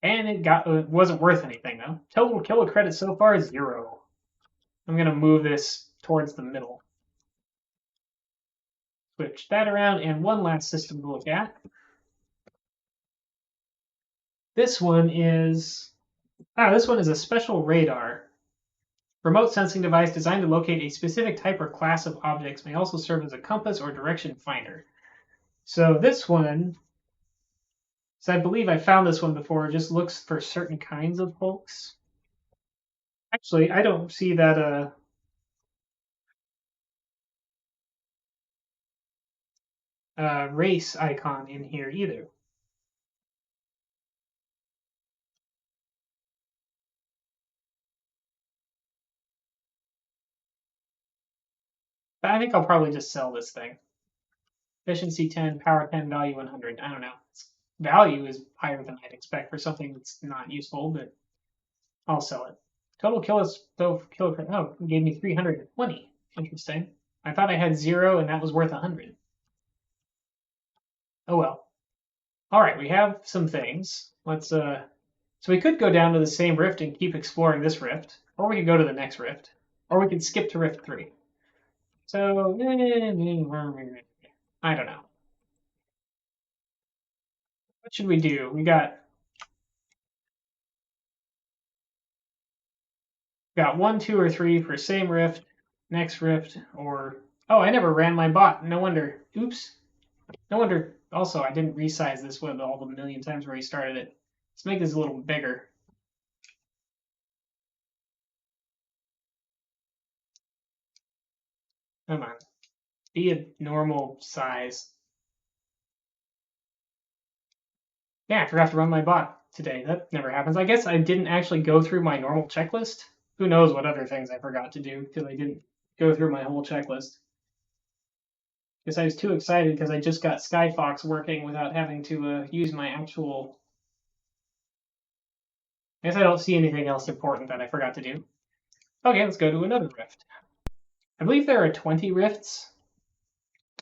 And it wasn't worth anything though. Total killer credit so far is 0. I'm going to move this towards the middle. Switch that around, and one last system to look at. This one is a special radar. Remote sensing device designed to locate a specific type or class of objects, may also serve as a compass or direction finder. So this one, so I believe I found this one before, just looks for certain kinds of hulks. Actually, I don't see that race icon in here either. But I think I'll probably just sell this thing. Efficiency 10, power 10, value 100. I don't know. Its value is higher than I'd expect for something that's not useful, but I'll sell it. Total kill oh, it gave me 320. Interesting. I thought I had 0 and that was worth 100. Oh well. All right, we have some things. Let's so we could go down to the same rift and keep exploring this rift, or we could go to the next rift, or we could skip to rift 3. So I don't know. What should we do? We got 1, 2, or 3 for same rift, next rift, or oh, I never ran my bot. No wonder. Oops. No wonder. Also, I didn't resize this web all the million times where he started it. Let's make this a little bigger. Come on. Be a normal size. Yeah, I forgot to run my bot today. That never happens. I guess I didn't actually go through my normal checklist. Who knows what other things I forgot to do because I didn't go through my whole checklist. Because I was too excited because I just got Skyfox working without having to use my actual... I guess I don't see anything else important that I forgot to do. Okay, let's go to another rift. I believe there are 20 rifts.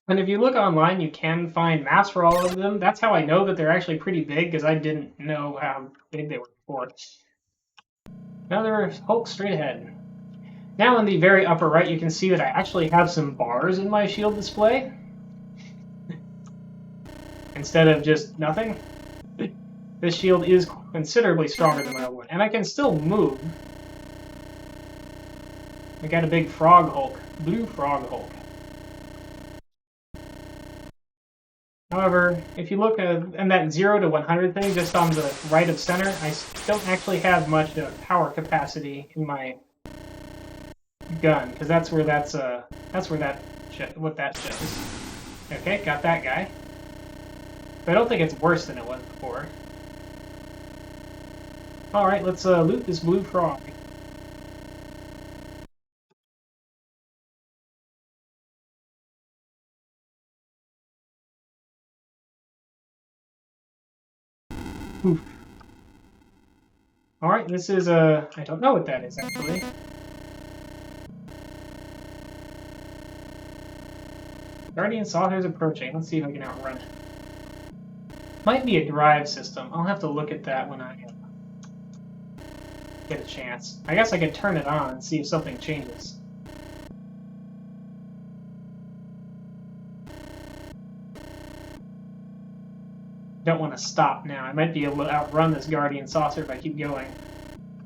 And if you look online, you can find maps for all of them. That's how I know that they're actually pretty big, because I didn't know how big they were before. Another Hulk straight ahead. Now in the very upper right, you can see that I actually have some bars in my shield display. Instead of just nothing. This shield is considerably stronger than my old one. And I can still move. I got a big frog Hulk. Blue frog Hulk. However, if you look at and that 0 to 100 thing just on the right of center, I don't actually have much power capacity in my gun, because that's where what that shows. Okay, got that guy. But I don't think it's worse than it was before. All right, let's loot this blue frog. Oof. All right, this is I don't know what that is actually. Guardian Saucer's approaching. Let's see if I can outrun it. Might be a drive system. I'll have to look at that when I get a chance. I guess I could turn it on and see if something changes. Don't want to stop now. I might be able to outrun this Guardian Saucer if I keep going.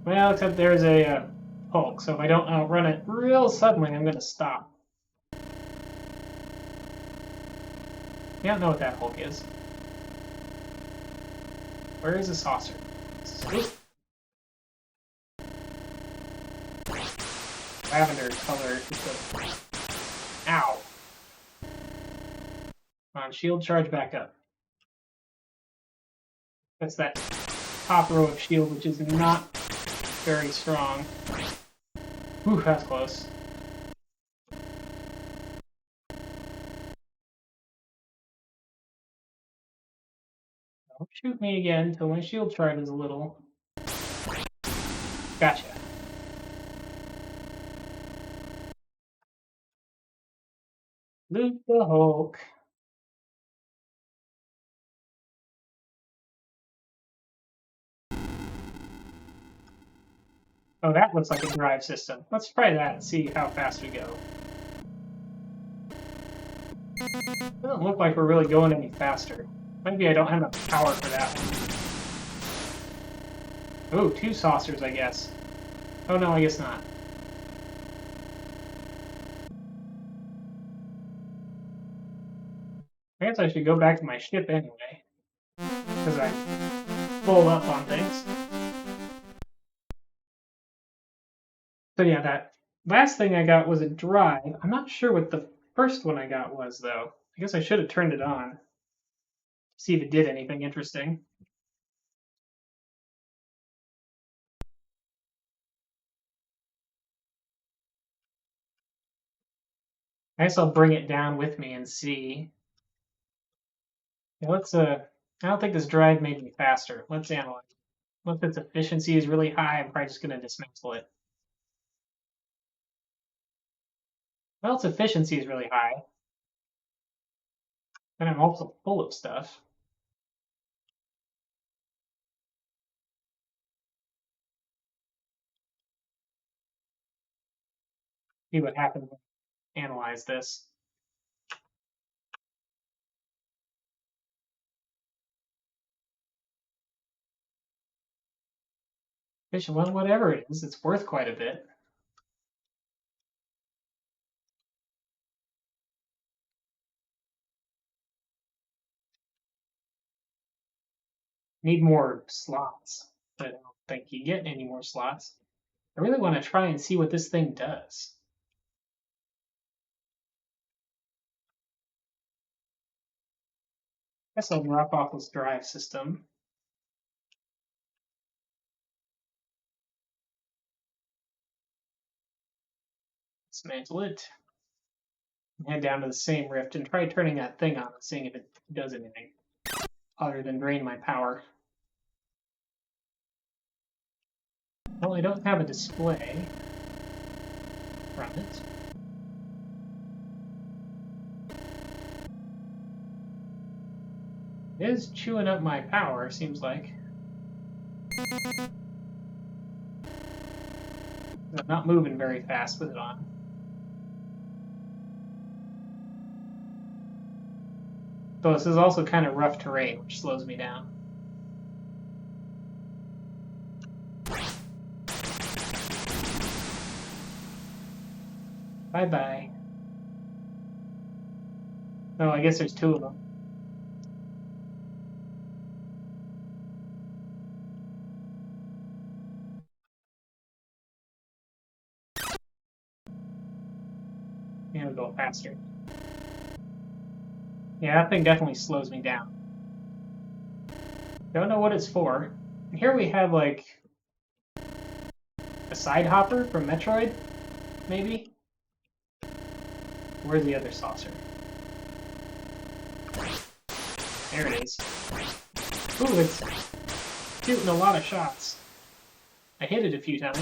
Well, except there's a Hulk, so if I don't outrun it real suddenly, I'm going to stop. I don't know what that Hulk is. Where is the saucer? Sweet. Lavender color. Ow. On shield, charge back up. That's that top row of shield, which is not very strong. Ooh, that's close. Don't shoot me again until my shield charges a little. Gotcha. Loot the Hulk. Oh, that looks like a drive system. Let's try that and see how fast we go. Doesn't look like we're really going any faster. Maybe I don't have enough power for that one. Oh, 2 saucers, I guess. Oh no, I guess not. I guess I should go back to my ship anyway, because I'm full up on things. So yeah, that last thing I got was a drive. I'm not sure what the first one I got was, though. I guess I should have turned it on. See if it did anything interesting. I guess I'll bring it down with me and see. Yeah, let's I don't think this drive made me faster. Let's analyze. What if its efficiency is really high? I'm probably just gonna dismantle it. Well, its efficiency is really high. And I'm also full of stuff. See what happens when I analyze this. Well, whatever it is, it's worth quite a bit. Need more slots, but I don't think you get any more slots. I really want to try and see what this thing does. I guess I'll drop off this drive system. Dismantle it. And head down to the same rift and try turning that thing on and seeing if it does anything other than drain my power. Well, I don't have a display from it. It is chewing up my power, seems like. I'm not moving very fast with it on. So this is also kind of rough terrain, which slows me down. Bye-bye. Oh, I guess there's 2 of them. Yeah, it'll go faster. Yeah, that thing definitely slows me down. Don't know what it's for. Here we have, like, a side hopper from Metroid, maybe? Where's the other saucer? There it is. Ooh, it's shooting a lot of shots. I hit it a few times.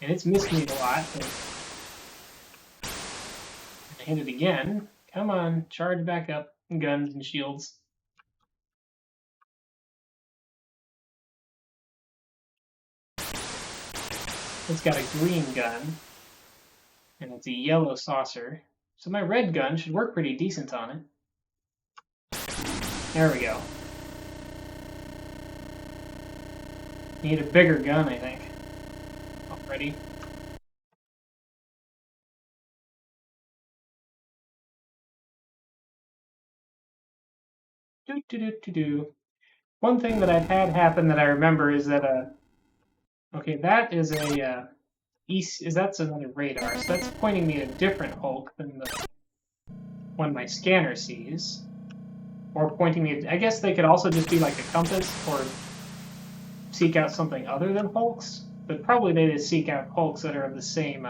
And it's missed me a lot. I hit it again. Come on, charge back up. Guns and shields. It's got a green gun. And it's a yellow saucer. So my red gun should work pretty decent on it. There we go. Need a bigger gun, I think. Already. One thing that I've had happen that I remember is that okay, that is a that's another radar, so that's pointing me at a different Hulk than the one my scanner sees. Or pointing me... I guess they could also just be like a compass or seek out something other than hulks. But probably they just seek out hulks that are of the same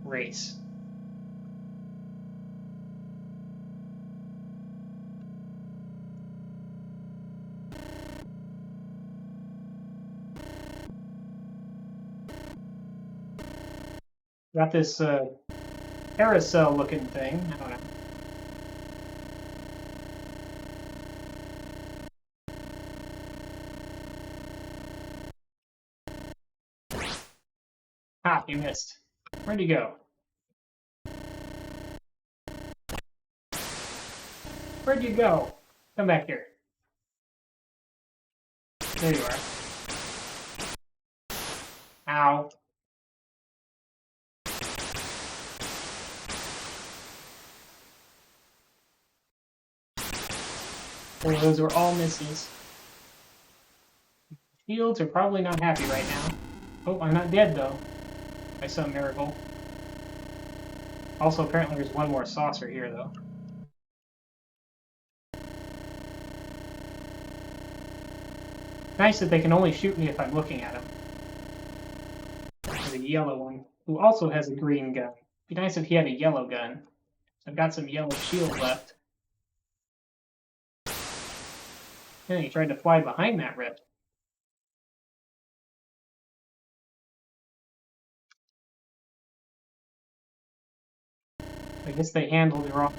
race. Got this carousel looking thing. I don't know. Ah, you missed. Where'd you go? Where'd you go? Come back here. There you are. Ow. Oh, those were all misses. Fields are probably not happy right now. Oh, I'm not dead though. By some miracle. Also, apparently there's one more saucer here though. Nice that they can only shoot me if I'm looking at them. There's a yellow one, who also has a green gun. Be nice if he had a yellow gun. I've got some yellow shield left. And he tried to fly behind that rift. I guess they handled the wrong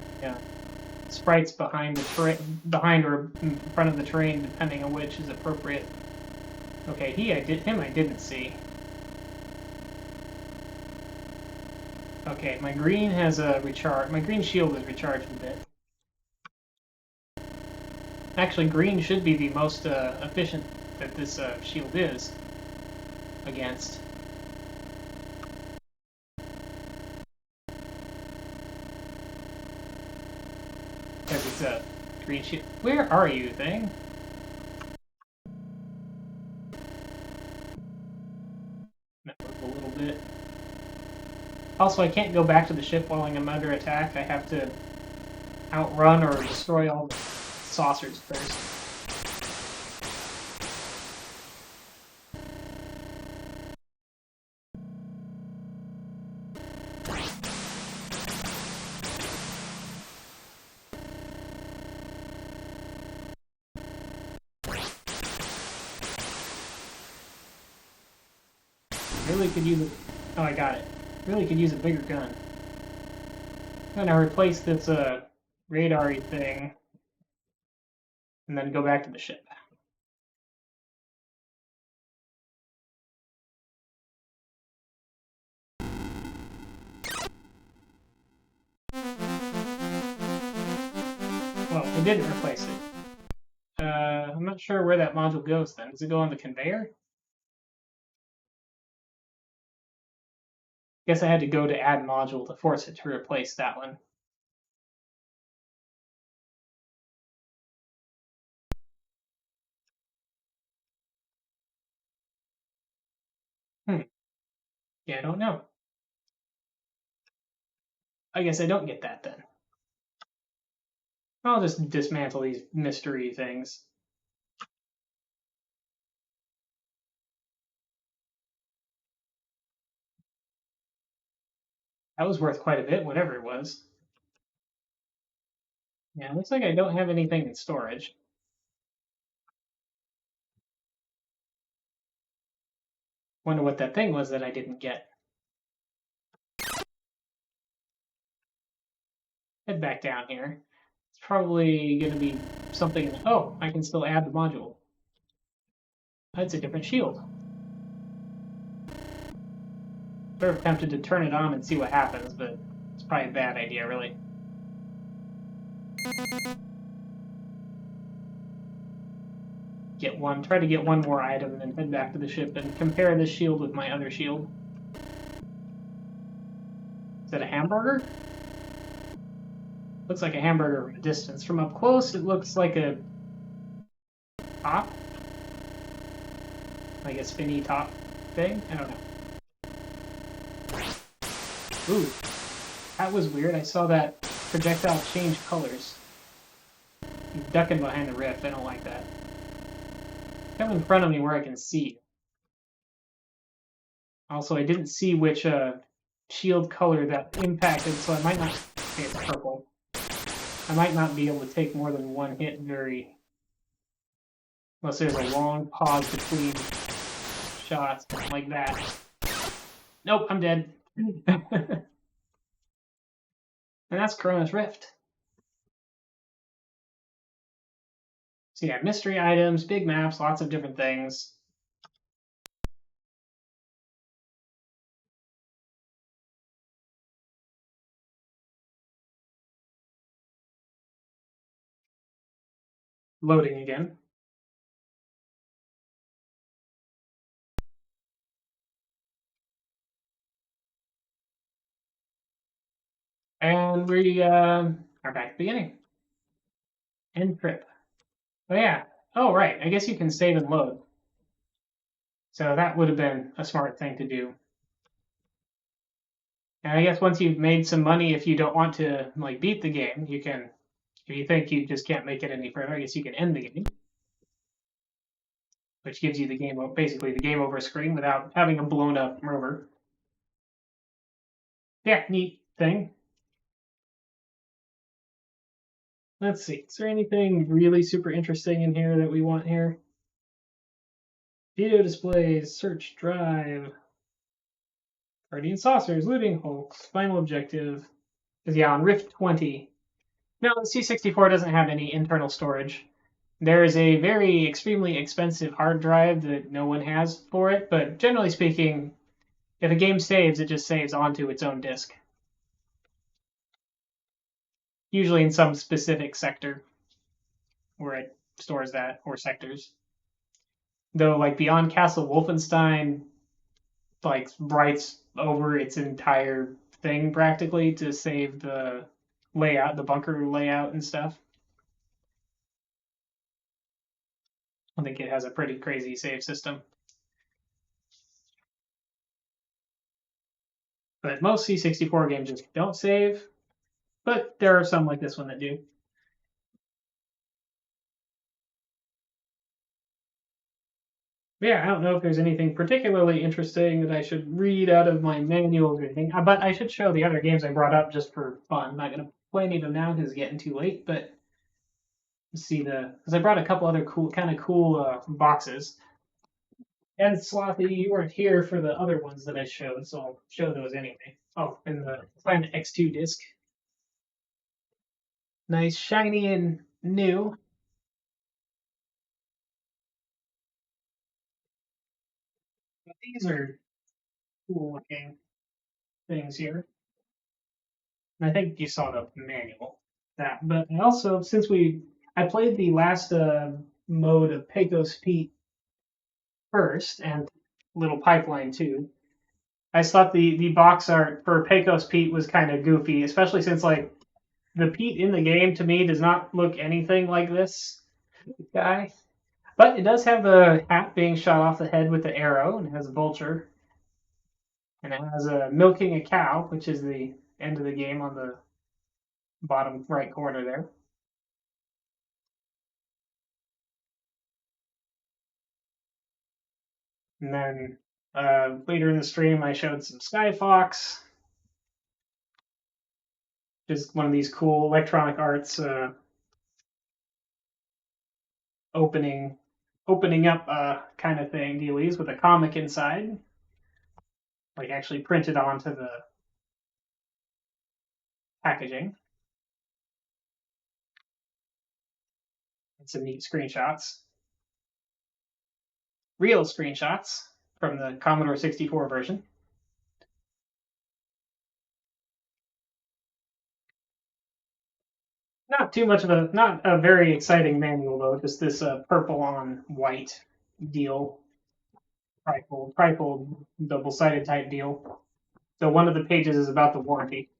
sprites behind the behind or in front of the terrain, depending on which is appropriate. Okay, him I didn't see. Okay, my green has a recharge. My green shield is recharged a bit. Actually, green should be the most efficient that this shield is against. Because it's a green shield. Where are you, thing? Network a little bit. Also, I can't go back to the ship while I'm under attack. I have to outrun or destroy all the saucers first. Really could use a... Oh, I got it. Really could use a bigger gun. I'm gonna replace this radar-y thing and then go back to the ship. Well, it didn't replace it. I'm not sure where that module goes then. Does it go on the conveyor? Guess I had to go to add module to force it to replace that one. Yeah, I don't know. I guess I don't get that then. I'll just dismantle these mystery things. That was worth quite a bit, whatever it was. Yeah, looks like I don't have anything in storage. Wonder what that thing was that I didn't get. Head back down here. It's probably going to be something... Oh, I can still add the module. That's a different shield. Sort of tempted to turn it on and see what happens, but it's probably a bad idea, really. Try to get one more item and then head back to the ship and compare this shield with my other shield. Is that a hamburger? Looks like a hamburger from a distance. From up close, it looks like a top. Like a spinny top thing? I don't know. Ooh, that was weird. I saw that projectile change colors. He's ducking behind the rift. I don't like that. Come in front of me where I can see. Also, I didn't see which shield color that impacted, so I might not. Okay, it's purple. I might not be able to take more than one hit unless there's a long pause between shots like that. Nope, I'm dead. And that's Koronis Rift. So yeah, mystery items, big maps, lots of different things. Loading again. And we are back at the beginning. End trip. Oh yeah. Oh right. I guess you can save and load. So that would have been a smart thing to do. And I guess once you've made some money, if you don't want to like beat the game, you can. If you think you just can't make it any further, I guess you can end the game, which gives you the game basically the game over screen without having a blown up rover. Yeah, neat thing. Let's see. Is there anything really super interesting in here that we want here? Video displays, search drive, guardian saucers, looting hulks, final objective. Is yeah on Rift 20. No, the C64 doesn't have any internal storage. There is a very extremely expensive hard drive that no one has for it, but generally speaking, if a game saves, it just saves onto its own disk. Usually in some specific sector where it stores that, or sectors. Though, like Beyond Castle Wolfenstein, like writes over its entire thing practically to save the layout, the bunker layout and stuff. I think it has a pretty crazy save system. But most C64 games just don't save, but there are some like this one that do. But yeah, I don't know if there's anything particularly interesting that I should read out of my manual or anything, but I should show the other games I brought up just for fun. I'm not going to play any of them now because it's getting too late, but see because I brought a couple other kind of cool boxes. And Slothy, you weren't here for the other ones that I showed, so I'll show those anyway. Oh, and the Planet X2 disc. Nice, shiny, and new. These are cool looking things here. And I think you saw the manual. That, but I also, I played the last mode of Pecos Pete first, and Little Pipeline too. I just thought the box art for Pecos Pete was kind of goofy, especially since like the Pete in the game to me does not look anything like this guy. But it does have the hat being shot off the head with the arrow, and it has a vulture, and it has a milking a cow, which is the end of the game on the bottom right corner there. And then later in the stream, I showed some Skyfox, just one of these cool electronic arts opening up kind of thing dealies with a comic inside, like actually printed onto the packaging. And some neat screenshots, real screenshots from the Commodore 64 version. Not too much of not a very exciting manual though. Just this purple on white deal, trifold, double-sided type deal. So one of the pages is about the warranty.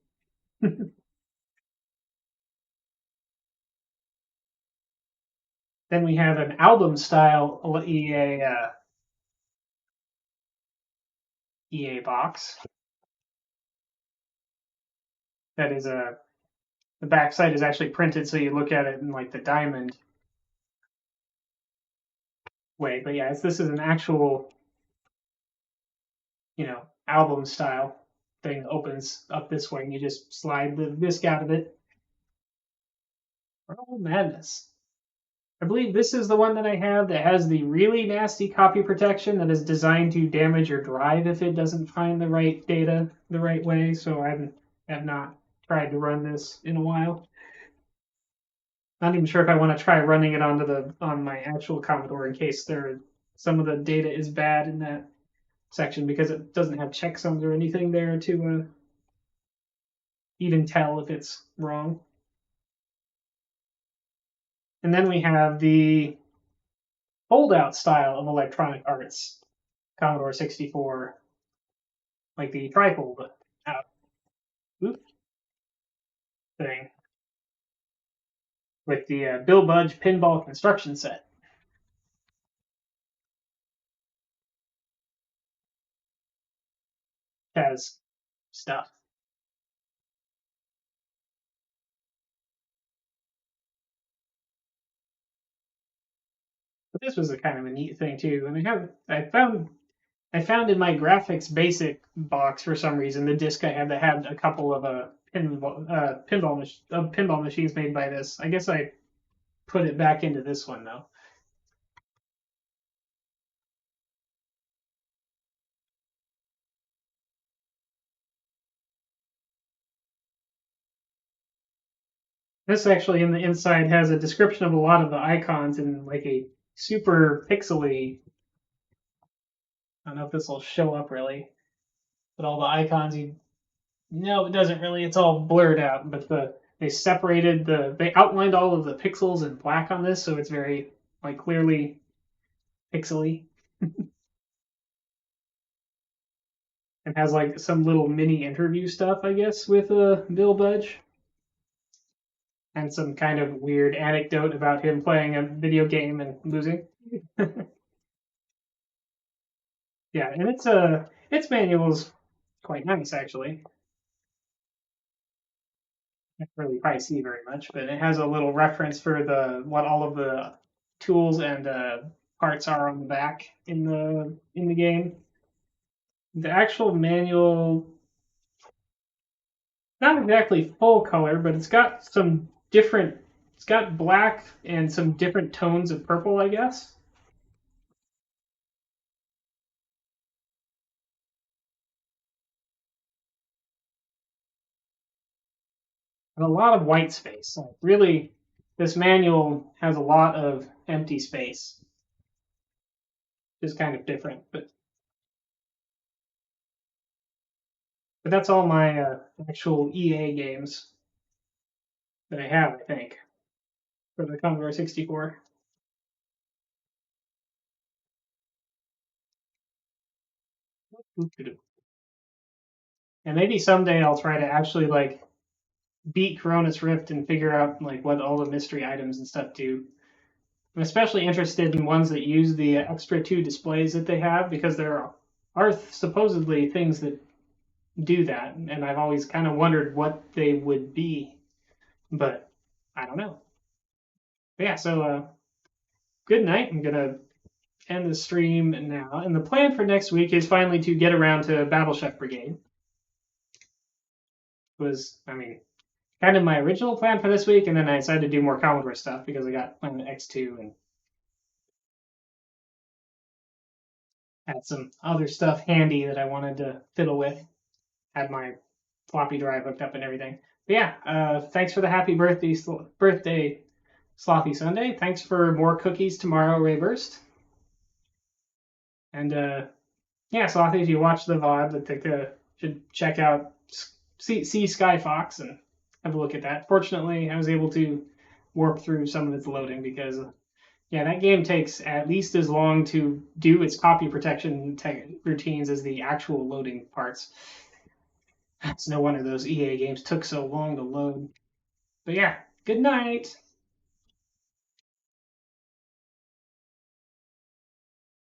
Then we have an album-style EA box. That is the backside is actually printed, so you look at it in like the diamond way. But yeah, this is an actual, album style thing that opens up this way, and you just slide the disc out of it. Oh, madness. I believe this is the one that I have that has the really nasty copy protection that is designed to damage your drive if it doesn't find the right data the right way. So I have not tried to run this in a while. Not even sure if I want to try running it on my actual Commodore in case some of the data is bad in that section because it doesn't have checksums or anything there to even tell if it's wrong. And then we have the fold-out style of Electronic Arts Commodore 64, like the trifold out thing with the Bill Budge pinball construction set. It has stuff. But this was a kind of a neat thing too. And I found in my graphics basic box for some reason the disc I had that had a couple of pinball machines made by this. I guess I put it back into this one though. This actually in the inside has a description of a lot of the icons in like a super pixely. I don't know if this will show up really, but all the icons no, it doesn't really. It's all blurred out. But they outlined all of the pixels in black on this, so it's very like clearly pixely, and has like some little mini interview stuff, I guess, with Bill Budge, and some kind of weird anecdote about him playing a video game and losing. Yeah, and its manual's quite nice actually. Can't really probably see very much, but it has a little reference for what all of the tools and parts are on the back in the game. The actual manual, not exactly full color, but it's got some different. It's got black and some different tones of purple, I guess. And a lot of white space. Like really, this manual has a lot of empty space. It's kind of different, but that's all my actual EA games that I have, I think, for the Commodore 64. And maybe someday I'll try to actually like beat Koronis Rift and figure out like what all the mystery items and stuff do. I'm especially interested in ones that use the extra two displays that they have because there are supposedly things that do that, and I've always kind of wondered what they would be, but I don't know. But yeah, so good night. I'm gonna end the stream now, and the plan for next week is finally to get around to Battle Chef Brigade. I mean, kind of my original plan for this week, and then I decided to do more Commodore stuff because I got Planet X2 and had some other stuff handy that I wanted to fiddle with. Had my floppy drive hooked up and everything. But yeah, thanks for the happy birthday, Slothy Sunday. Thanks for more cookies tomorrow, Rayburst. And yeah, Slothy, if you watch the VOD, I think should check out see Skyfox and have a look at that. Fortunately, I was able to warp through some of its loading because yeah, that game takes at least as long to do its copy protection routines as the actual loading parts. It's no wonder those EA games took so long to load. But yeah, good night.